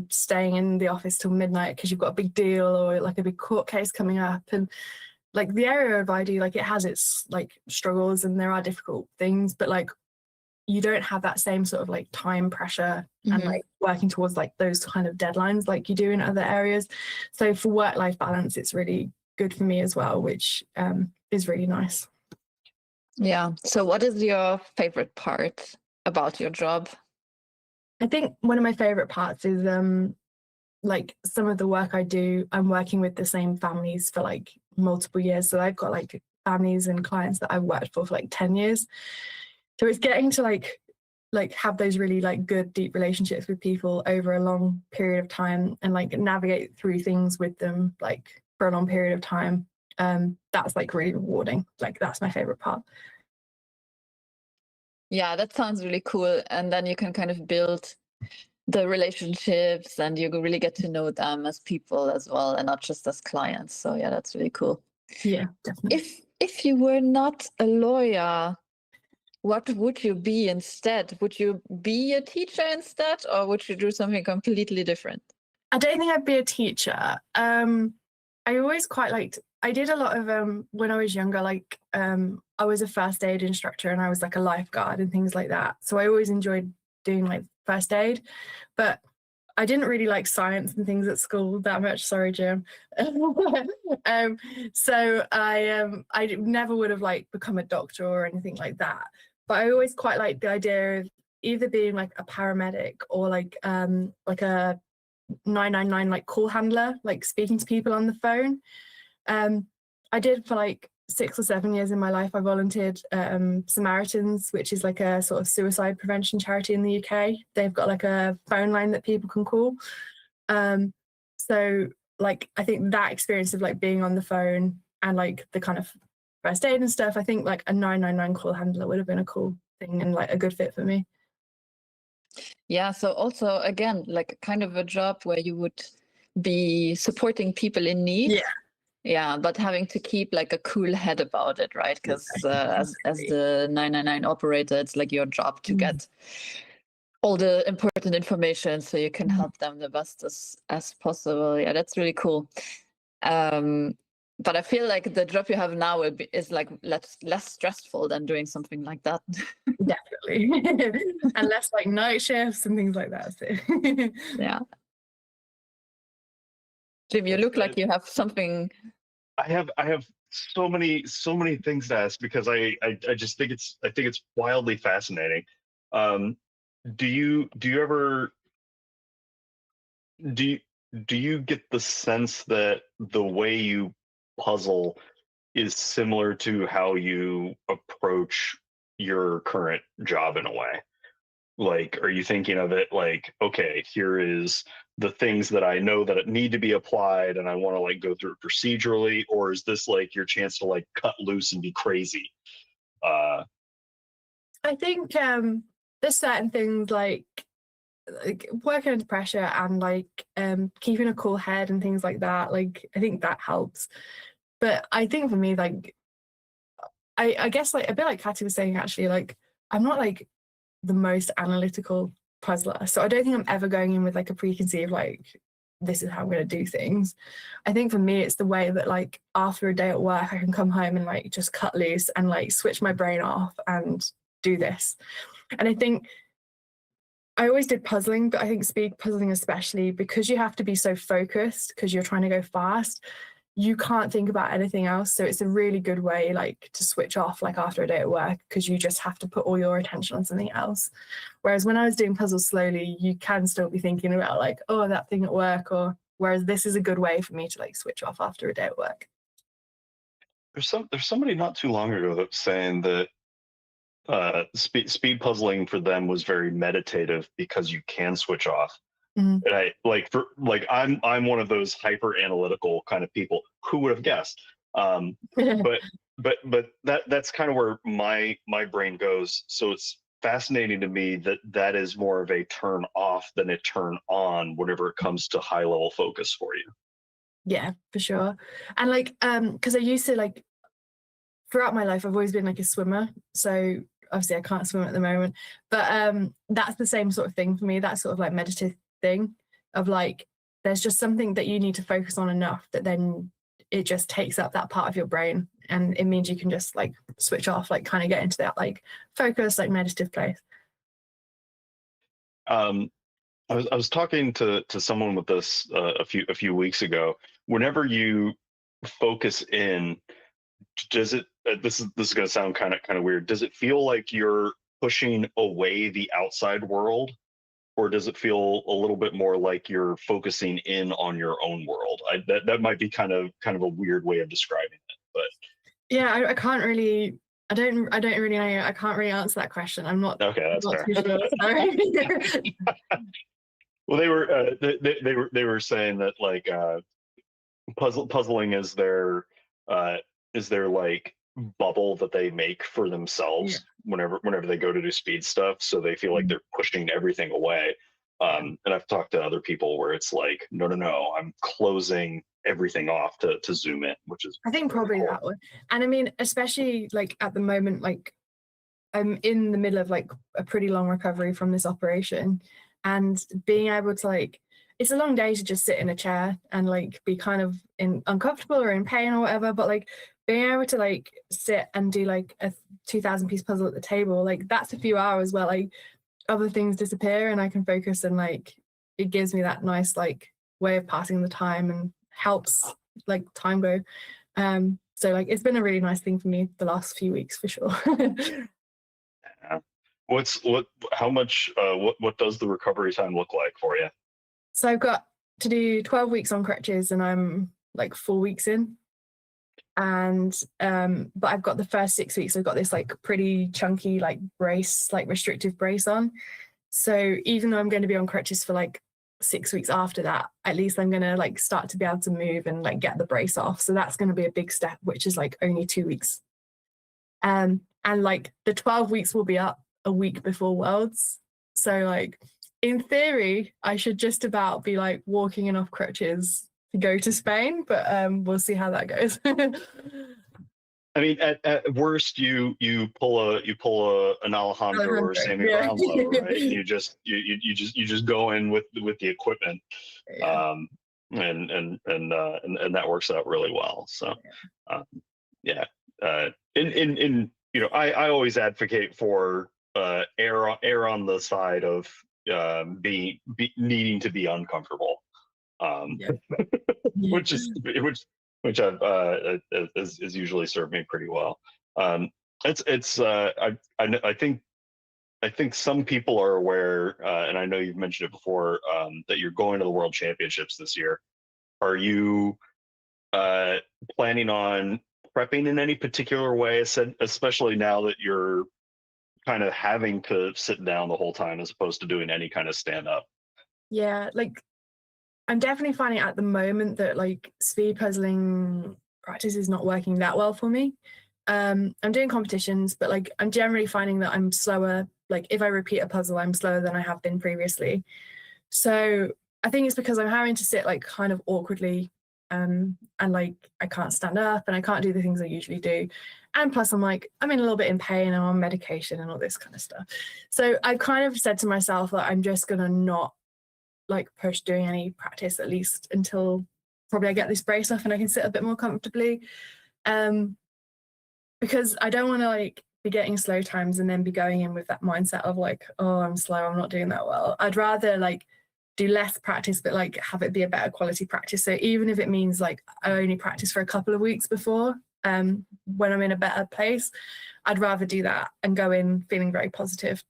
staying in the office till midnight because you've got a big deal or like a big court case coming up. And like the area of ID, like it has its like struggles and there are difficult things, but like you don't have that same sort of like time pressure and like working towards like those kind of deadlines like you do in other areas. So for work-life balance, it's really good for me as well, which is really nice.
Yeah. So what is your favorite part about your job?
I think one of my favorite parts is like some of the work I do, I'm working with the same families for like multiple years. So I've got like families and clients that I've worked for like 10 years. So it's getting to like have those really like good deep relationships with people over a long period of time and like navigate through things with them like for a long period of time. That's like really rewarding. Like that's my favorite part.
Yeah, that sounds really cool. And then you can kind of build the relationships and you really get to know them as people as well and not just as clients. So yeah, that's really cool.
Yeah, definitely.
If you were not a lawyer, what would you be instead? Would you be a teacher instead, or would you do something completely different?
I don't think I'd be a teacher. I always quite liked, I did a lot of when I was younger, like I was a first aid instructor and I was like a lifeguard and things like that. So I always enjoyed doing like first aid, but I didn't really like science and things at school that much. Sorry, Jim. So I never would have like become a doctor or anything like that. But I always quite liked the idea of either being like a paramedic or like a 999 like call handler, like speaking to people on the phone. I did for like 6 or 7 years in my life. I volunteered Samaritans, which is like a sort of suicide prevention charity in the UK. They've got like a phone line that people can call. So like I think that experience of like being on the phone and like the kind of first aid and stuff, I think like a 999 call handler would have been a cool thing and like a good fit for me.
Yeah, so also again, like kind of a job where you would be supporting people in need. Yeah, but having to keep like a cool head about it, right? Because as the 999 operator, it's like your job to get all the important information so you can help them the best as possible. Yeah, that's really cool. But I feel like the job you have now is like less stressful than doing something like that.
Definitely. And less like night shifts and things like that. So.
Yeah. Jim, you look like you have something.
I have so many things to ask because I just think it's wildly fascinating. Do you get the sense that the way you puzzle is similar to how you approach your current job in a way? Like, are you thinking of it like, okay, here is the things that I know that need to be applied and I want to like go through it procedurally, or is this like your chance to like cut loose and be crazy?
I think there's certain things like working under pressure and like keeping a cool head and things like that. Like I think that helps. But I think for me, like I guess like a bit like Katy was saying, actually, like I'm not like the most analytical puzzler. So I don't think I'm ever going in with like a preconceived like this is how I'm going to do things. I think for me it's the way that like after a day at work I can come home and like just cut loose and like switch my brain off and do this. And I think I always did puzzling, but I think speed puzzling especially, because you have to be so focused because you're trying to go fast, you can't think about anything else. So it's a really good way like to switch off like after a day at work, because you just have to put all your attention on something else. Whereas when I was doing puzzles slowly, you can still be thinking about like, oh, that thing at work, or whereas this is a good way for me to like switch off after a day at work.
There's somebody not too long ago that was saying that speed puzzling for them was very meditative because you can switch off. And I I'm one of those hyper analytical kind of people. Who would have guessed? But that's kind of where my brain goes. So it's fascinating to me that is more of a turn off than a turn on whenever it comes to high level focus for you.
Yeah, for sure. And like because I used to like throughout my life I've always been like a swimmer. So obviously I can't swim at the moment, but that's the same sort of thing for me. That sort of like meditative thing of like there's just something that you need to focus on enough that then it just takes up that part of your brain, and it means you can just like switch off, like kind of get into that like focus, like meditative place.
I was talking to someone with this a few weeks ago. Whenever you focus in, does it this is going to sound kind of weird, does it feel like you're pushing away the outside world, or does it feel a little bit more like you're focusing in on your own world? That might be kind of a weird way of describing it, but
Yeah, I can't really. I don't really know. I can't really answer that question. I'm not.
okay, that's
not
fair.
too sure. Sorry.
Well, they were saying that like puzzling is their like bubble that they make for themselves whenever they go to do speed stuff, so they feel like they're pushing everything away. And I've talked to other people where it's like, no, I'm closing everything off to zoom in, which is
I think probably
cool.
that one. And I mean, especially like at the moment, like I'm in the middle of like a pretty long recovery from this operation, and being able to like, it's a long day to just sit in a chair and like be kind of uncomfortable or in pain or whatever, but like being able to like sit and do like a 2,000 piece puzzle at the table, like that's a few hours where like other things disappear and I can focus, and like it gives me that nice like way of passing the time and helps like time go. So like it's been a really nice thing for me the last few weeks for sure.
Yeah. How much what does the recovery time look like for you?
So I've got to do 12 weeks on crutches and I'm like 4 weeks in. And but I've got the first 6 weeks, I've got this like pretty chunky like brace, like restrictive brace on. So even though I'm going to be on crutches for like 6 weeks after that, at least I'm going to like start to be able to move and like get the brace off. So that's going to be a big step, which is like only 2 weeks. And like the 12 weeks will be up a week before Worlds. So like in theory, I should just about be like walking in off crutches to go to Spain, but we'll see how that goes.
I mean, at worst, you pull an Alejandro or a Sammy
yeah.
Brownlow, right? And you just go in with the equipment,
Yeah.
and that works out really well. So, yeah. In you know, I always advocate for err on the side of needing to be uncomfortable,
Yeah.
which I've has usually served me pretty well. I think some people are aware, and I know you've mentioned it before, that you're going to the World Championships this year. Are you planning on prepping in any particular way, especially now that you're kind of having to sit down the whole time as opposed to doing any kind of stand up?
Yeah, like I'm definitely finding at the moment that like speed puzzling practice is not working that well for me. I'm doing competitions, but like I'm generally finding that I'm slower. Like if I repeat a puzzle, I'm slower than I have been previously. So I think it's because I'm having to sit like kind of awkwardly, and like I can't stand up and I can't do the things I usually do. And plus I'm in a little bit in pain, I'm on medication and all this kind of stuff. So I kind of said to myself that I'm just gonna not like push doing any practice, at least until probably I get this brace off and I can sit a bit more comfortably. Because I don't want to like be getting slow times and then be going in with that mindset of like, oh, I'm slow, I'm not doing that well. I'd rather like do less practice, but like have it be a better quality practice. So even if it means like I only practice for a couple of weeks before, when I'm in a better place, I'd rather do that and go in feeling very positive.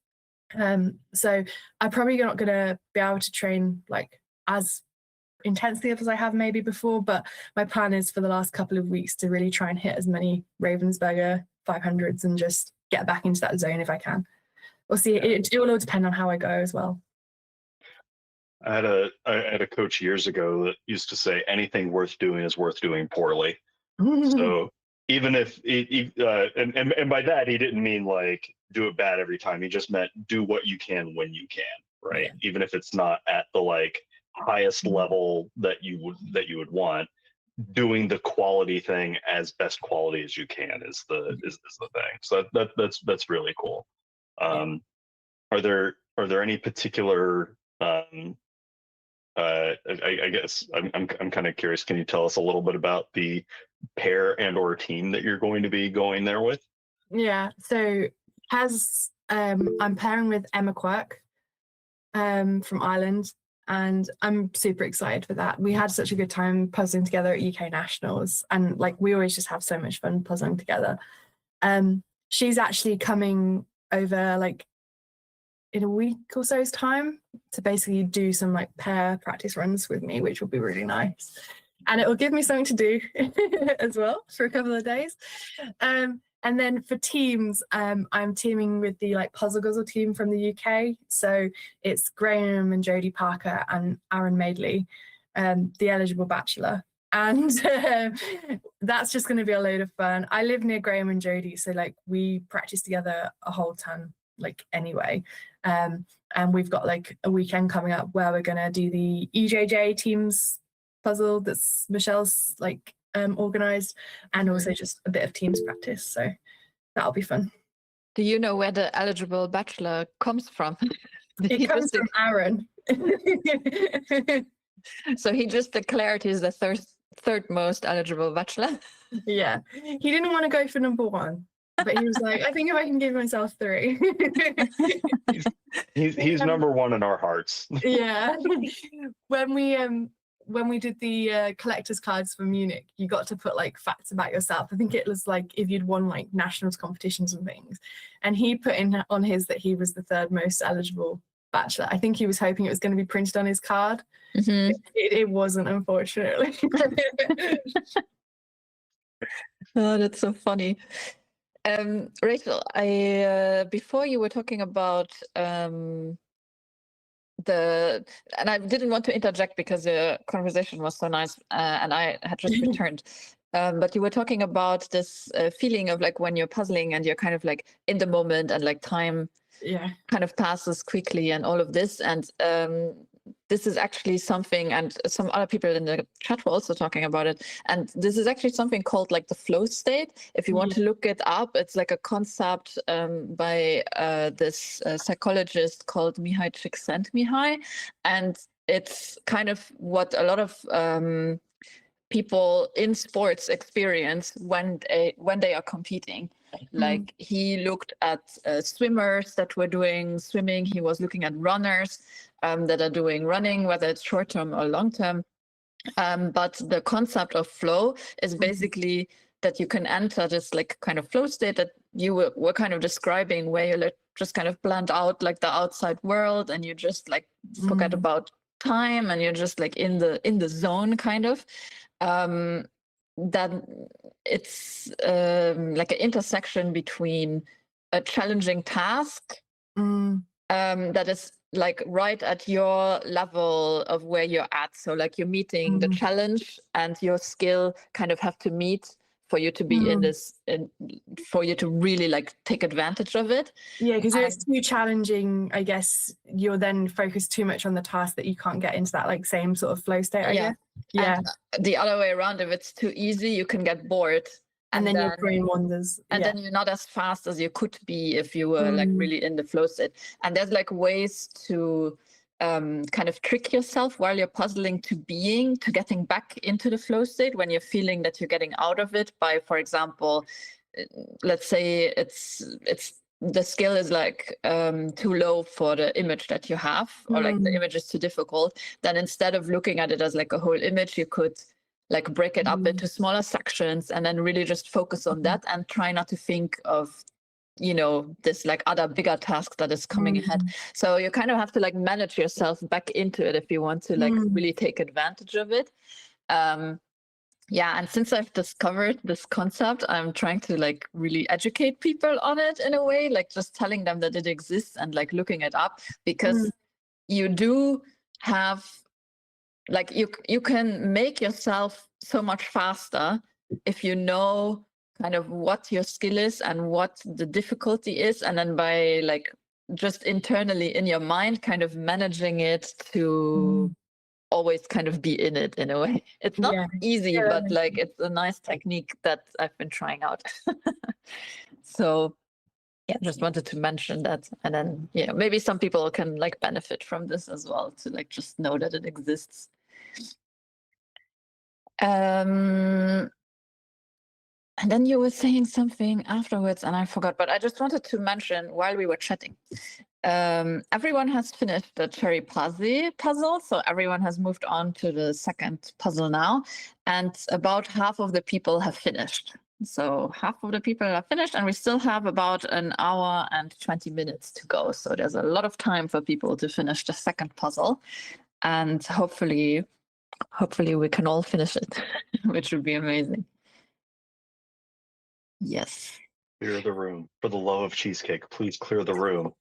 So I'm probably not going to be able to train like as intensely as I have maybe before, but my plan is for the last couple of weeks to really try and hit as many Ravensburger 500s and just get back into that zone if I can. We'll see. It will all depend on how I go as well.
I had a coach years ago that used to say anything worth doing is worth doing poorly. So even if and by that he didn't mean like do it bad every time. He just meant do what you can when you can, right? Yeah. Even if it's not at the like highest level that you would want, doing the quality thing as best quality as you can is the thing. So that's really cool. Are there any particular I guess I'm kind of curious. Can you tell us a little bit about the pair and or team that you're going to be going there with?
Yeah. So I'm pairing with Emma Quirk from Ireland, and I'm super excited for that. We had such a good time puzzling together at UK Nationals, and like we always just have so much fun puzzling together. She's actually coming over like in a week or so's time to basically do some like pair practice runs with me, which will be really nice. And it will give me something to do as well for a couple of days. And then for teams, I'm teaming with the like Puzzle Guzzle team from the UK. So it's Graham and Jodie Parker and Aaron Madeley, the eligible bachelor. And that's just going to be a load of fun. I live near Graham and Jodie, so like we practice together a whole ton, like anyway. And we've got like a weekend coming up where we're going to do the EJJ teams puzzle that's Michelle's like organized, and also just a bit of teams practice, so that'll be fun.
Do you know where the eligible bachelor comes from?
It comes from Aaron.
So he just declared he's the third most eligible bachelor.
Yeah, he didn't want to go for number one, but he was like, I think if I can give myself 3.
He's number one in our hearts.
Yeah. When we did the collector's cards for Munich, you got to put like facts about yourself. I think it was like if you'd won like nationals competitions and things. And he put in on his that he was the 3rd most eligible bachelor. I think he was hoping it was going to be printed on his card.
Mm-hmm.
It wasn't, unfortunately.
Oh, that's so funny. Rachel, I before you were talking about and I didn't want to interject because the conversation was so nice, and I had just returned. But you were talking about this feeling of like when you're puzzling and you're kind of like in the moment and like time kind of passes quickly and all of this. And this is actually something, and some other people in the chat were also talking about it. And this is actually something called like the flow state. If you want to look it up, it's like a concept by this psychologist called Mihai Csikszentmihalyi. And it's kind of what a lot of people in sports experience when they are competing. Like he looked at swimmers that were doing swimming. He was looking at runners that are doing running, whether it's short term or long term. But the concept of flow is basically that you can enter this like kind of flow state that you were kind of describing, where you just kind of blend out like the outside world and you just like forget about time and you're just like in the zone kind of. That it's like an intersection between a challenging task that is like right at your level of where you're at. So like you're meeting the challenge and your skill kind of have to meet for you to be in this, for you to really like take advantage of it.
Yeah, because if it's too challenging, I guess you're then focused too much on the task that you can't get into that like same sort of flow state, I guess. Yeah.
And the other way around, if it's too easy, you can get bored.
And then your brain wanders.
And then you're not as fast as you could be if you were like really in the flow state. And there's like ways to kind of trick yourself while you're puzzling to getting back into the flow state when you're feeling that you're getting out of it by, for example, let's say it's the skill is like too low for the image that you have, or like the image is too difficult. Then instead of looking at it as like a whole image, you could like break it up into smaller sections and then really just focus on that and try not to think of, you know, this like other bigger task that is coming ahead. So you kind of have to like manage yourself back into it if you want to like really take advantage of it. Yeah, and since I've discovered this concept, I'm trying to like really educate people on it in a way, like just telling them that it exists and like looking it up, because you do have like you can make yourself so much faster if you know kind of what your skill is and what the difficulty is, and then by like just internally in your mind kind of managing it to always kind of be in it in a way. It's not easy, but like it's a nice technique that I've been trying out. So yeah, just wanted to mention that. And then maybe some people can like benefit from this as well, to like just know that it exists. And then you were saying something afterwards and I forgot, but I just wanted to mention while we were chatting, everyone has finished the cherry puzzle. So everyone has moved on to the second puzzle now. And about half of the people have finished So half of the people are finished, and we still have about an hour and 20 minutes to go. So there's a lot of time for people to finish the second puzzle, and hopefully we can all finish it, which would be amazing. Yes.
Clear the room. For the love of cheesecake, please clear the room.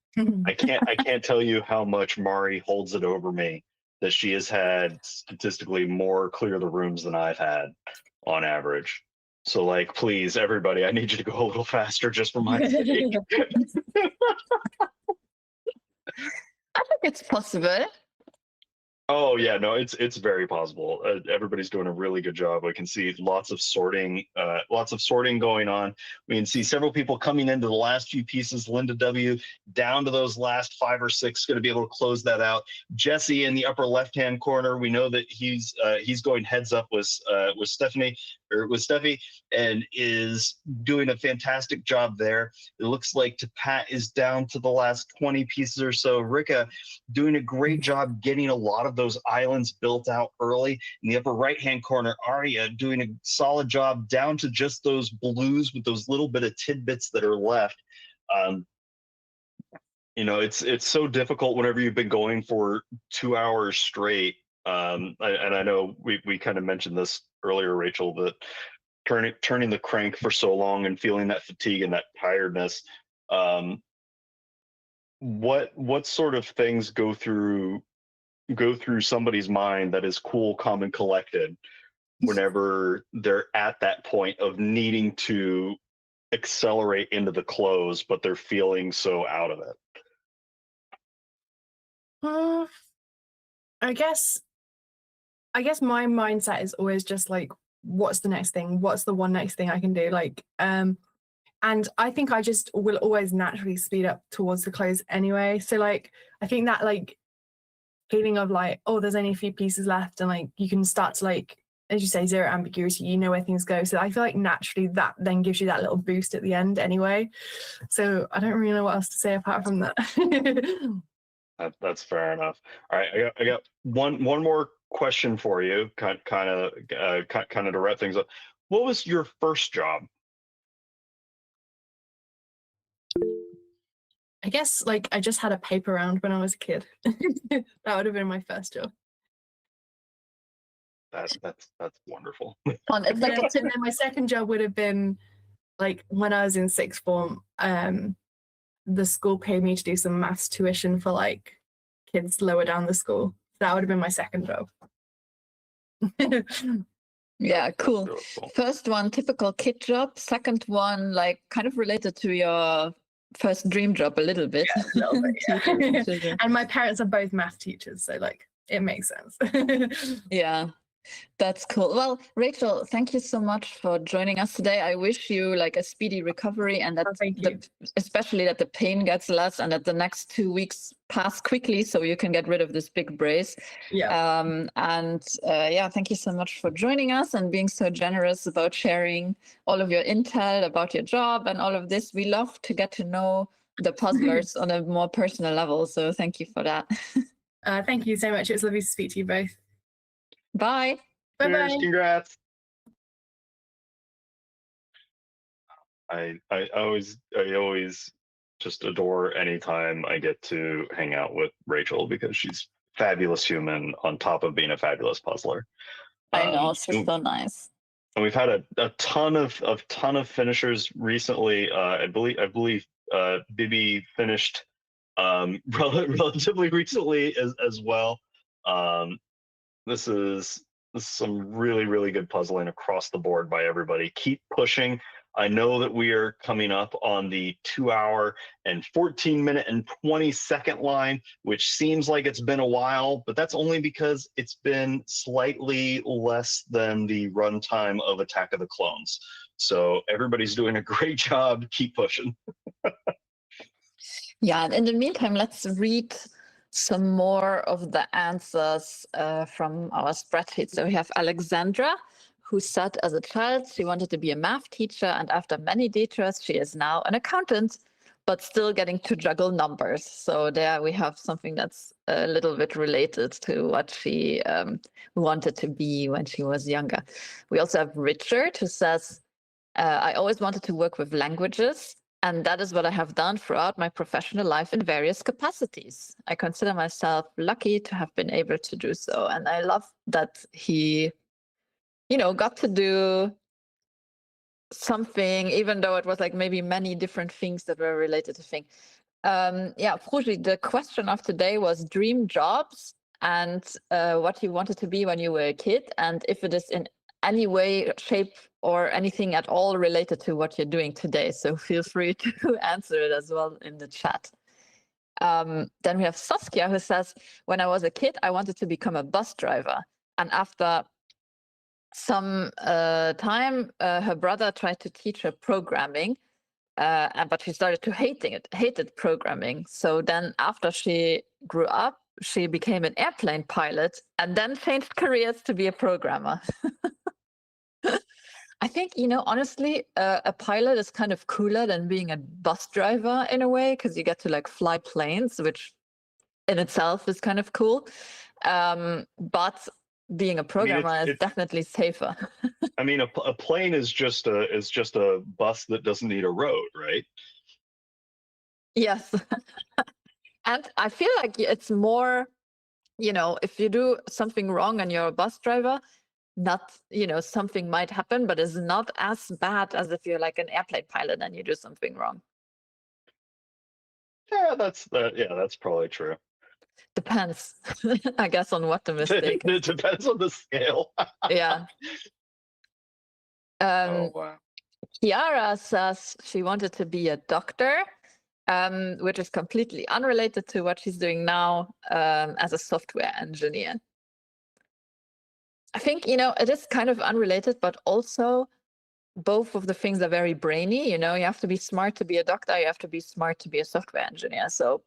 I can't tell you how much Mari holds it over me that she has had statistically more clear the rooms than I've had on average. So like, please, everybody, I need you to go a little faster just for my sake.
I think it's possible.
Oh yeah, no, it's very possible. Everybody's doing a really good job. I can see lots of sorting going on. We can see several people coming into the last few pieces. Linda W. down to those last 5 or 6, going to be able to close that out. Jesse in the upper left-hand corner. We know that he's going heads up with Stephanie or with Steffi, and is doing a fantastic job there. It looks like Pat is down to the last 20 pieces or so. Rika doing a great job getting a lot of those islands built out early. In the upper right-hand corner, Arya doing a solid job down to just those blues with those little bit of tidbits that are left. You know, it's so difficult whenever you've been going for 2 hours straight. And I know we kind of mentioned this earlier, Rachel, that turning the crank for so long and feeling that fatigue and that tiredness. What sort of things go through somebody's mind that is cool, calm, and collected whenever they're at that point of needing to accelerate into the close, but they're feeling so out of it?
I guess my mindset is always just like, what's the next thing? What's the one next thing I can do? Like, and I think I just will always naturally speed up towards the close anyway. So like, I think that like feeling of like, oh, there's only a few pieces left, and like you can start to like, as you say, zero ambiguity, you know where things go. So I feel like naturally that then gives you that little boost at the end anyway. So I don't really know what else to say apart from that.
That's fair enough. All right, I got one more question for you, kind of to wrap things up. What was your first job?
I guess like I just had a paper round when I was a kid. That would have been my first job.
That's wonderful.
And then my second job would have been like when I was in sixth form. The school paid me to do some maths tuition for like kids lower down the school. That would have been my second job.
Yeah, cool. First one, typical kid job. Second one, like kind of related to your first dream job a little bit.
Yeah, a little bit, yeah. And my parents are both math teachers, so like it makes sense.
Yeah. That's cool. Well, Rachel, thank you so much for joining us today. I wish you like a speedy recovery, and that especially that the pain gets less and that the next 2 weeks pass quickly so you can get rid of this big brace.
Yeah.
Yeah, thank you so much for joining us and being so generous about sharing all of your intel about your job and all of this. We love to get to know the puzzlers on a more personal level. So thank you for that.
Thank you so much. It was lovely to speak to you both.
Bye.
Bye-bye.
Congrats. I always just adore anytime I get to hang out with Rachel, because she's a fabulous human on top of being a fabulous puzzler.
I know, it's just so nice.
And we've had a ton of finishers recently. I believe Bibi finished relatively recently as well. This is some really good puzzling across the board by everybody. Keep pushing. I know that we are coming up on the 2 hour and 14 minute and 20 second line, which seems like it's been a while, but that's only because it's been slightly less than the runtime of Attack of the Clones. So everybody's doing a great job. Keep pushing.
Yeah, and in the meantime, let's read some more of the answers from our spreadsheet. So we have Alexandra, who said as a child she wanted to be a math teacher, and after many detours she is now an accountant, but still getting to juggle numbers. So there we have something that's a little bit related to what she wanted to be when she was younger. We also have Richard, who says I always wanted to work with languages, and that is what I have done throughout my professional life in various capacities. I consider myself lucky to have been able to do so, and I love that he, got to do something, even though it was like maybe many different things that were related to things. Yeah, Fruji, the question of today was dream jobs and what you wanted to be when you were a kid, and if it is in any way, shape, or anything at all related to what you're doing today. So feel free to answer it as well in the chat. Then we have Saskia, who says, when I was a kid, I wanted to become a bus driver. And after some time, her brother tried to teach her programming, but she started to hated programming. So then after she grew up, she became an airplane pilot and then changed careers to be a programmer. I think, honestly, a pilot is kind of cooler than being a bus driver in a way, because you get to like fly planes, which in itself is kind of cool. But being a programmer is definitely safer.
I mean, a plane is just a bus that doesn't need a road, right?
Yes. And I feel like it's more, if you do something wrong and you're a bus driver, not, something might happen, but it's not as bad as if you're like an airplane pilot and you do something wrong.
Yeah, that's probably true.
Depends, I guess, on what the mistake is.
It depends on the scale.
Yeah.
Oh, wow.
Kiara says she wanted to be a doctor, which is completely unrelated to what she's doing now as a software engineer. I think, it is kind of unrelated, but also both of the things are very brainy. You have to be smart to be a doctor. You have to be smart to be a software engineer. So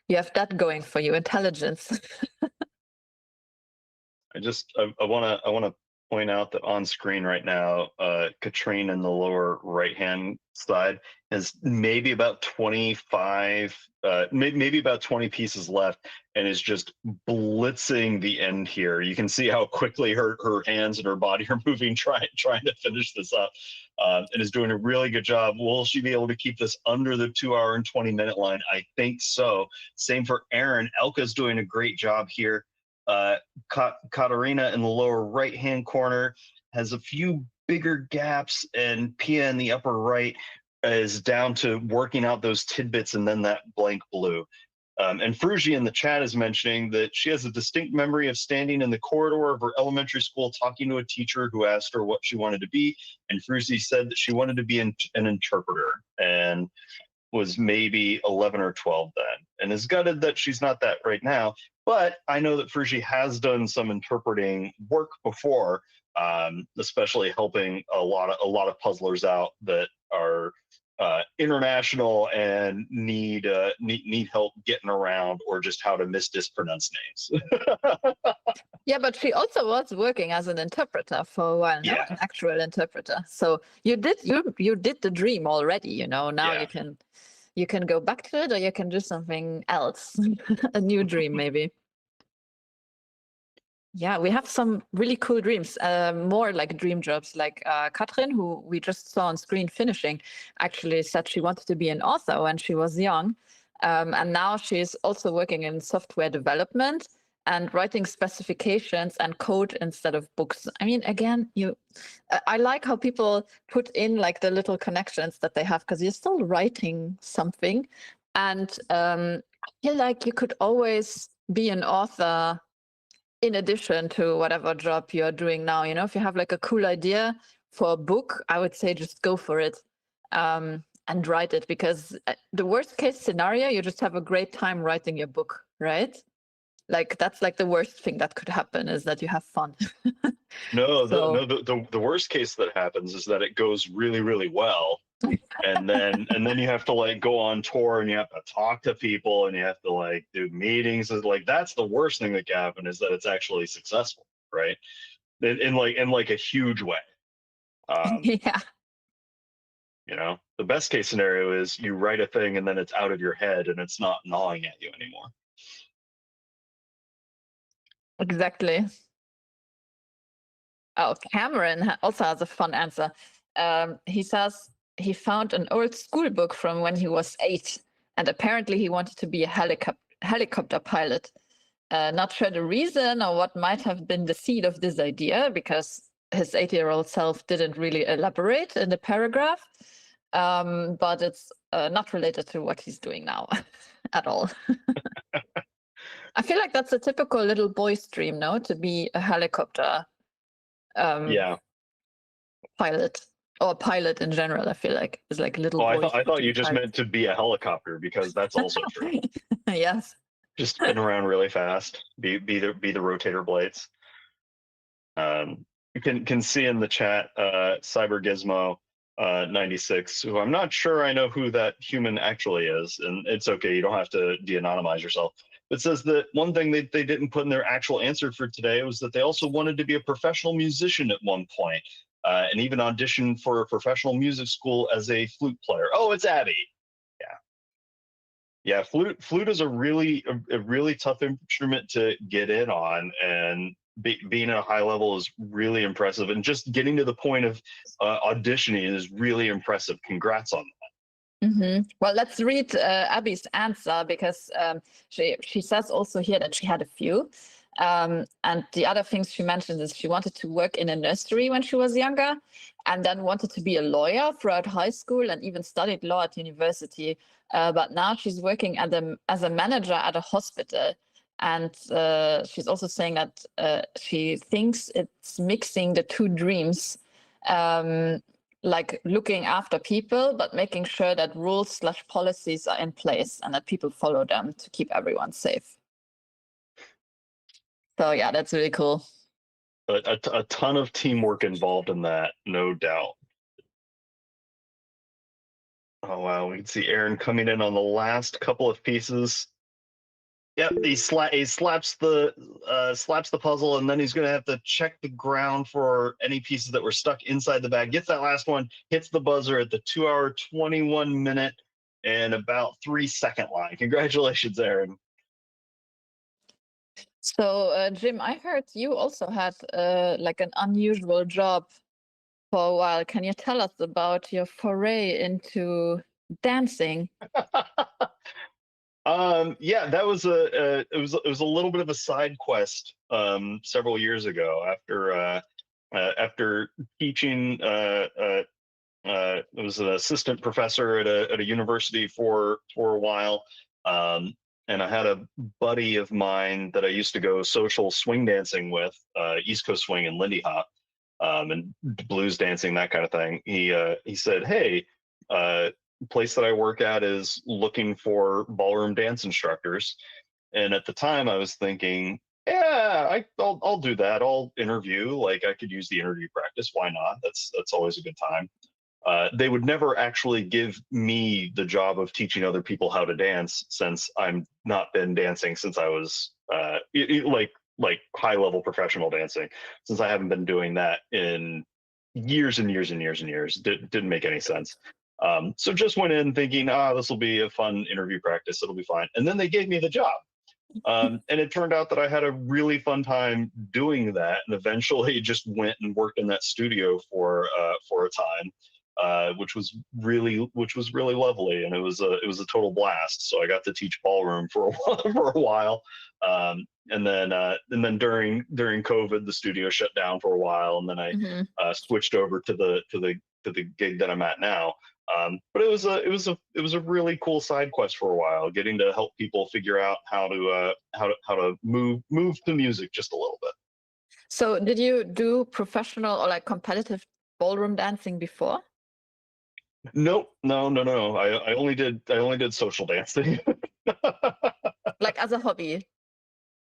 you have that going for you, intelligence.
I want to point out that on screen right now, Katrine in the lower right-hand side has maybe about 25, maybe about 20 pieces left, and is just blitzing the end here. You can see how quickly her hands and her body are moving, trying to finish this up, and is doing a really good job. Will she be able to keep this under the 2-hour and 20-minute line? I think so. Same for Aaron. Elka's doing a great job here. Katarina in the lower right-hand corner has a few bigger gaps, and Pia in the upper right is down to working out those tidbits and then that blank blue. And Fruji in the chat is mentioning that she has a distinct memory of standing in the corridor of her elementary school talking to a teacher who asked her what she wanted to be, and Fruji said that she wanted to be an interpreter, and was maybe 11 or 12 then, and is gutted that she's not that right now. But I know that Fruji has done some interpreting work before, especially helping a lot of puzzlers out that are international and need help getting around, or just how to mispronounce names.
Yeah, but she also was working as an interpreter for a while,
Yeah.
an actual interpreter. So you did the dream already, now
Yeah.
you can go back to it, or you can do something else, a new dream maybe. Yeah, we have some really cool dreams, more like dream jobs, like Katrin, who we just saw on screen finishing, actually said she wanted to be an author when she was young. And now she's also working in software development and writing specifications and code instead of books. I mean, again, I like how people put in like the little connections that they have, because you're still writing something. And I feel like you could always be an author in addition to whatever job you're doing now. If you have like a cool idea for a book, I would say just go for it and write it, because the worst case scenario, you just have a great time writing your book, right? Like that's like the worst thing that could happen, is that you have fun.
The worst case that happens is that it goes really, really well. and then you have to like go on tour, and you have to talk to people, and you have to like do meetings. It's like, that's the worst thing that can happen, is that it's actually successful, right? In like a huge way.
Yeah.
The best case scenario is you write a thing and then it's out of your head and it's not gnawing at you anymore.
Exactly. Oh, Cameron also has a fun answer. he says he found an old school book from when he was 8, and apparently he wanted to be a helicopter pilot. Not sure the reason or what might have been the seed of this idea, because his 8-year-old self didn't really elaborate in the paragraph. But it's not related to what he's doing now at all. I feel like that's a typical little boy's dream, no? To be a helicopter pilot, or pilot in general. I feel like it's like little boys.
I thought you just meant to be a helicopter, because that's also true.
Yes.
Just spin around really fast. Be the rotator blades. You can see in the chat Cyber Gizmo 96, who I'm not sure I know who that human actually is, and it's okay, you don't have to de-anonymize yourself. It says that one thing they didn't put in their actual answer for today was that they also wanted to be a professional musician at one point, and even auditioned for a professional music school as a flute player. Oh, it's Abby. Yeah, flute is a really tough instrument to get in on, and being at a high level is really impressive. And just getting to the point of auditioning is really impressive. Congrats on that.
Mm-hmm. Well, let's read Abby's answer, because she says also here that she had a few. And the other things she mentioned is she wanted to work in a nursery when she was younger, and then wanted to be a lawyer throughout high school and even studied law at university. But now she's working as a manager at a hospital. And she's also saying that she thinks it's mixing the two dreams, like looking after people, but making sure that rules/policies are in place and that people follow them to keep everyone safe. So yeah, that's really cool.
A ton of teamwork involved in that, no doubt. Oh wow, we can see Aaron coming in on the last couple of pieces. Yep, he slaps the puzzle, and then he's gonna have to check the ground for any pieces that were stuck inside the bag. Gets that last one, hits the buzzer at the 2-hour, 21-minute, and about 3-second line. Congratulations, Aaron.
So Jim, I heard you also had like an unusual job for a while. Can you tell us about your foray into dancing?
Yeah, that was it was a little bit of a side quest several years ago after teaching. I was an assistant professor at a university for a while, and I had a buddy of mine that I used to go social swing dancing with, East Coast swing and Lindy Hop, and blues dancing, that kind of thing. He said, "Hey, place that I work at is looking for ballroom dance instructors." And at the time I was thinking, yeah, I'll do that. I'll interview. Like, I could use the interview practice. Why not? That's always a good time. They would never actually give me the job of teaching other people how to dance, since I've not been dancing since I was like high level professional dancing, since I haven't been doing that in years and years and years and years. Didn't make any sense. So just went in thinking, this will be a fun interview practice. It'll be fine. And then they gave me the job. And it turned out that I had a really fun time doing that, and eventually just went and worked in that studio for a time, which was really lovely, and it was a total blast. So I got to teach ballroom for a while, and then during COVID, the studio shut down for a while, and then I switched over to the gig that I'm at now. But it was a really cool side quest for a while, getting to help people figure out how to move to music just a little bit.
So did you do professional or like competitive ballroom dancing before?
Nope, no. I only did social dancing.
Like as a hobby?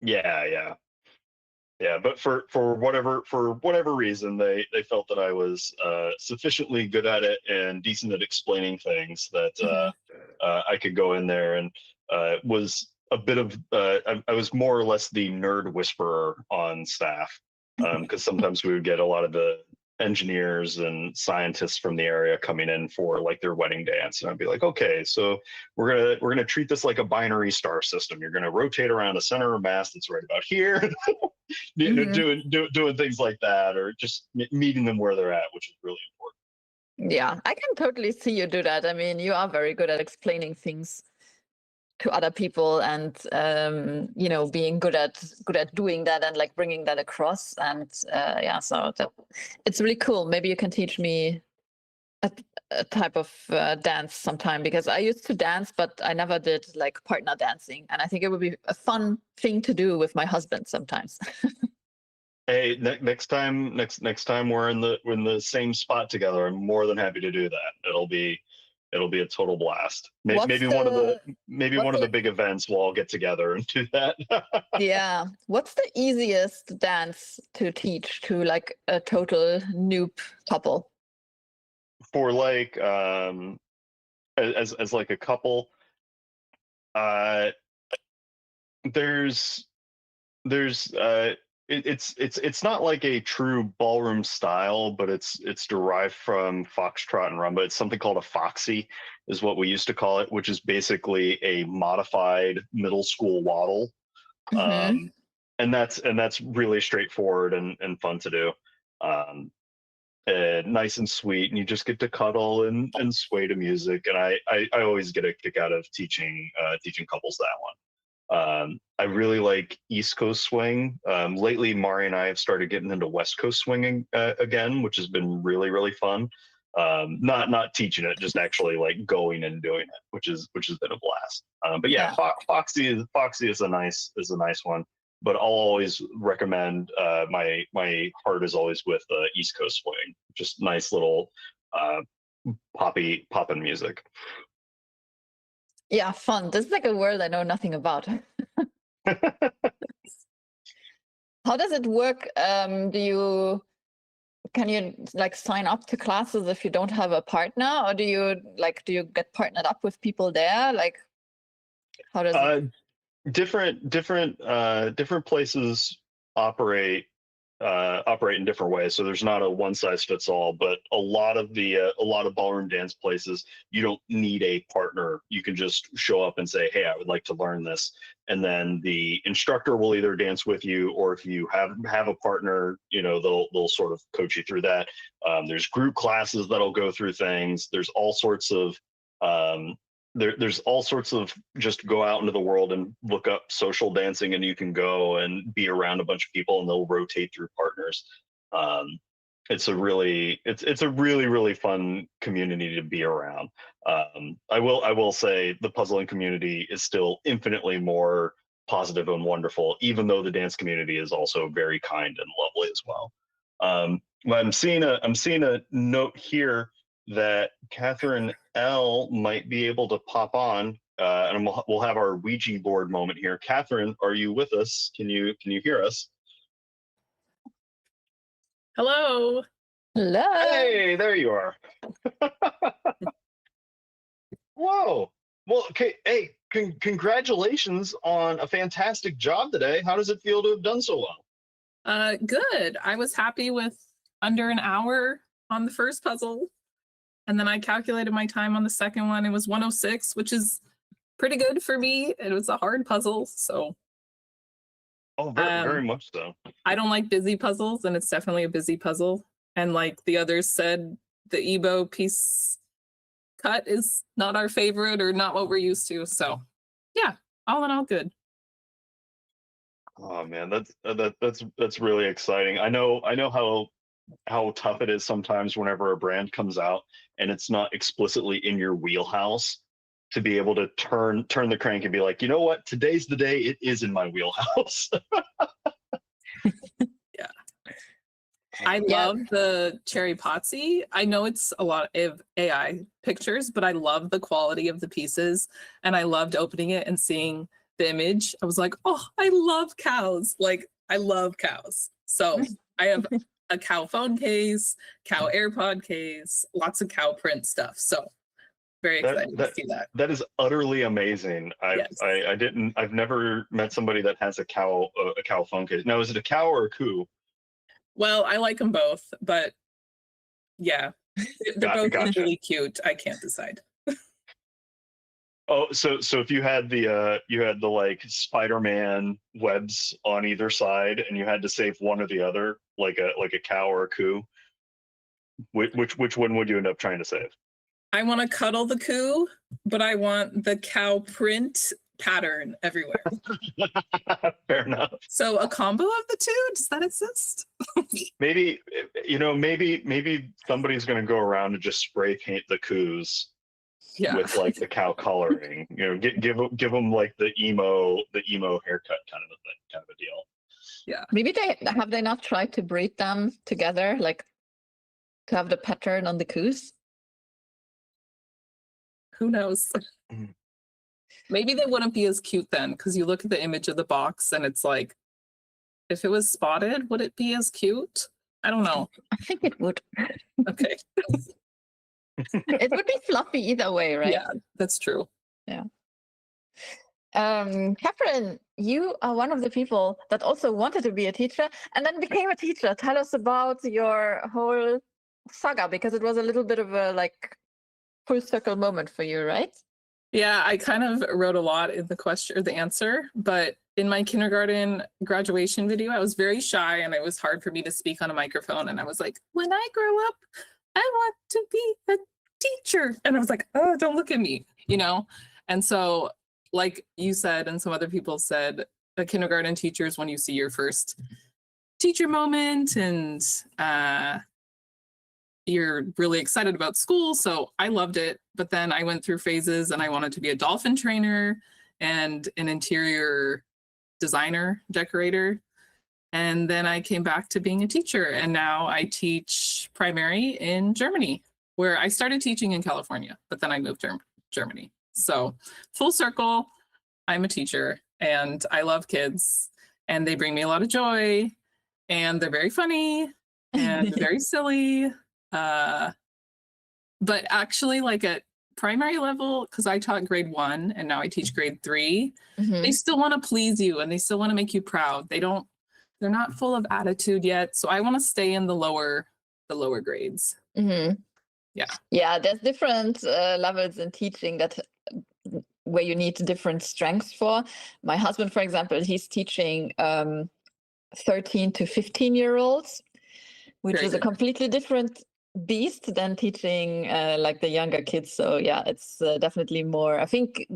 Yeah, but for whatever reason, they felt that I was sufficiently good at it and decent at explaining things that I could go in there, and was a bit of I was more or less the nerd whisperer on staff, because sometimes we would get a lot of the engineers and scientists from the area coming in for like their wedding dance, and I'd be like, okay, so we're gonna treat this like a binary star system. You're gonna rotate around a center of mass that's right about here. Doing things like that, or just meeting them where they're at, which is really important.
Yeah, I can totally see you do that. I mean, you are very good at explaining things to other people, and being good at doing that and like bringing that across. And yeah, so it's really cool. Maybe you can teach me a type of dance sometime, because I used to dance, but I never did like partner dancing, and I think it would be a fun thing to do with my husband sometimes.
Hey, next time we're in the same spot together, I'm more than happy to do that. It'll be a total blast. Maybe one of the big events we'll all get together and do that.
Yeah. What's the easiest dance to teach to like a total noob couple?
For like as like a couple, uh there's it's not like a true ballroom style, but it's derived from foxtrot and rumba. It's something called a foxy, is what we used to call it, which is basically a modified middle school waddle.
Mhm.
And that's really straightforward and fun to do. Um, Nice and sweet, and you just get to cuddle and sway to music. And I always get a kick out of teaching couples that one. I really like East Coast swing. Lately, Mari and I have started getting into West Coast swinging again, which has been really fun. Not teaching it, just actually like going and doing it, which has been a blast. But yeah, Foxy is a nice one. But I'll always recommend my heart is always with East Coast swing. Just nice little poppin' music.
Yeah, fun. This is like a world I know nothing about. How does it work? Can you like sign up to classes if you don't have a partner, or do you get partnered up with people there? Like, how does it?
Different places operate operate in different ways. So there's not a one size fits all, but a lot of ballroom dance places, you don't need a partner. You can just show up and say, hey, I would like to learn this. And then the instructor will either dance with you, or if you have a partner, they'll sort of coach you through that. There's group classes that'll go through things. There's all sorts of there's all sorts of, just go out into the world and look up social dancing, and you can go and be around a bunch of people, and they'll rotate through partners. It's a really fun community to be around. I will say the puzzling community is still infinitely more positive and wonderful, even though the dance community is also very kind and lovely as well. I'm seeing a note here that Catherine L might be able to pop on, and we'll have our Ouija board moment here. Catherine, are you with us? Can you hear us?
Hello.
Hello.
Hey, there you are. Whoa. Well, okay. Hey, congratulations on a fantastic job today. How does it feel to have done so well?
Good. I was happy with under an hour on the first puzzle. And then I calculated my time on the second one. It was 106, which is pretty good for me. It was a hard puzzle, so.
Oh, very much so.
I don't like busy puzzles, and it's definitely a busy puzzle. And like the others said, the Ebo piece cut is not our favorite, or not what we're used to. So yeah, all in all, good.
Oh man, that's really exciting. I know how tough it is sometimes whenever a brand comes out and it's not explicitly in your wheelhouse, to be able to turn the crank and be like, you know what, today's the day it is in my wheelhouse.
Yeah. I love the cherry potsy. I know it's a lot of AI pictures, but I love the quality of the pieces, and I loved opening it and seeing the image. I was like, oh, I love cows. Like, I love cows. So I have a cow phone case, cow AirPod case, lots of cow print stuff. So very excited to see that.
That is utterly amazing. I've never met somebody that has a cow phone case. Now, is it a cow or a coo?
Well, I like them both, but yeah, they're both really cute. I can't decide.
Oh, so if you had the like Spider-Man webs on either side, and you had to save one or the other, like a cow or a coo. Which one would you end up trying to save?
I want to cuddle the coo, but I want the cow print pattern everywhere.
Fair enough.
So a combo of the two, does that exist?
Maybe, maybe somebody's going to go around and just spray paint the coos with like the cow coloring. Give them like the emo haircut kind of a deal.
Yeah. Maybe they not tried to breed them together, like to have the pattern on the coos?
Who knows? Maybe they wouldn't be as cute then, because you look at the image of the box and it's like, if it was spotted, would it be as cute? I don't know.
I think it would.
Okay.
It would be fluffy either way, right?
Yeah, that's true.
Yeah. Catherine, you are one of the people that also wanted to be a teacher and then became a teacher. Tell us about your whole saga, because it was a little bit of a like full circle moment for you, right?
Yeah, I kind of wrote a lot in the question or the answer, but in my kindergarten graduation video, I was very shy and it was hard for me to speak on a microphone. And I was like, when I grow up, I want to be a teacher. And I was like, oh, don't look at me, And so, like you said, and some other people said, a kindergarten teacher is when you see your first teacher moment and you're really excited about school. So I loved it. But then I went through phases and I wanted to be a dolphin trainer and an interior designer, decorator. And then I came back to being a teacher. And now I teach primary in Germany, where I started teaching in California, but then I moved to Germany. So full circle, I'm a teacher and I love kids and they bring me a lot of joy and they're very funny and very silly. But actually, like at primary level, because I taught grade 1 and now I teach grade 3, they still want to please you and they still want to make you proud. They're not full of attitude yet. So I want to stay in the lower grades.
Yeah, there's different levels in teaching where you need different strengths for. My husband, for example, he's teaching 13 to 15-year-olds, which is a completely different beast than teaching like the younger kids. So yeah, it's definitely more. I think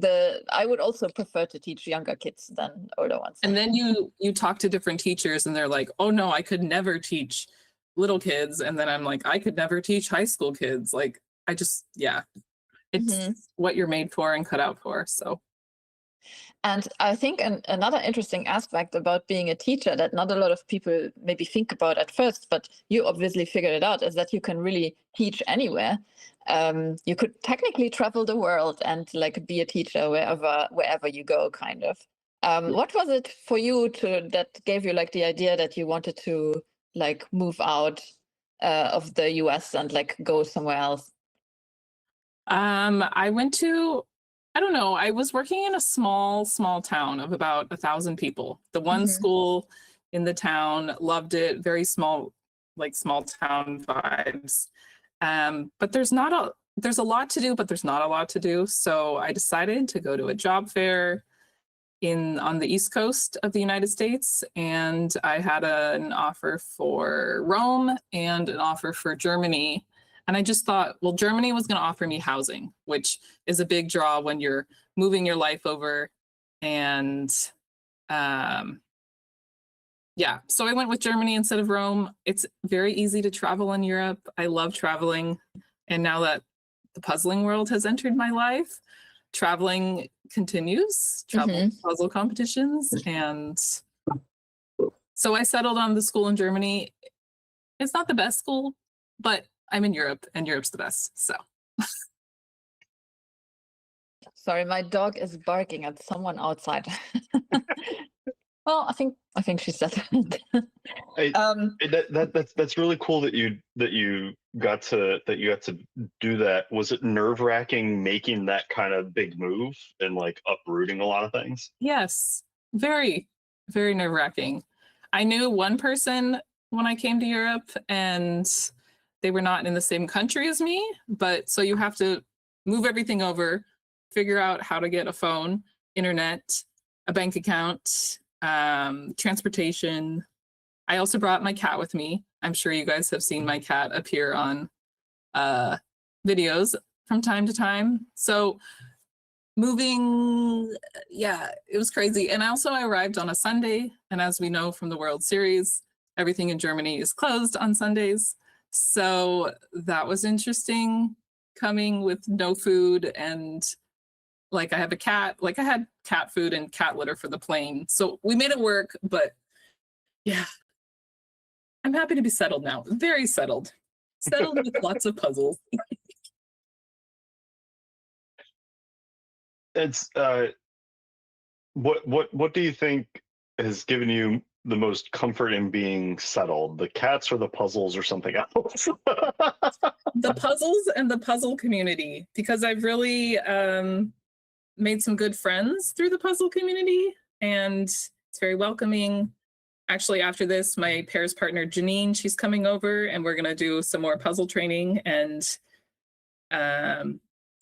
I would also prefer to teach younger kids than older ones.
And then you talk to different teachers and they're like, oh no, I could never teach little kids. And then I'm like, I could never teach high school kids. Like it's what you're made for and cut out for. So.
And I think another interesting aspect about being a teacher that not a lot of people maybe think about at first, but you obviously figured it out, is that you can really teach anywhere. You could technically travel the world and like be a teacher wherever you go, kind of. What was it for you that gave you like the idea that you wanted to like move out of the US and like go somewhere else?
I went to, I don't know, I was working in a small town of about 1,000 people. The one school in the town, loved it, very small, like small town vibes. But there's a lot to do, but there's not a lot to do. So I decided to go to a job fair on the East Coast of the United States. And I had an offer for Rome and an offer for Germany. And I just thought, well, Germany was going to offer me housing, which is a big draw when you're moving your life over. And so I went with Germany instead of Rome. It's very easy to travel in Europe. I love traveling. And now that the puzzling world has entered my life, traveling continues, puzzle competitions. And so I settled on the school in Germany. It's not the best school, but I'm in Europe and Europe's the best, so.
Sorry, my dog is barking at someone outside. Well, I think she said
that's really cool that you got to do that. Was it nerve-wracking making that kind of big move and like uprooting a lot of things?
Yes, very, very nerve-wracking. I knew one person when I came to Europe and they were not in the same country as me, but so you have to move everything over, figure out how to get a phone, internet, a bank account, transportation. I also brought my cat with me I'm sure you guys have seen my cat appear on videos from time to time. So moving, yeah, it was crazy. And also I arrived on a Sunday. And as we know from the World Series, everything in Germany is closed on Sundays. So that was interesting, coming with no food. And like I have a cat, like I had cat food and cat litter for the plane. So we made it work, but yeah, I'm happy to be settled now. Very settled. Settled with lots of puzzles.
It's what do you think has given you the most comfort in being settled? The cats or the puzzles or something else?
The puzzles and the puzzle community, because I've really made some good friends through the puzzle community, and it's very welcoming. Actually, after this, my pairs partner Janine, she's coming over, and we're gonna do some more puzzle training. And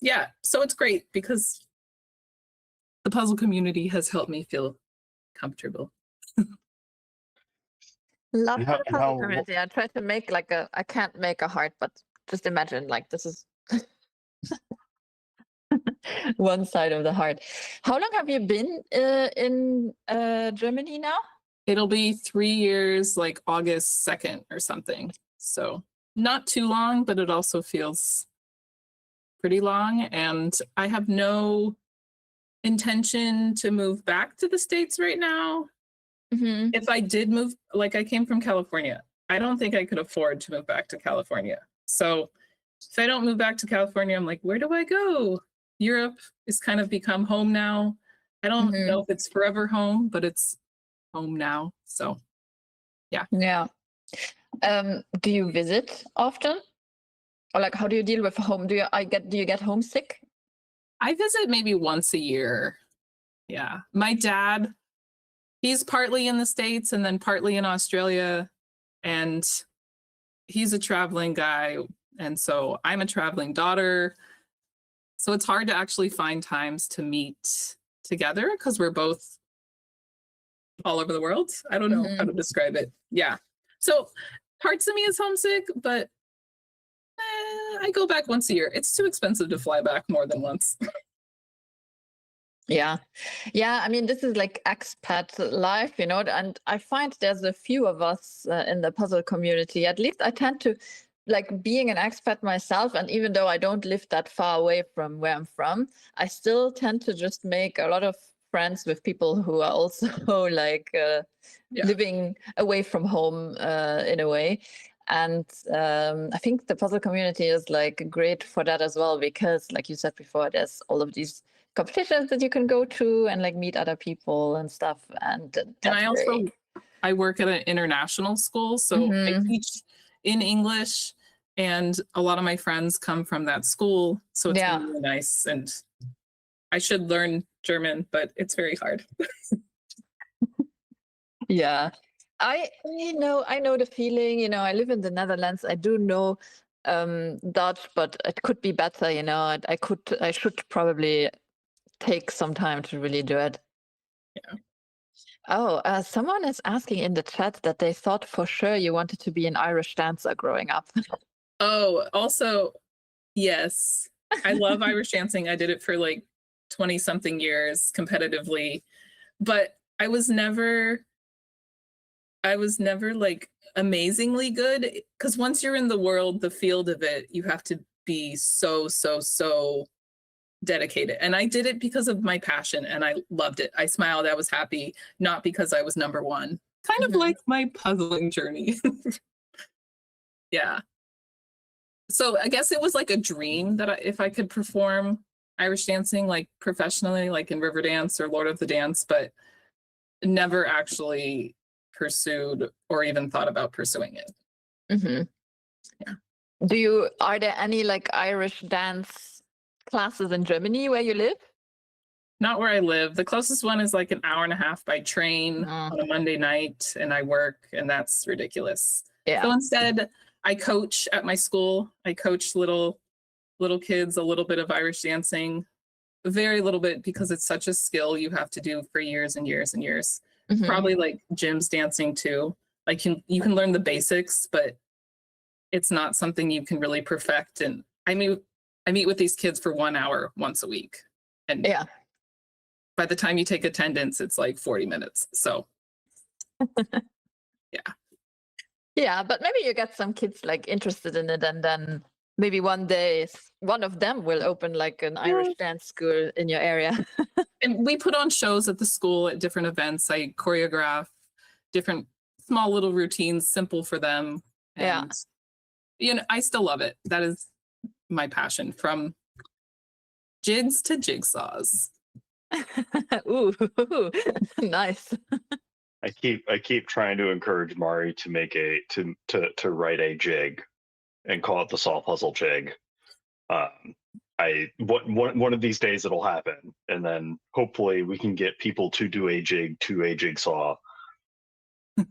yeah, so it's great because the puzzle community has helped me feel comfortable.
Love
How-
the puzzle
how-
community. I tried to make like I can't make a heart, but just imagine like this is one side of the heart. How long have you been in Germany now?
It'll be 3 years, like August 2nd or something. So not too long, but it also feels pretty long. And I have no intention to move back to the States right now.
Mm-hmm.
If I did move, like I came from California, I don't think I could afford to move back to California. So if I don't move back to California, I'm like, where do I go? Europe has kind of become home now. I don't
Mhm.
know if it's forever home, but it's home now. So
Yeah. Do you visit often? Or like how do you deal with home? Do you get homesick?
I visit maybe once a year. Yeah. My dad, he's partly in the States and then partly in Australia. And he's a traveling guy. And so I'm a traveling daughter. So it's hard to actually find times to meet together because we're both all over the world. I don't know how to describe it. Yeah. So parts of me is homesick, but I go back once a year. It's too expensive to fly back more than once.
Yeah. I mean, this is like expat life, you know, and I find there's a few of us in the puzzle community. At least I tend to like being an expat myself. And even though I don't live that far away from where I'm from, I still tend to just make a lot of friends with people who are also like living away from home in a way. And I think the puzzle community is like great for that as well, because like you said before, there's all of these competitions that you can go to and like meet other people and stuff. And
I work at an international school, so I teach in English, and a lot of my friends come from that school, so it's really nice. And I should learn German, but it's very hard.
Yeah, I know the feeling. You know, I live in the Netherlands. I do know Dutch, but it could be better. You know, I should probably take some time to really do it.
Yeah.
Oh, someone is asking in the chat that they thought for sure you wanted to be an Irish dancer growing up.
Oh, also, yes. I love Irish dancing. I did it for like 20 something years competitively, but I was never like amazingly good, because once you're in the world, the field of it, you have to be so dedicated. And I did it because of my passion, and I loved it. I smiled, I was happy, not because I was number one. Kind of like my puzzling journey. Yeah. So I guess it was like a dream that if I could perform Irish dancing like professionally, like in Riverdance or Lord of the Dance, but never actually pursued or even thought about pursuing it. Yeah.
Are there any like Irish dance classes in Germany where you live?
Not where I live. The closest one is like an hour and a half by train on a Monday night, and I work, and that's ridiculous.
Yeah.
So instead, I coach at my school. I coach little kids a little bit of Irish dancing, very little bit, because it's such a skill you have to do for years and years and years. Probably like Jim's dancing too. Like you can learn the basics, but it's not something you can really perfect. And I meet with these kids for 1 hour once a week. And
Yeah.
by the time you take attendance, it's like 40 minutes. So yeah.
Yeah, but maybe you get some kids like interested in it, and then maybe one day one of them will open like an Irish dance school in your area.
And we put on shows at the school at different events. I choreograph different small little routines, simple for them. And you know, I still love it. That is my passion, from jigs to jigsaws.
Ooh, nice.
I keep trying to encourage Mari to make to write a jig and call it the Saw Puzzle Jig. One of these days it'll happen, and then hopefully we can get people to do a jig to a jigsaw. I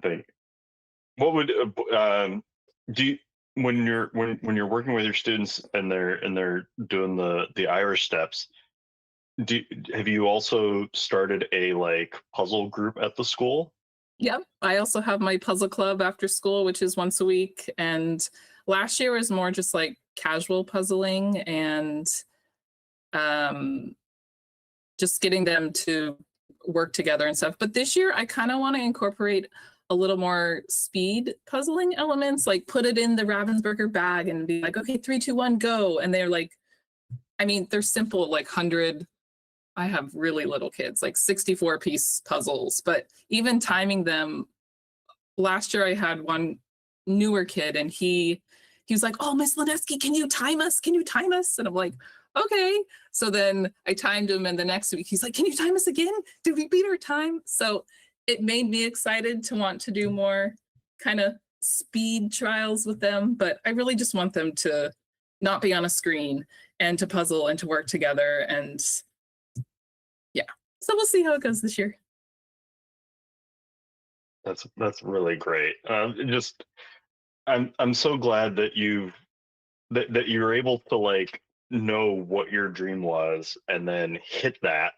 think. What would do you, when you're working with your students and they're doing the Irish steps? Have you also started a like puzzle group at the school?
Yep. I also have my puzzle club after school, which is once a week. And last year was more just like casual puzzling and just getting them to work together and stuff. But this year I kind of want to incorporate a little more speed puzzling elements, like put it in the Ravensburger bag and be like, okay, 3, 2, 1, go. And they're like, I mean, they're simple, like 100. I have really little kids, like 64-piece puzzles, but even timing them, last year I had one newer kid and he was like, oh, Miss Lineski, can you time us? Can you time us? And I'm like, okay. So then I timed him, and the next week he's like, can you time us again? Did we beat our time? So it made me excited to want to do more kind of speed trials with them, but I really just want them to not be on a screen and to puzzle and to work together. And yeah, so we'll see how it goes this year.
That's really great. I'm so glad that that you're able to like know what your dream was and then hit that,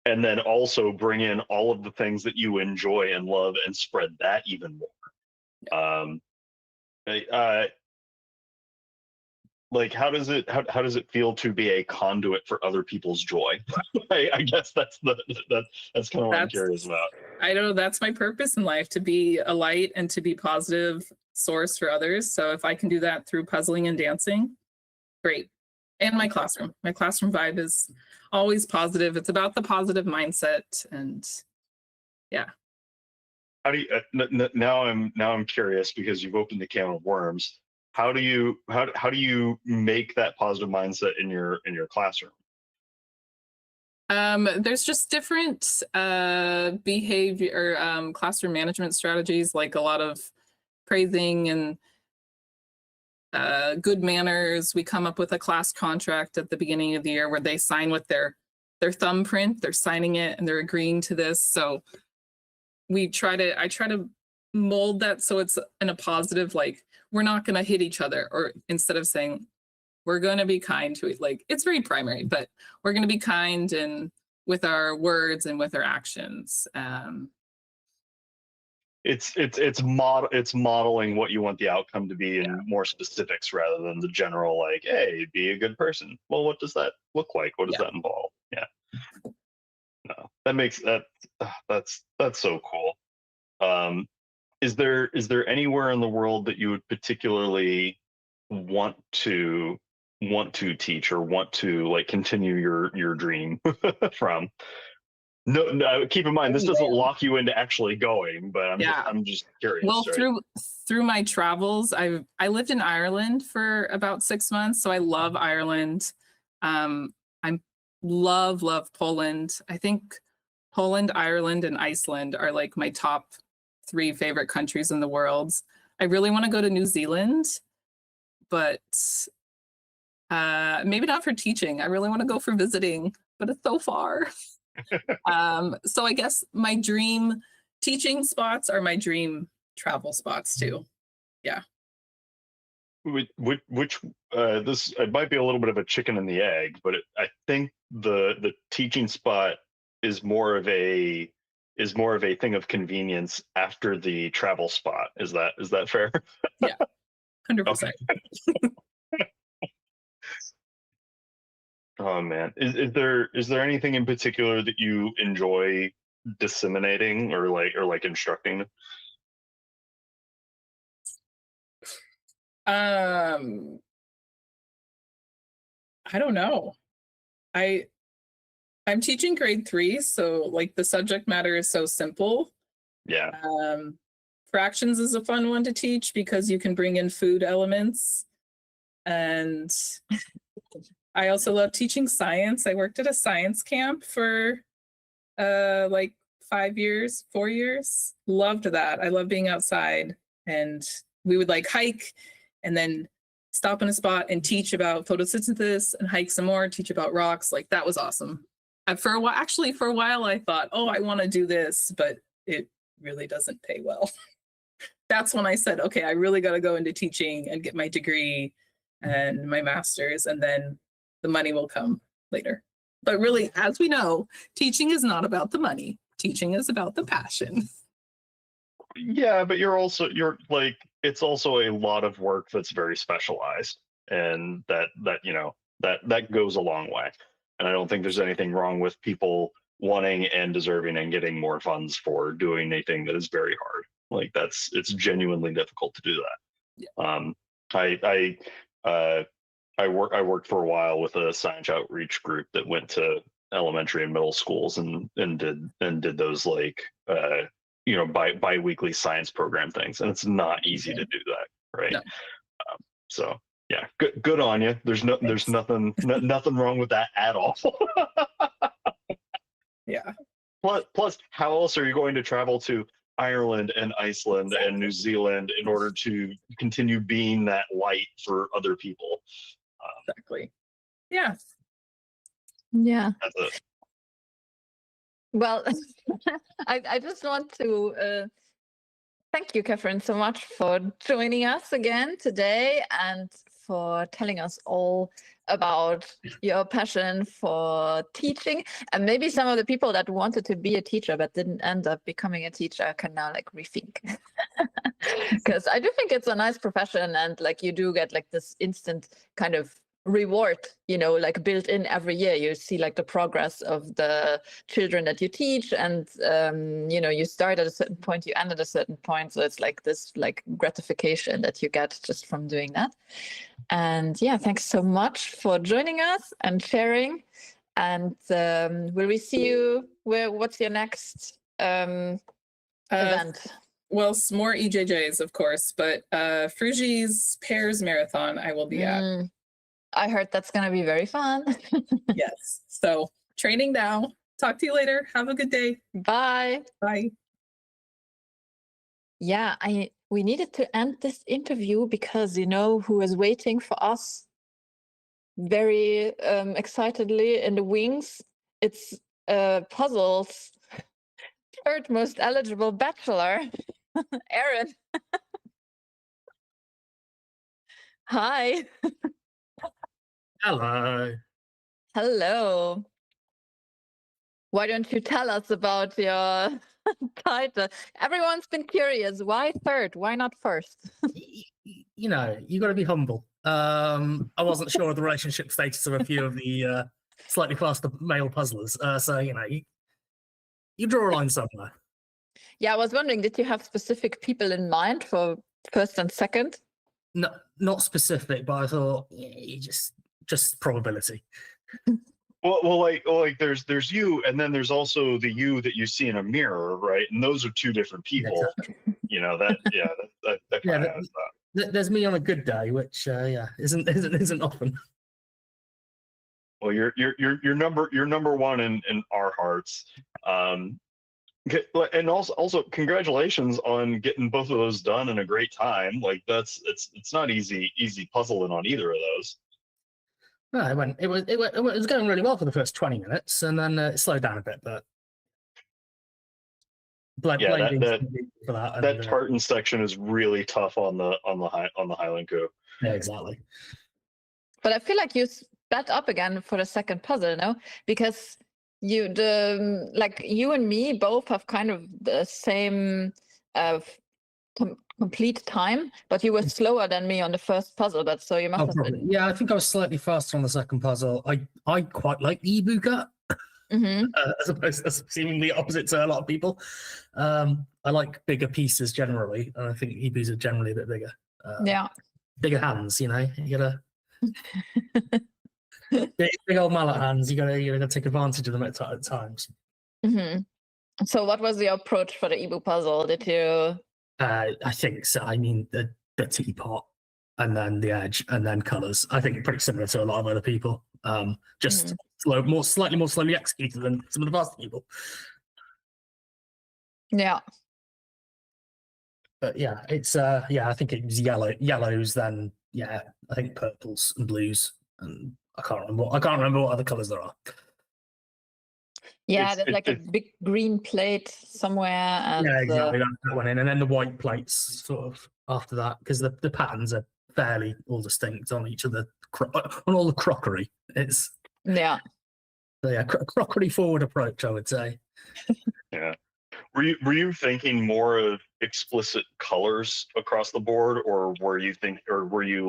and then also bring in all of the things that you enjoy and love and spread that even more. Like how does it feel to be a conduit for other people's joy? I guess that's kind of what I'm curious about.
I know that's my purpose in life, to be a light and to be positive source for others. So if I can do that through puzzling and dancing, great. And my classroom vibe is always positive. It's about the positive mindset, and yeah.
How do you now I'm curious, because you've opened the can of worms. How do you make that positive mindset in your classroom?
There's just different behavior or classroom management strategies, like a lot of praising and good manners. We come up with a class contract at the beginning of the year where they sign with their thumbprint. They're signing it and they're agreeing to this. So I try to mold that so it's in a positive, like, we're not going to hit each other, or instead of saying we're going to be kind to it, like, it's very primary, but we're going to be kind and with our words and with our actions.
It's modeling what you want the outcome to be in more specifics rather than the general, like, hey, be a good person. Well, what does that look like? What does that involve? Yeah. No, that's so cool. Is there anywhere in the world that you would particularly want to teach or want to like continue your dream from? No, keep in mind this doesn't lock you into actually going, but I'm just curious.
Well,
right?
through my travels, I lived in Ireland for about 6 months, so I love Ireland. I love Poland. I think Poland, Ireland, and Iceland are like my top 3 favorite countries in the world. I really want to go to New Zealand, but maybe not for teaching. I really want to go for visiting, but it's so far. So I guess my dream teaching spots are my dream travel spots too. Yeah.
Which this, it might be a little bit of a chicken and the egg, but I think the teaching spot is more of a is more of a thing of convenience after the travel spot. Is that fair?
Yeah, 100%.
Oh man, is there anything in particular that you enjoy disseminating or like instructing?
I don't know. I'm teaching grade 3, so like the subject matter is so simple.
Yeah.
Fractions is a fun one to teach because you can bring in food elements. And I also love teaching science. I worked at a science camp for like 4 years. Loved that. I love being outside, and we would like hike and then stop in a spot and teach about photosynthesis and hike some more, teach about rocks. Like that was awesome. And for a while I thought, oh, I want to do this, but it really doesn't pay well. That's when I said, okay, I really got to go into teaching and get my degree and my master's, and then the money will come later. But really, as we know, teaching is not about the money. Teaching is about the passion.
Yeah, but you're like, it's also a lot of work that's very specialized, and that goes a long way. And I don't think there's anything wrong with people wanting and deserving and getting more funds for doing anything that is very hard. Like it's genuinely difficult to do that.
Yeah.
I worked for a while with a science outreach group that went to elementary and middle schools and did those like bi-weekly science program things, and it's not easy to do that, right?
No.
So yeah, good on you. There's nothing wrong with that at all.
Yeah.
Plus, how else are you going to travel to Ireland and Iceland and New Zealand in order to continue being that light for other people?
Exactly. Yeah.
Yeah.
That's it.
Well, I just want to thank you, Catherine, so much for joining us again today and for telling us all about your passion for teaching. And maybe some of the people that wanted to be a teacher but didn't end up becoming a teacher can now like rethink. Because I do think it's a nice profession, and like you do get like this instant kind of reward, like built in every year. You see like the progress of the children that you teach, and you start at a certain point, you end at a certain point, so it's like this like gratification that you get just from doing that. And yeah, thanks so much for joining us and sharing. And will we see you what's your next event?
Well, some more EJJs, of course, but Frugi's Pears Marathon I will be at.
I heard that's going to be very fun.
Yes. So training now. Talk to you later. Have a good day.
Bye.
Bye.
Yeah, we needed to end this interview because who is waiting for us very excitedly in the wings. It's Puzzles' third most eligible bachelor, Aaron. Hi.
Hello.
Hello. Why don't you tell us about your title? Everyone's been curious. Why third? Why not first?
You got to be humble. I wasn't sure of the relationship status of a few of the slightly faster male puzzlers. So, you draw a line somewhere.
Yeah, I was wondering, did you have specific people in mind for first and second?
No, not specific, but I thought just probability.
Well, like there's you, and then there's also the you that you see in a mirror, right? And those are two different people.
Exactly.
That kind of has that.
There's me on a good day, which isn't often.
Well, you're number one in our hearts. And also congratulations on getting both of those done in a great time. Like it's not easy puzzling on either of those.
No, it was going really well for the first 20 minutes, and then it slowed down a bit. But
that tartan section is really tough on the Highland Coup.
Yeah, exactly.
But I feel like you sped up again for the second puzzle, no? Because like you and me both have kind of the same complete time, but you were slower than me on the first puzzle. But so you must
Oh,
have
probably.
been.
Yeah, I think I was slightly faster on the second puzzle. I quite like the Ibu cut, as opposed to seemingly opposite to a lot of people. I like bigger pieces generally, and I think Ibus are generally a bit bigger.
Yeah.
Bigger hands, you know. You gotta big old mallet hands. You gotta take advantage of them at times.
So, what was your approach for the Ibu puzzle? Did you?
I think so. I mean, the teapot, and then the edge, and then colours. I think pretty similar to a lot of other people. Just slightly more slowly executed than some of the faster people.
Yeah.
But yeah, it's I think it was yellows, then I think purples and blues, and I can't remember what other colours there are.
Yeah, there's like a big green plate somewhere, and
yeah, exactly. That went in, and then the white plates sort of after that, because the patterns are fairly all distinct on each of the on all the crockery. It's crockery forward approach, I would say.
Yeah. Were you thinking more of explicit colors across the board, or were you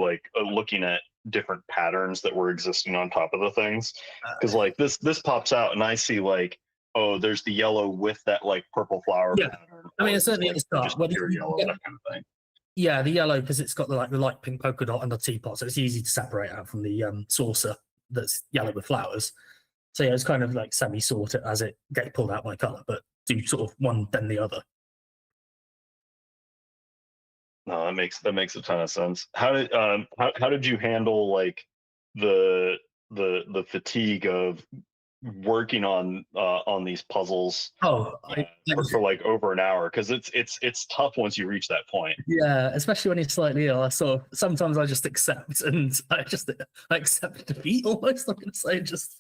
like looking at different patterns that were existing on top of the things? Because like this pops out, and I see like, oh, there's the yellow with that like purple flower pattern.
I mean, it's certainly at the start.
Just pure yellow, that kind of thing.
Yeah, the yellow, because it's got the light pink polka dot and the teapot, so it's easy to separate out from the saucer that's yellow with flowers. So yeah, it's kind of like semi-sort it as it gets pulled out by colour, but do sort of one then the other.
No, that makes a ton of sense. How did you handle like the fatigue of working on these puzzles for like over an hour? Because it's tough once you reach that point.
Yeah, especially when you're slightly ill. Sometimes I just accept, and I accept defeat almost. I'm gonna say just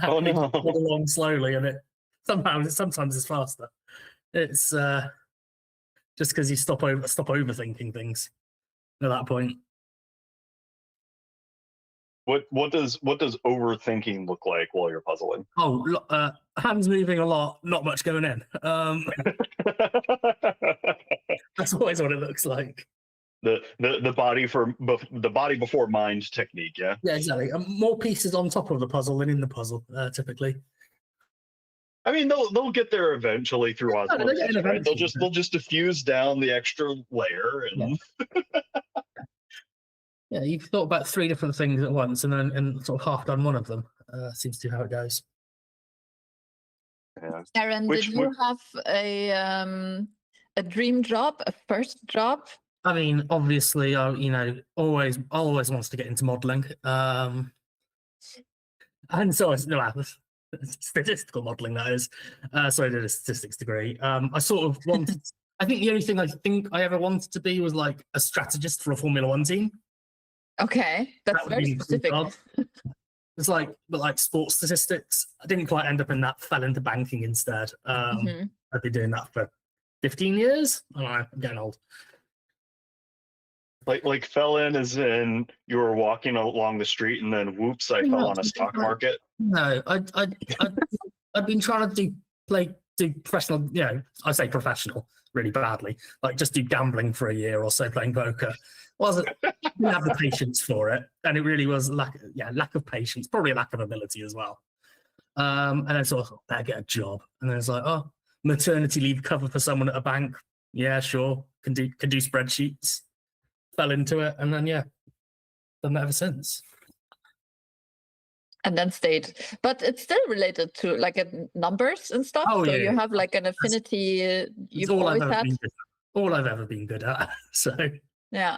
have to go along slowly, and it sometimes it's faster. It's just because you stop overthinking things at that point.
What does overthinking look like while you're puzzling?
Oh, hands moving a lot, not much going in. That's always what it looks like.
The body before mind technique, yeah.
Yeah, exactly. More pieces on top of the puzzle than in the puzzle, typically.
I mean, they'll get there eventually through osmosis, right? They'll just diffuse down the extra layer, and
yeah, you've thought about 3 different things at once, and sort of half done one of them. Seems to be how it goes.
Yeah.
Aaron, did you have a dream job, a first job?
I mean, obviously, always wants to get into modelling, and so statistical modelling, that is. So I did a statistics degree. I sort of wanted. I think the only thing I ever wanted to be was like a strategist for a Formula One team.
Okay, that's very specific.
It's like sports statistics. I didn't quite end up in that. Fell into banking instead. I've been doing that for 15 years. I don't know, I'm getting old.
Like fell in as in you were walking along the street and then whoops, I fell on a stock market.
No, I've been trying to do professional. I say professional really badly. Like just do gambling for a year or so, playing poker. Didn't have the patience for it, and it really was lack of patience, probably a lack of ability as well. And then sort of better get a job, and then it's like, oh, maternity leave cover for someone at a bank. Yeah, sure, can do spreadsheets. Fell into it, and then done that ever since.
And then stayed, but it's still related to like numbers and stuff.
Oh,
so
yeah,
you have like an affinity. You've
all
always had.
All I've ever been good at. So
yeah.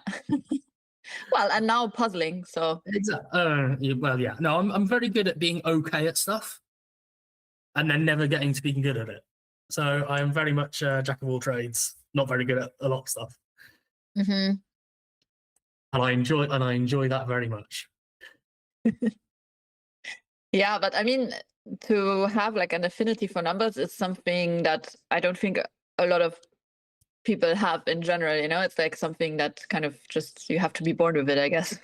Well, and now puzzling. So
exactly. Well, yeah. No, I'm very good at being okay at stuff, and then never getting to being good at it. So I am very much jack of all trades, not very good at a lot of stuff.
Mm-hmm.
And I enjoy that very much.
Yeah, but I mean, to have like an affinity for numbers is something that I don't think a lot of people have in general. It's like something that kind of just you have to be born with it, I guess.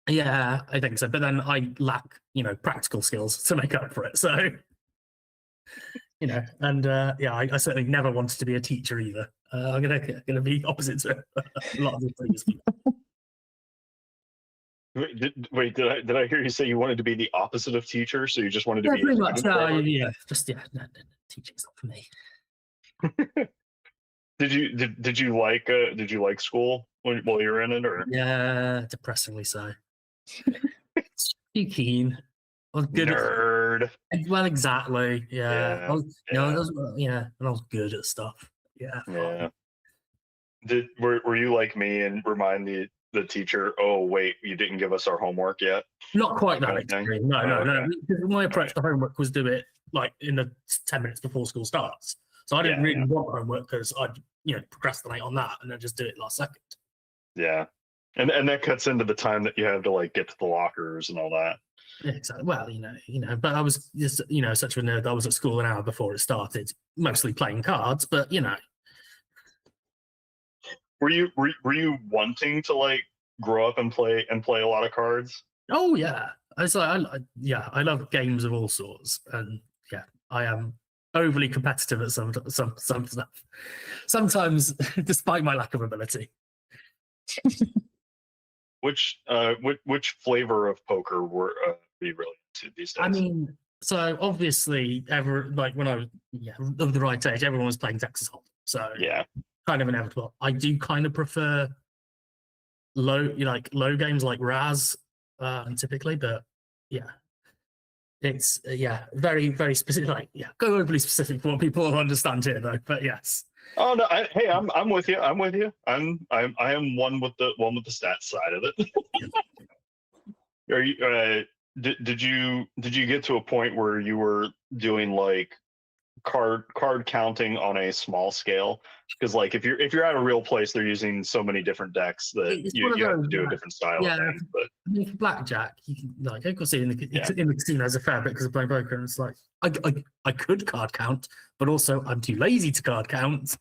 Yeah, I think so. But then I lack, practical skills to make up for it. So, and yeah, I certainly never wanted to be a teacher either. I'm gonna be opposite to a lot of the previous people.
Did I hear you say you wanted to be the opposite of teacher? So you just wanted to be
Pretty
a
much.
student forever?
No, teaching's not for me.
Did you like school while you were in it, or
Yeah, depressingly so. Too keen. I was good
nerd?
Well, exactly. Yeah.
Yeah,
I was, and I was good at stuff. Yeah.
yeah. Were you like me and remind the teacher, oh wait, you didn't give us our homework yet?
Not quite that
Kind of thing?
extreme. No.
Okay.
My approach to homework was do it like in the 10 minutes before school starts. So I didn't really want homework because I'd procrastinate on that and then just do it last second.
Yeah. And that cuts into the time that you have to like get to the lockers and all that.
Exactly. Well, but I was just, such a nerd. I was at school an hour before it started, mostly playing cards. But
Were you wanting to like grow up and play a lot of cards?
oh yeah, I love games of all sorts, and yeah, I am overly competitive at some stuff. Sometimes, despite my lack of ability.
Which flavor of poker were you really into these days?
I mean, so obviously, when I was of the right age, everyone was playing Texas Hold'em, so
yeah,
kind of inevitable. I do kind of prefer low games like Raz, typically, but yeah, it's very very specific. Like go overly specific for what people will understand here, though. But yes.
Oh no! I'm with you. I'm with you. I am one with the stats side of it. Are you? Did you get to a point where you were doing like card counting on a small scale? Because like if you're at a real place, they're using so many different decks that you have to do a different style of thing. But
I mean, for blackjack, you can I could see in the casinos a fair bit because of playing poker, and it's like I could card count, but also I'm too lazy to card count.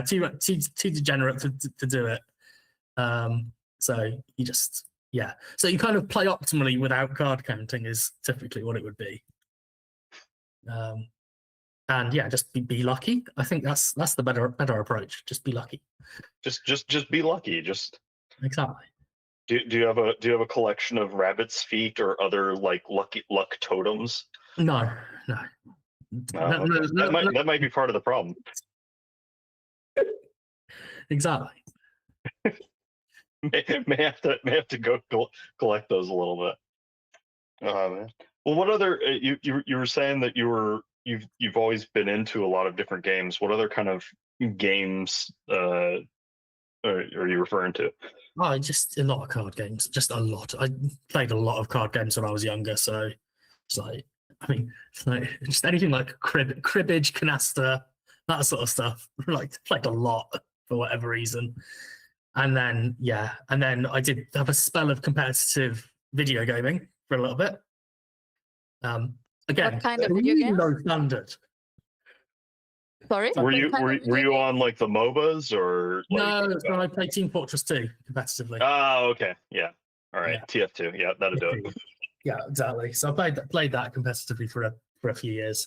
Too degenerate to do it. So you just so you kind of play optimally without card counting is typically what it would be. And just be lucky. I think that's the better approach. Just be lucky.
Just be lucky. Just
exactly.
Do you have a collection of rabbit's feet or other like luck totems?
No.
That might be part of the problem.
Exactly.
may have to go collect those a little bit. Oh man. Well, what other you were saying that you've always been into a lot of different games. What other kind of games are you referring to?
Oh, just a lot of card games. Just a lot. I played a lot of card games when I was younger, so it's like just anything like cribbage, canasta, that sort of stuff. Like played a lot for whatever reason. And then I did have a spell of competitive video gaming for a little bit. Again,
what kind of video game?
Low standard.
Sorry.
Were you on like the MOBAs or?
No, I played Team Fortress 2 competitively.
Oh, okay, yeah. All right, TF2, yeah, that'll do it.
Yeah, exactly. So I played that competitively for a few years.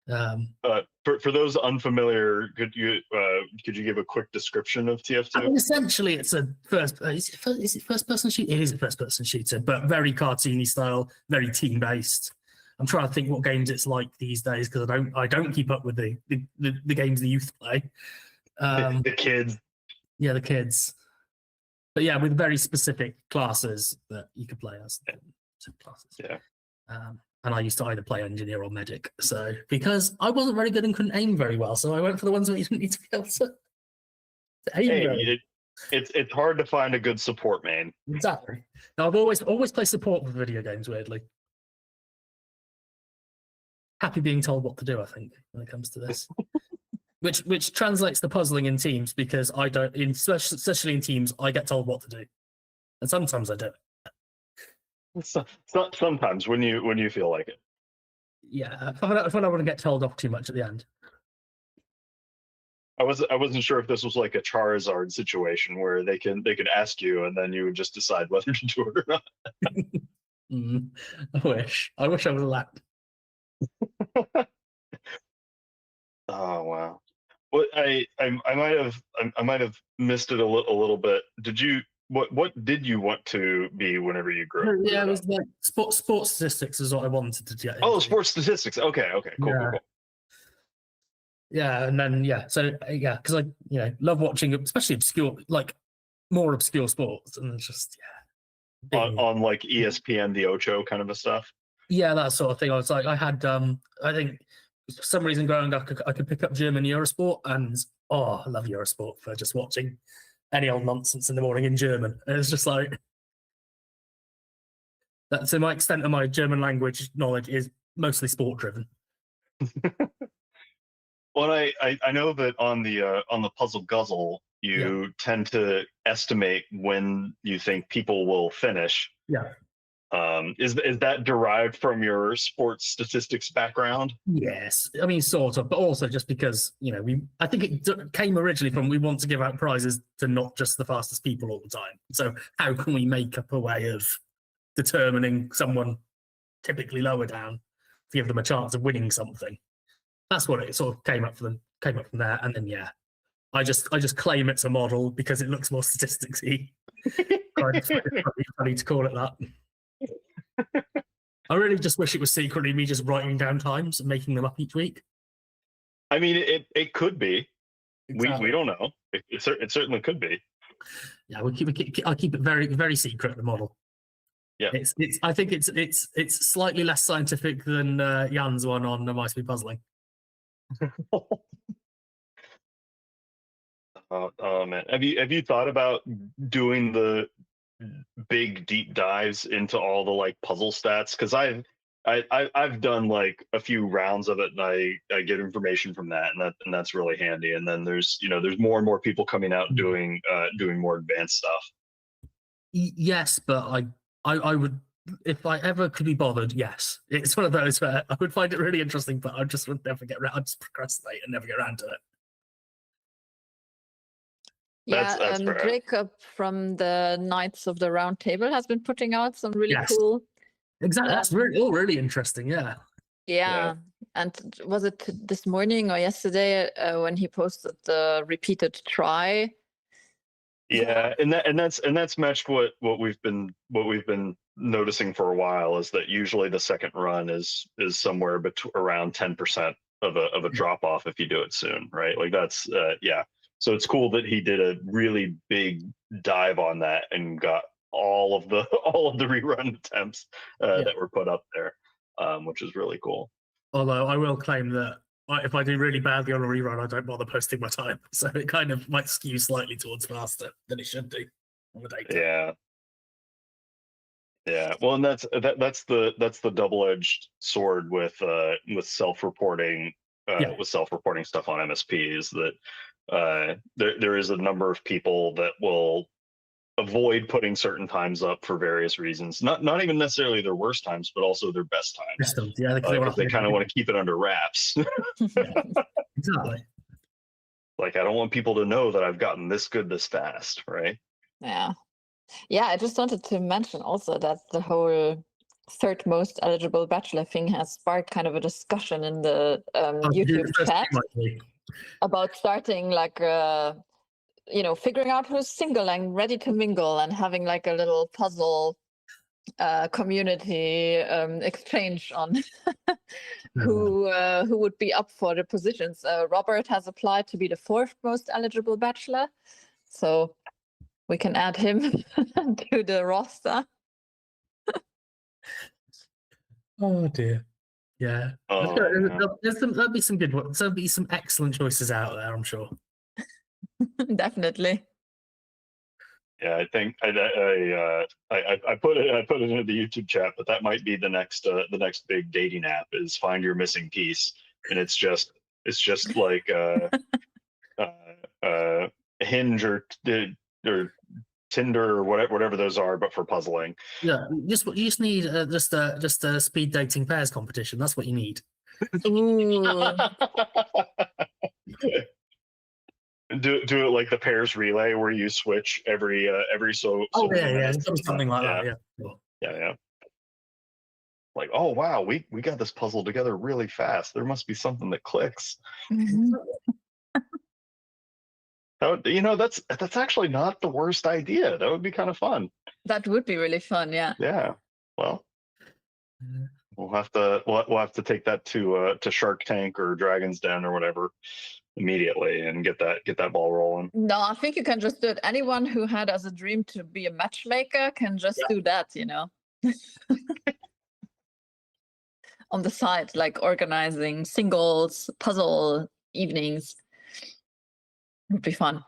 For those unfamiliar, could you give a quick description of TF2?
I mean, essentially, it's a is it first person shooter? It is a first person shooter, but very cartoony style, very team based. I'm trying to think what games it's like these days because I don't keep up with the games the youth play.
The kids.
Yeah, the kids. But yeah, with very specific classes that you could play as. Classes.
Yeah.
And I used to either play engineer or medic. So because I wasn't very good and couldn't aim very well, so I went for the ones where you didn't need to be able to aim.
It's hard to find a good support main.
Exactly. Now I've always played support for video games. Weirdly, happy being told what to do. I think when it comes to this, which translates to puzzling in teams because I don't, especially in teams, I get told what to do, and sometimes I don't.
Sometimes when you feel like it.
Yeah, if I don't want to get told off too much at the end.
I wasn't sure if this was like a Charizard situation where they could ask you and then you would just decide whether to do it or not.
I wish I was allowed.
Oh wow. Well, I might have missed it a little bit. Did you what did you want to be whenever you grew up?
Yeah, it was like sports statistics is what I wanted to get.
Oh,
into.
sports statistics. Okay, cool.
Yeah, and then so because I love watching especially obscure, like more obscure sports, and it's just
on like ESPN, the Ocho kind of a stuff.
Yeah, that sort of thing. I was like, I had I think for some reason growing up, I could pick up German Eurosport, and I love Eurosport for just watching any old nonsense in the morning in German. And it's just like that's my extent of my German language knowledge is mostly sport driven.
Well, I know that on the Puzzle Guzzle, you tend to estimate when you think people will finish.
Yeah.
Is that derived from your sports statistics background?
Yes, I mean sort of, but also just because I think it came originally from we want to give out prizes to not just the fastest people all the time. So how can we make up a way of determining someone typically lower down to give them a chance of winning something? That's what it sort of came up from there, and then I just claim it's a model because it looks more statistics-y. It's funny to call it that. I really just wish it was secretly me just writing down times and making them up each week.
I mean, it could be.
Exactly.
We don't know. It certainly could be.
Yeah, I'll keep it very, very secret, the model.
Yeah,
I think it's slightly less scientific than Jan's one on the Mice Be Puzzling.
Oh man, have you thought about doing the big deep dives into all the like puzzle stats? Because I've done like a few rounds of it, and I get information from that, and that's really handy. And then there's more and more people coming out doing more advanced stuff.
Yes, but I would, if I ever could be bothered. Yes, it's one of those where I would find it really interesting, but I just would never get around. I'd just procrastinate and never get around to it.
Yeah,
That's fair.
Jacob from the Knights of the Round Table has been putting out some really cool.
Exactly, that's really interesting.
Yeah, and was it this morning or yesterday when he posted the repeated try?
Yeah, and that's matched what we've been noticing for a while, is that usually the second run is somewhere around 10% of a drop off if you do it soon, right? Like that's So it's cool that he did a really big dive on that and got all of the rerun attempts that were put up there, which is really cool.
Although I will claim that if I do really badly on a rerun, I don't bother posting my time, so it kind of might skew slightly towards faster than it should do on the data.
Yeah. Well, and that's the double-edged sword with self-reporting with self-reporting stuff on MSP, is that there is a number of people that will avoid putting certain times up for various reasons, not even necessarily their worst times, but also their best times. Because they kind of want to keep it under wraps.
Exactly.
Like, I don't want people to know that I've gotten this good this fast, right?
Yeah. I just wanted to mention also that the whole third most eligible bachelor thing has sparked kind of a discussion in the YouTube chat about starting like figuring out who's single and ready to mingle, and having like a little puzzle community exchange on who would be up for the positions. Robert has applied to be the fourth most eligible bachelor, so we can add him to the roster.
Oh dear. Yeah. There'll be some good ones. There'll be some excellent choices out there, I'm sure.
Definitely.
Yeah, I think I put it into the YouTube chat, but that might be the next big dating app, is Find Your Missing Piece, and it's just like Hinge or Tinder or whatever those are, but for puzzling.
Yeah, you just need just a speed dating pairs competition. That's what you need.
Do it like the pairs relay where you switch every so
Yeah,
many minutes.
it's gotta be something like that. Yeah. Sure.
Yeah. Like, oh wow, we got this puzzle together really fast. There must be something that clicks. That's actually not the worst idea. That would be kind of fun.
That would be really fun. Yeah.
Yeah. Well,
Yeah.
we'll have to take that to Shark Tank or Dragon's Den or whatever immediately and get that ball rolling.
No, I think you can just do it. Anyone who had as a dream to be a matchmaker can just do that, you know. On the side, like organizing singles, puzzle evenings would be fun.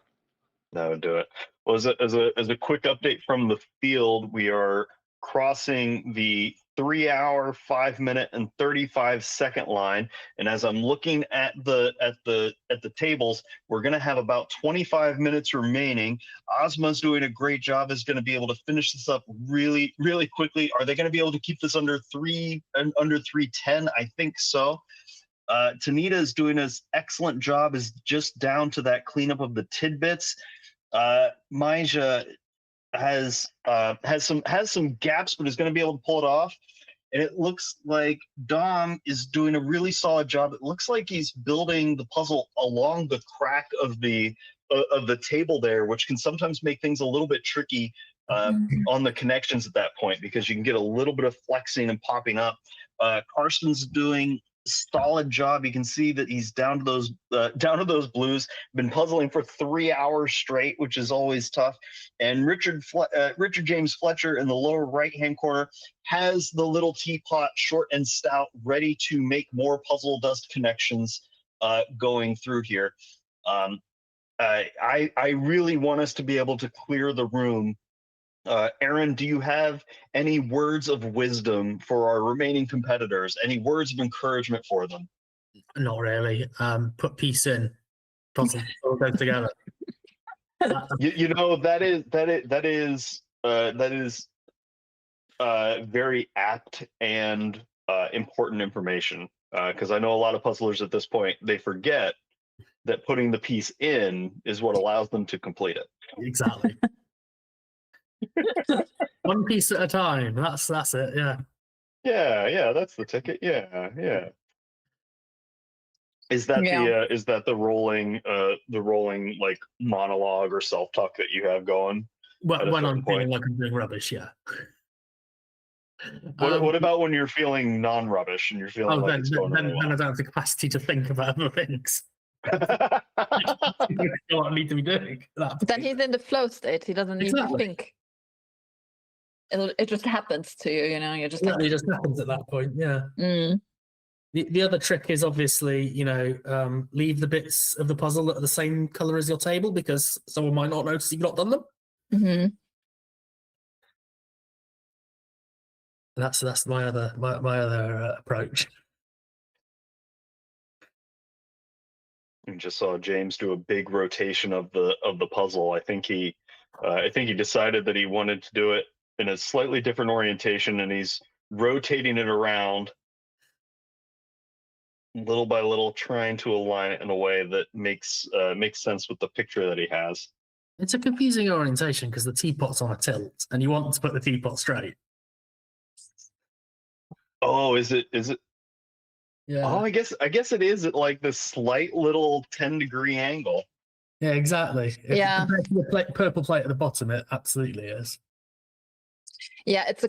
That would do it. Well, as a quick update from the field, we are crossing the 3 hour, 5 minute, and 35-second line. And as I'm looking at the tables, we're going to have about 25 minutes remaining. Ozma's doing a great job. Is going to be able to finish this up really, really quickly. Are they going to be able to keep this under 3:10? I think so. Tanita is doing an excellent job. Is just down to that cleanup of the tidbits. Maija has some gaps, but is going to be able to pull it off. And it looks like Dom is doing a really solid job. It looks like he's building the puzzle along the crack of the table there, which can sometimes make things a little bit tricky on the connections at that point, because you can get a little bit of flexing and popping up. Karsten's doing solid job. You can see that he's down to those blues. Been puzzling for 3 hours straight, which is always tough. And Richard James Fletcher in the lower right hand corner has the little teapot, short and stout, ready to make more puzzle dust connections going through here. I really want us to be able to clear the room. Aaron, do you have any words of wisdom for our remaining competitors? Any words of encouragement for them?
Not really. Put peace in. Puzzle all go together.
That is very apt and important information, because I know a lot of puzzlers at this point, they forget that putting the piece in is what allows them to complete it.
Exactly. One piece at a time. That's it. Yeah.
Yeah. That's the ticket. Yeah. Is that the rolling like monologue or self talk that you have going?
When I'm feeling like I'm doing rubbish, yeah.
What about when you're feeling non-rubbish and you're feeling like it's going really well?
Then I don't have the capacity to think about other things. What I need to be doing.
Then he's in the flow state. He doesn't need to think. It just happens to you, you know. You're just
it just happens at that point. Yeah. The other trick is obviously, leave the bits of the puzzle that are the same color as your table, because someone might not notice you've not done them.
Mm-hmm.
That's my other approach.
I just saw James do a big rotation of the puzzle. I think he decided that he wanted to do it in a slightly different orientation, and he's rotating it around little by little, trying to align it in a way that makes sense with the picture that he has.
It's a confusing orientation because the teapot's on a tilt, and you want to put the teapot straight.
Oh, is it?
Yeah.
Oh, I guess it is at like this slight little 10-degree angle.
Yeah, exactly.
Yeah.
The purple plate at the bottom, it absolutely is.
Yeah, it's a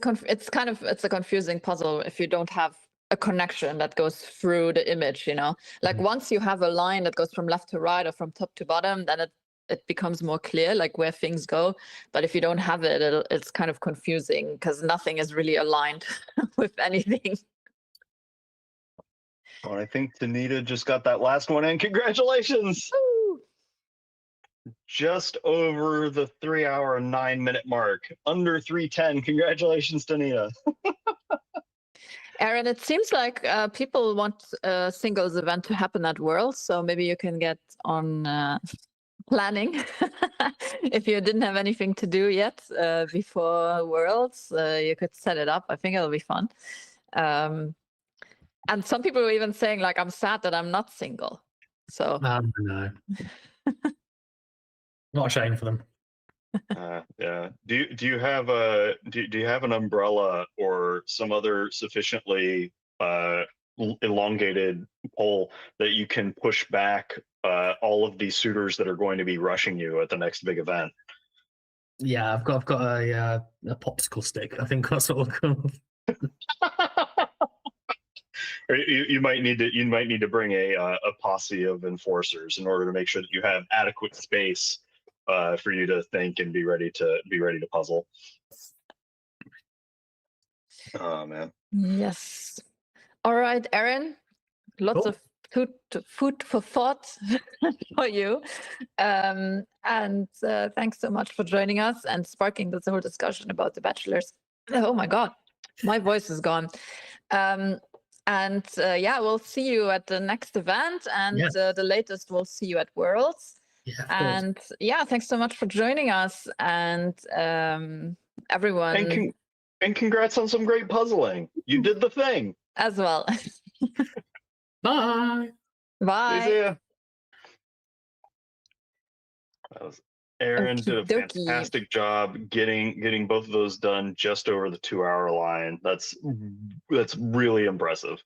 confusing puzzle if you don't have a connection that goes through the image, you know. Like once you have a line that goes from left to right or from top to bottom, then it becomes more clear, like where things go. But if you don't have it, it's kind of confusing because nothing is really aligned with anything.
Well, I think Tanita just got that last one in. Congratulations!
Woo!
Just over the 3 hour and 9 minute mark, under 3:10. Congratulations, Tanita.
Aaron, it seems like people want a singles event to happen at Worlds, so maybe you can get on planning. If you didn't have anything to do yet before Worlds, you could set it up. I think it'll be fun. And some people were even saying, like, I'm sad that I'm not single. So
No. Not a shame for them.
Yeah. Do you have an umbrella or some other sufficiently elongated pole that you can push back all of these suitors that are going to be rushing you at the next big event?
Yeah, I've got a popsicle stick. I think that's what we'll call.
Or you might need to bring a posse of enforcers in order to make sure that you have adequate space for you to think and be ready to puzzle. Oh man.
Yes. All right, Aaron. Lots
Cool.
of food for thought for you. And thanks so much for joining us and sparking this whole discussion about the bachelors. Oh my God, my voice is gone. Yeah, we'll see you at the next event, and
Yes.
the latest we'll see you at Worlds.
Yeah, of course.
And yeah, thanks so much for joining us, and everyone
And congrats on some great puzzling. You did the thing.
as well.
Bye.
Bye.
See ya. Aaron did a
Okey-dokey.
fantastic job getting both of those done just over the 2-hour line. That's really impressive.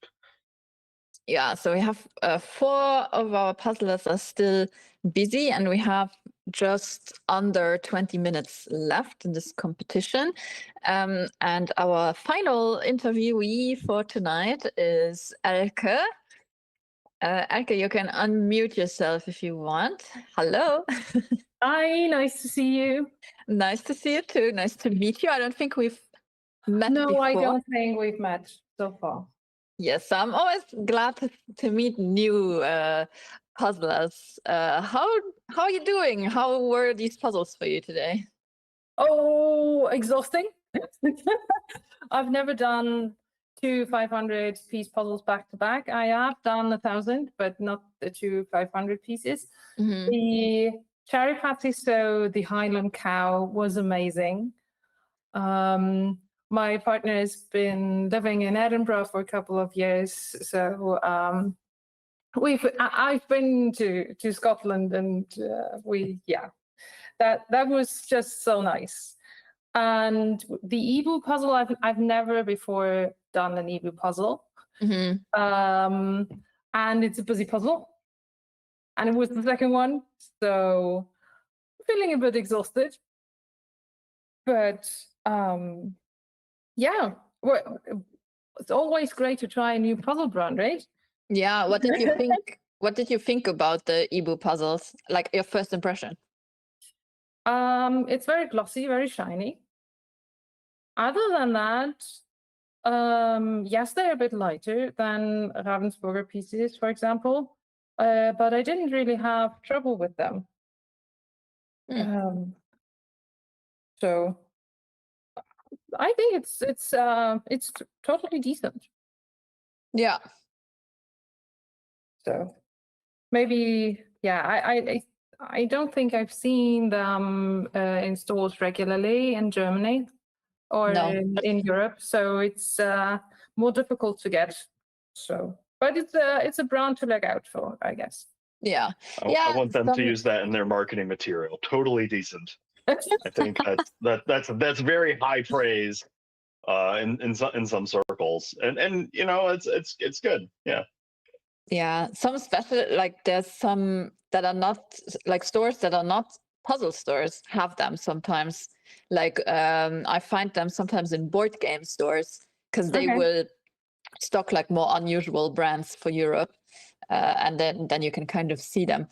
Yeah, so we have 4 of our puzzlers are still busy, and we have just under 20 minutes left in this competition. And our final interviewee for tonight is Elke. Elke, you can unmute yourself if you want. Hello.
Hi, nice to see you.
Nice to see you too. Nice to meet you. I don't think we've met
No,
before.
I don't think we've met so far.
Yes, I'm always glad to meet new puzzlers. How are you doing? How were these puzzles for you today?
Oh, exhausting. I've never done 2 500-piece puzzles back to back. I have done 1,000, but not the 2 500 pieces.
Mhm.
The cherry patty, so the Highland cow was amazing. My partner has been living in Edinburgh for a couple of years, so I've been to Scotland, and that was just so nice. And the Ebu puzzle, I've never before done an Ebu puzzle,
Mhm.
and it's a busy puzzle, and it was the second one, so feeling a bit exhausted, but yeah, well, it's always great to try a new puzzle brand, right?
Yeah, what did you think? What did you think about the Ebu puzzles? Like your first impression?
It's very glossy, very shiny. Other than that, yes, they're a bit lighter than Ravensburger pieces, for example, but I didn't really have trouble with them. So I think it's totally decent.
Yeah.
So maybe, yeah, I don't think I've seen them in stores regularly in Germany or
No.
in Europe, so it's more difficult to get. So, but it's a brand to look out for, I guess.
Yeah.
I want them to use that in their marketing material. Totally decent. I think that's very high praise in some circles, and you know it's good. Yeah.
Yeah, some special, like there's some that are not like stores that are not puzzle stores have them sometimes. Like I find them sometimes in board game stores because they
Okay.
will stock like more unusual brands for Europe, and then you can kind of see them.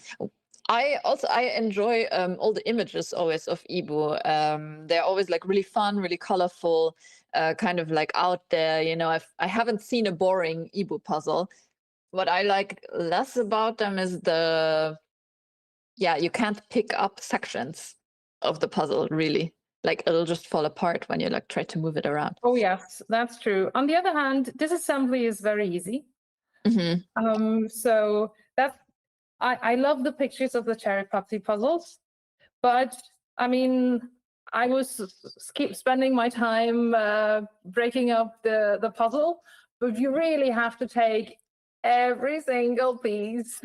I enjoy all the images always of Ebu. They're always like really fun, really colorful, kind of like out there. You know, I haven't seen a boring Ebu puzzle. What I like less about them is you can't pick up sections of the puzzle really. Like it'll just fall apart when you like try to move it around.
Oh yes, that's true. On the other hand, disassembly is very easy.
Mm-hmm.
So that's I love the pictures of the cherry Pepsi puzzles, but I mean, I was keep spending my time breaking up the puzzle, but you really have to take every single piece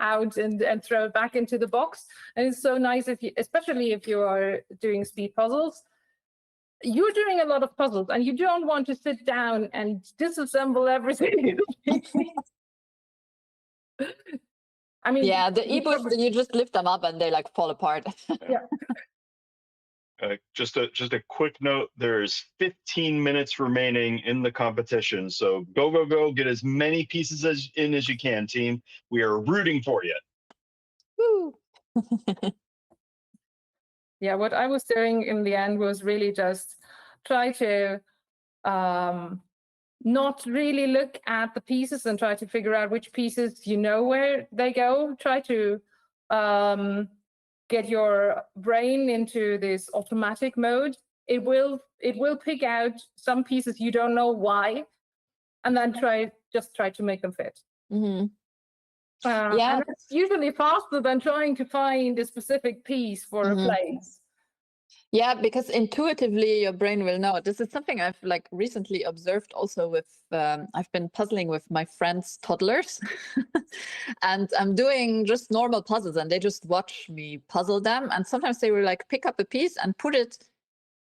out and throw it back into the box. And it's so nice if you, especially if you are doing speed puzzles, you're doing a lot of puzzles and you don't want to sit down and disassemble everything. I mean,
Yeah, the e-books, you just lift them up and they like fall apart.
Yeah.
Just a quick note, there's 15 minutes remaining in the competition. So go, get as many pieces as you can, team. We are rooting for you.
Woo.
Yeah, what I was doing in the end was really just try to not really look at the pieces and try to figure out which pieces you know where they go. Try to get your brain into this automatic mode. It will pick out some pieces you don't know why, and then try to make them fit.
Yeah,
and it's usually faster than trying to find a specific piece for a place.
Yeah, because intuitively your brain will know. This is something I've like recently observed also with, I've been puzzling with my friends' toddlers and I'm doing just normal puzzles and they just watch me puzzle them. And sometimes they will like pick up a piece and put it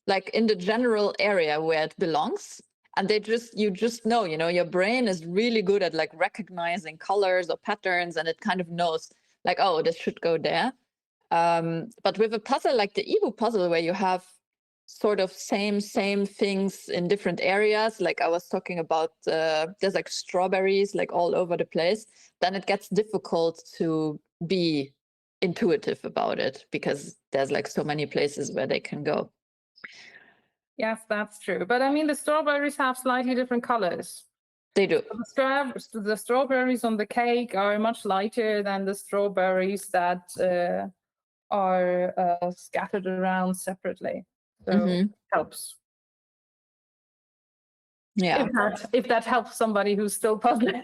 like in the general area where it belongs. And you just know, your brain is really good at like recognizing colors or patterns and it kind of knows like, oh, this should go there. But with a puzzle like the e-book puzzle where you have sort of same things in different areas, like I was talking about, there's like strawberries like all over the place, then it gets difficult to be intuitive about it because there's like so many places where they can go.
Yes, that's true. But I mean, the strawberries have slightly different colors.
They do.
The strawberries on the cake are much lighter than the strawberries that are scattered around separately. So it helps.
Yeah.
If that helps somebody who's still puzzling.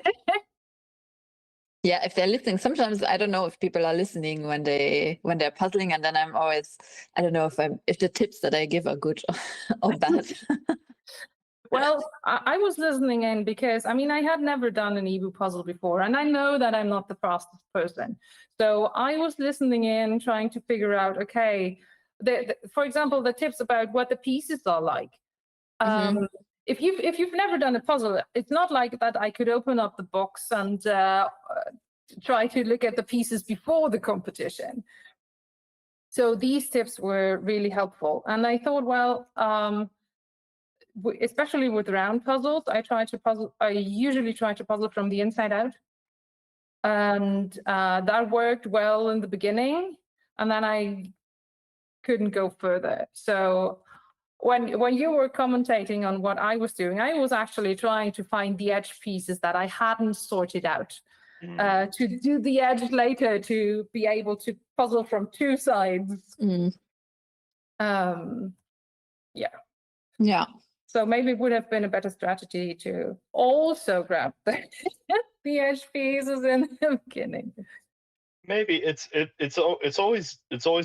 Yeah, if they're listening, sometimes I don't know if people are listening when they're puzzling, and then I'm always, I don't know if the tips that I give are good or bad.
Well, I was listening in because I mean I had never done an e-book puzzle before, and I know that I'm not the fastest person. So I was listening in, trying to figure out, okay, for example, the tips about what the pieces are like. If you've never done a puzzle, it's not like that I could open up the box and try to look at the pieces before the competition. So these tips were really helpful. And I thought, well, especially with round puzzles, I usually try to puzzle from the inside out. And that worked well in the beginning. And then I couldn't go further. So when you were commentating on what I was doing, I was actually trying to find the edge pieces that I hadn't sorted out to do the edge later to be able to puzzle from two sides.
Yeah. So
maybe it would have been a better strategy to also grab the edge pieces in the beginning.
Maybe it's always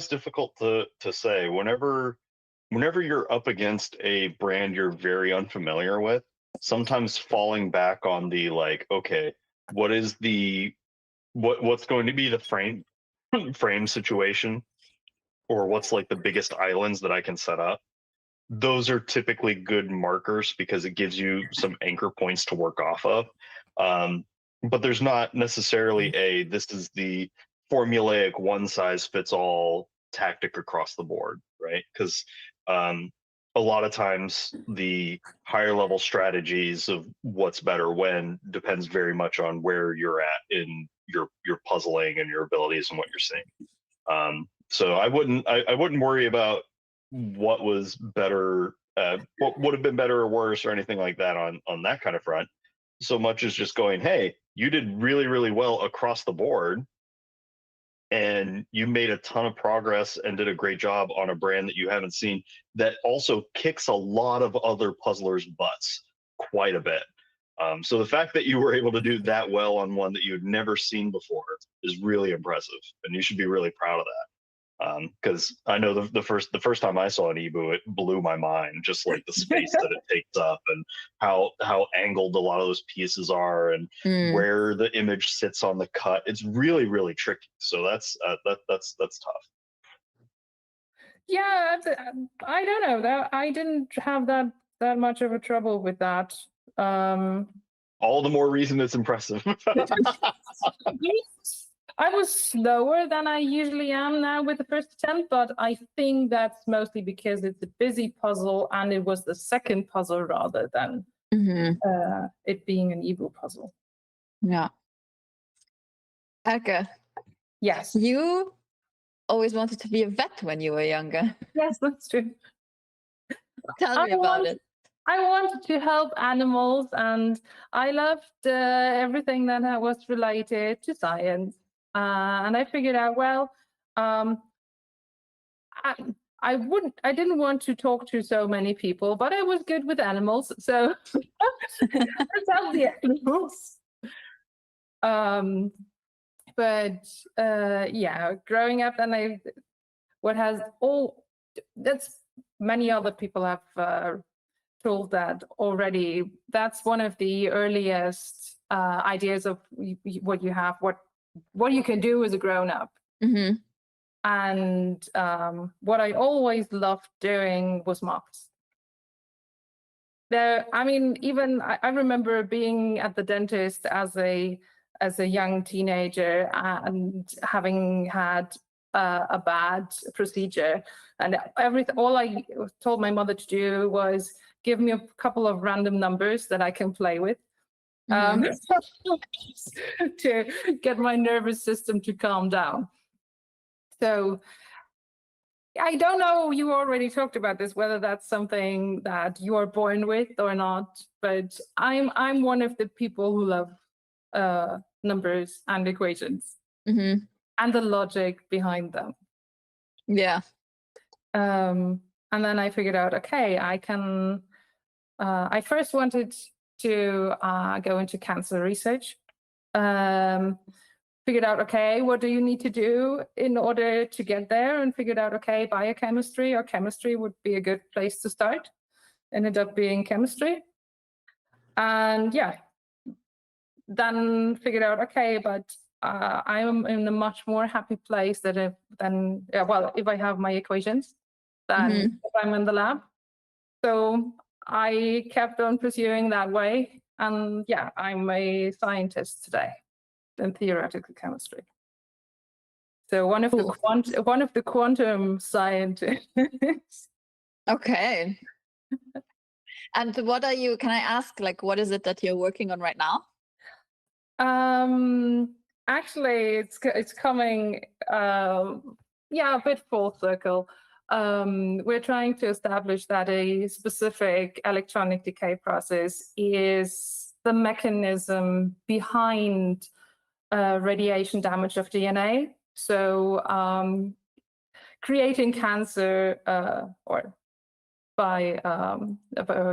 difficult to say whenever you're up against a brand you're very unfamiliar with. Sometimes falling back on the like, okay, what's going to be the frame situation, or what's like the biggest islands that I can set up. Those are typically good markers because it gives you some anchor points to work off of. But there's not necessarily this is the formulaic one size fits all tactic across the board, right? Because a lot of times the higher level strategies of what's better when depends very much on where you're at in your puzzling and your abilities and what you're seeing. So I wouldn't worry about what was better, what would have been better or worse or anything like that on that kind of front, so much as just going, hey, you did really, really well across the board and you made a ton of progress and did a great job on a brand that you haven't seen that also kicks a lot of other puzzlers' butts quite a bit. So the fact that you were able to do that well on one that you had never seen before is really impressive, and you should be really proud of that. Because I know the first time I saw an Ebu, it blew my mind, just like the space that it takes up and how angled a lot of those pieces are and where the image sits on the cut. It's really, really tricky. So that's tough.
Yeah, I don't know. That I didn't have that much of a trouble with that.
All the more reason it's impressive.
I was slower than I usually am now with the first attempt, but I think that's mostly because it's a busy puzzle and it was the second puzzle rather than it being an Ebu puzzle.
Yeah. Elke,
Yes.
you always wanted to be a vet when you were younger.
Yes, that's true.
Tell me about it.
I wanted to help animals, and I loved everything that was related to science. And I figured out, well, I didn't want to talk to so many people, but I was good with animals, so let's help the animals. Yeah, growing up, and that's many other people have told that already. That's one of the earliest ideas of what you have, what you can do as a grown-up. And what I always loved doing was maths. I mean, even I remember being at the dentist as a young teenager and having had a bad procedure, and all I told my mother to do was give me a couple of random numbers that I can play with to get my nervous system to calm down. So I don't know, you already talked about this, whether that's something that you are born with or not, but I'm one of the people who love numbers and equations and the logic behind them.
Yeah.
And then I figured out, okay, I can. I first wanted to go into cancer research. Figured out, okay, what do you need to do in order to get there? And figured out, okay, biochemistry or chemistry would be a good place to start. Ended up being chemistry. And yeah, then figured out, okay, but I'm in a much more happy place if I have my equations than if I'm in the lab. So I kept on pursuing that way. And yeah, I'm a scientist today in theoretical chemistry. So one of the quantum scientists.
Okay. And what are you? Can I ask, like, what is it that you're working on right now?
Actually, it's coming. Yeah, a bit full circle. We're trying to establish that a specific electronic decay process is the mechanism behind radiation damage of DNA. So creating cancer or by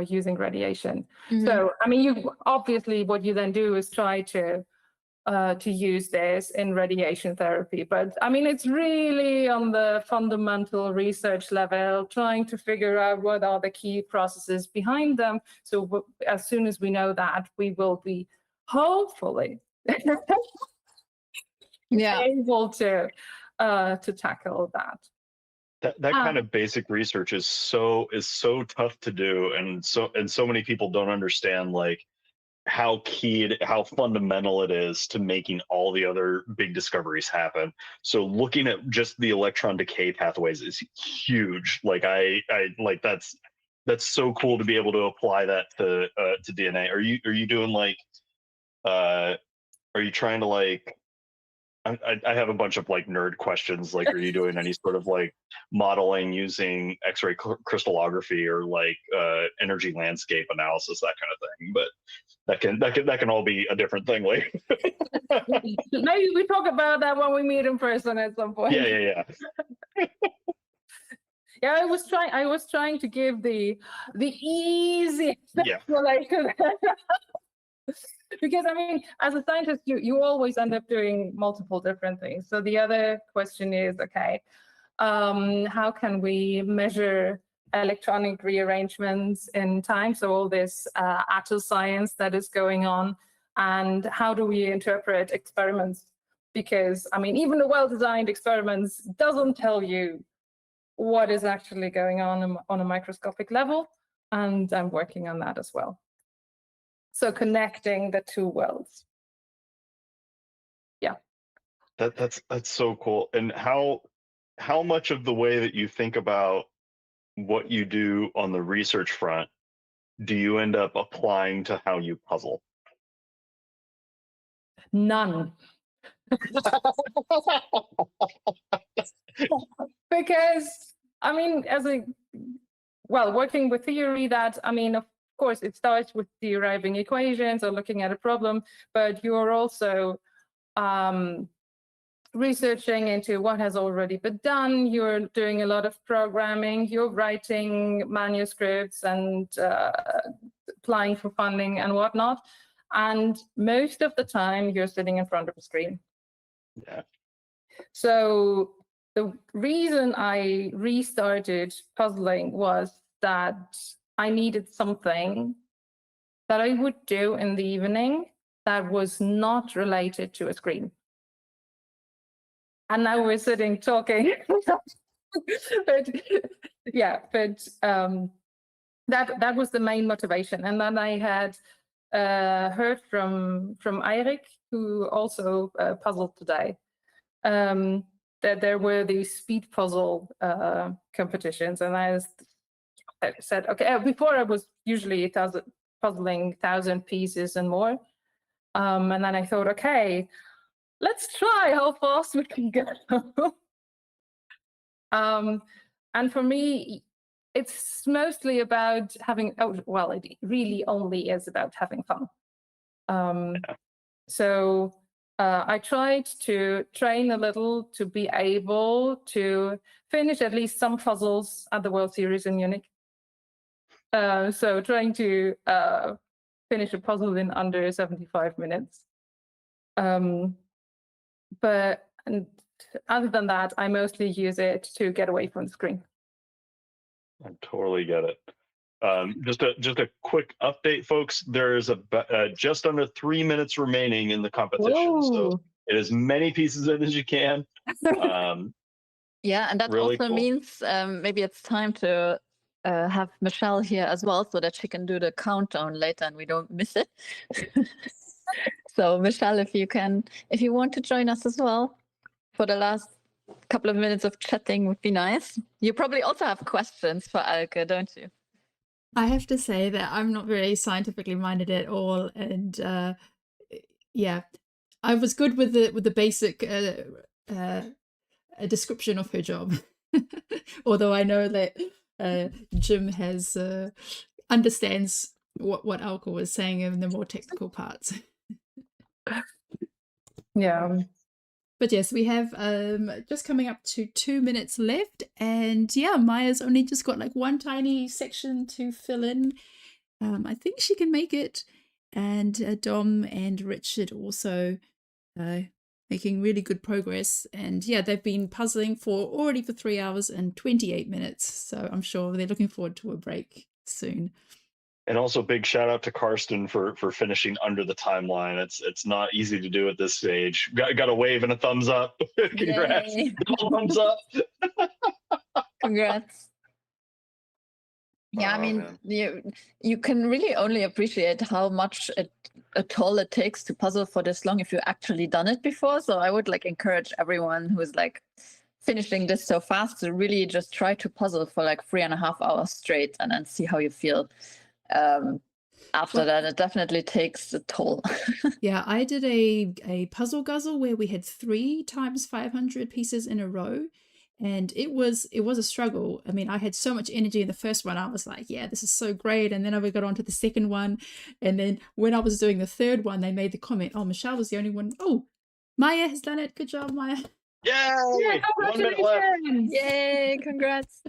using radiation. So I mean, obviously what you then do is try to use this in radiation therapy. But I mean, it's really on the fundamental research level, trying to figure out what are the key processes behind them. So as soon as we know that, we will be hopefully able to tackle that.
That kind of basic research is so tough to do, and so many people don't understand like how how fundamental it is to making all the other big discoveries happen. So looking at just the electron decay pathways is huge. Like I like that's so cool to be able to apply that to DNA. Are you doing like are you trying to like I have a bunch of like nerd questions. Like, are you doing any sort of like modeling using X-ray crystallography or like energy landscape analysis, that kind of thing? But that can all be a different thing later.
Maybe we talk about that when we meet in person at some point.
Yeah.
Yeah, I was trying to give the easy explanation. Because I mean, as a scientist, you always end up doing multiple different things. So the other question is, okay, How can we measure electronic rearrangements in time? So all this ATO science that is going on, and how do we interpret experiments? Because, I mean, even a well-designed experiments doesn't tell you what is actually going on a microscopic level, and I'm working on that as well. So connecting the two worlds. Yeah.
That's so cool. And how much of the way that you think about what you do on the research front do you end up applying to how you puzzle?
None. Because, I mean, working with theory, that, I mean, of course, it starts with deriving equations or looking at a problem, but you're also researching into what has already been done. You're doing a lot of programming, you're writing manuscripts and applying for funding and whatnot. And most of the time you're sitting in front of a screen.
Yeah.
So the reason I restarted puzzling was that I needed something that I would do in the evening that was not related to a screen. And now we're sitting talking. But yeah, but that was the main motivation. And then I had heard from Eirik, who also puzzled today, that there were these speed puzzle competitions, and I said, okay. Before I was usually puzzling 1,000 pieces and more, and then I thought, okay, let's try how fast we can go. And for me, it's mostly about having, it really only is about having fun. So I tried to train a little to be able to finish at least some puzzles at the World Series in Munich. So trying to finish a puzzle in under 75 minutes. But other than that, I mostly use it to get away from the screen.
I totally get it. Just a quick update, folks. There's just under 3 minutes remaining in the competition. So get as many pieces in as you can.
Yeah, and that
really
also
cool.
means maybe it's time to have Michelle here as well, so that she can do the countdown later and we don't miss it. So Michelle, if you want to join us as well for the last couple of minutes of chatting, would be nice. You probably also have questions for Alke, don't you?
I have to say that I'm not very scientifically minded at all, and yeah, I was good with the basic description of her job. Although I know that Jim has understands what Alka was saying in the more technical parts.
Yeah.
But yes, we have just coming up to 2 minutes left, and yeah, Maya's only just got like one tiny section to fill in. I think she can make it, and Dom and Richard also making really good progress. And yeah, they've been puzzling already for 3 hours and 28 minutes, so I'm sure they're looking forward to a break soon.
And also big shout out to Karsten for finishing under the timeline. It's not easy to do at this stage. Got a wave and a thumbs up. Congrats. Thumbs up.
Congrats. Yeah, I mean, you can really only appreciate how much a toll it takes to puzzle for this long if you've actually done it before. So I would encourage everyone who is finishing this so fast to really just try to puzzle for 3.5 hours straight and then see how you feel. After that, it definitely takes a toll.
Yeah, I did a puzzle guzzle where we had 3 times 500 pieces in a row, and it was a struggle. I mean, I had so much energy in the first one. I was like, yeah, this is so great. And then I got on to the second one, and then when I was doing the third one, they made the comment, oh, Michelle was the only one. Oh, Maya has done it. Good job, Maya.
Yay!
Congratulations!
Yay, congrats.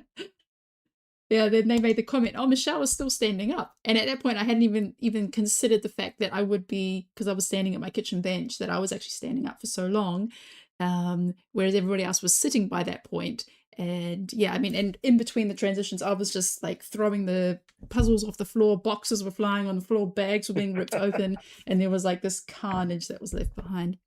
Yeah, then they made the comment, oh, Michelle was still standing up. And at that point, I hadn't even considered the fact that I would be, because I was standing at my kitchen bench, that I was actually standing up for so long, whereas everybody else was sitting by that point. And yeah, I mean, and in between the transitions, I was just like throwing the puzzles off the floor, boxes were flying on the floor, bags were being ripped open, and there was like this carnage that was left behind.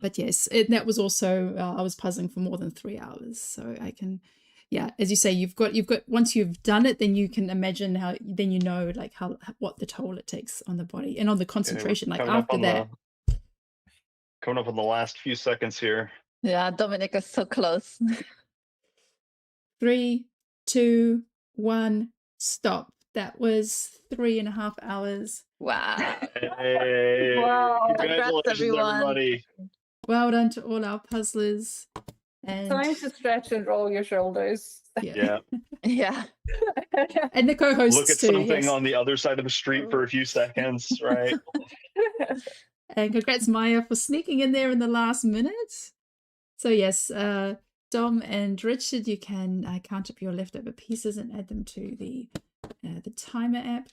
But yes, that was also, I was puzzling for more than 3 hours. So I can, yeah, as you say, you've got, once you've done it, then you can imagine how, then you know like what the toll it takes on the body and on the concentration. Like after that.
Coming up on the last few seconds here.
Yeah, Dominic is so close.
3, 2, 1, stop. That was 3.5 hours.
Wow.
Hey,
Wow.
congratulations,
everyone.
everybody.
Well done to all our puzzlers. And
Time to stretch and roll your shoulders.
Yeah.
Yeah.
And the co-hosts
Look at
too,
something
yes.
on the other side of the street for a few seconds, right?
And congrats, Maya, for sneaking in there in the last minute. So yes, Dom and Richard, you can count up your leftover pieces and add them to the timer app.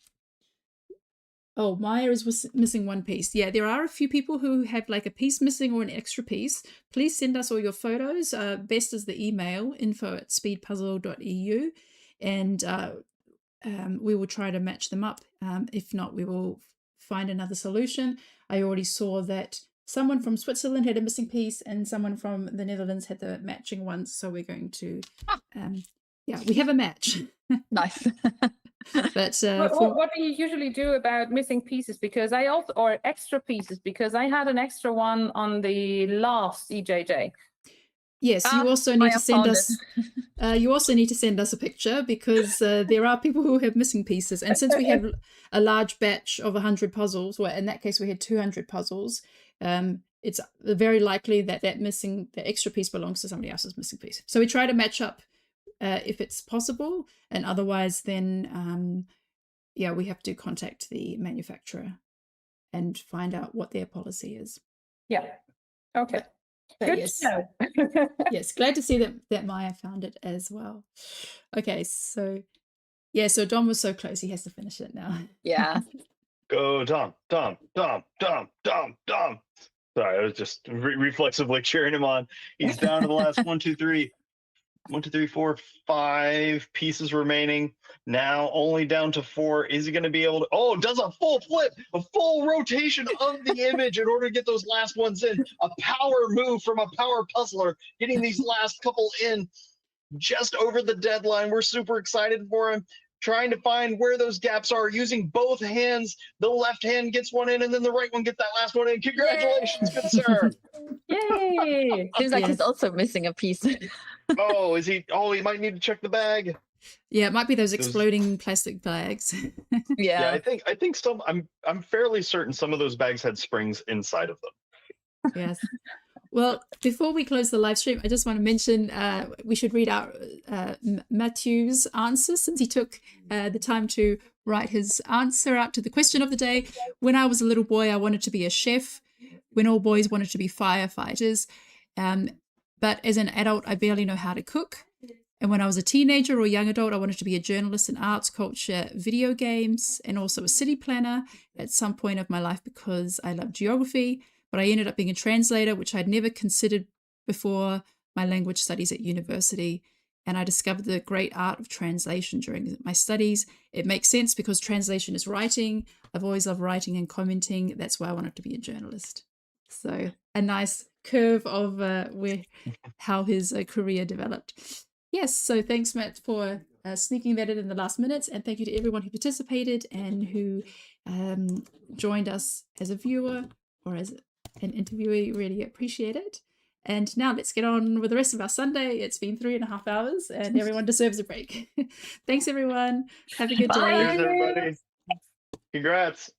Oh, Maya is missing one piece. Yeah, there are a few people who have like a piece missing or an extra piece. Please send us all your photos. Best is the email, info@speedpuzzle.eu, and we will try to match them up. If not, we will find another solution. I already saw that someone from Switzerland had a missing piece and someone from the Netherlands had the matching ones. So we're going to, yeah, we have a match.
Nice.
But
what do you usually do about missing pieces? Because I also, or extra pieces, because I had an extra one on the last EJJ.
yes, you also need
I
to send
found
us. You also need to send us a picture because there are people who have missing pieces, and since we have a large batch of 100 puzzles, well, in that case we had 200 puzzles. It's very likely that the extra piece belongs to somebody else's missing piece. So we try to match up if it's possible, and otherwise then yeah, we have to contact the manufacturer and find out what their policy is.
Yeah. Okay.
But
Good
yes,
to know.
yes, glad to see that Maya found it as well. Okay, so yeah, so Dom was so close, he has to finish it now.
Yeah.
Go, Dom, Dom, Dom, Dom, Dom, Dom. Sorry, I was just reflexively cheering him on. He's down to the last 1, 2, 3. 1, 2, 3, 4, 5 pieces remaining. Now only down to 4. Is he going to be able to? Oh, does a full flip, a full rotation of the image in order to get those last ones in. A power move from a power puzzler, getting these last couple in just over the deadline. We're super excited for him. Trying to find where those gaps are using both hands. The left hand gets one in, and then the right one gets that last one in. Congratulations, good sir.
Yay!
Seems like
Yes.
he's also missing a piece.
Oh, is he? Oh, he might need to check the bag.
Yeah, it might be those exploding plastic bags.
Yeah,
Yeah.
I think some. I'm fairly certain some of those bags had springs inside of them.
Yes. Well, before we close the live stream, I just want to mention we should read out Matthew's answer, since he took the time to write his answer out to the question of the day. When I was a little boy, I wanted to be a chef. When all boys wanted to be firefighters. But as an adult, I barely know how to cook. And when I was a teenager or young adult, I wanted to be a journalist in arts, culture, video games, and also a city planner at some point of my life because I love geography. But I ended up being a translator, which I'd never considered before my language studies at university. And I discovered the great art of translation during my studies. It makes sense because translation is writing. I've always loved writing and commenting. That's why I wanted to be a journalist. So a nice curve of how his career developed. Yes, so thanks, Matt, for sneaking that in the last minute. And thank you to everyone who participated and who joined us as a viewer or as an interviewee. Really appreciate it. And now let's get on with the rest of our Sunday. It's been 3.5 hours and everyone deserves a break. Thanks, everyone. Have a good day.
Cheers, everybody. Congrats.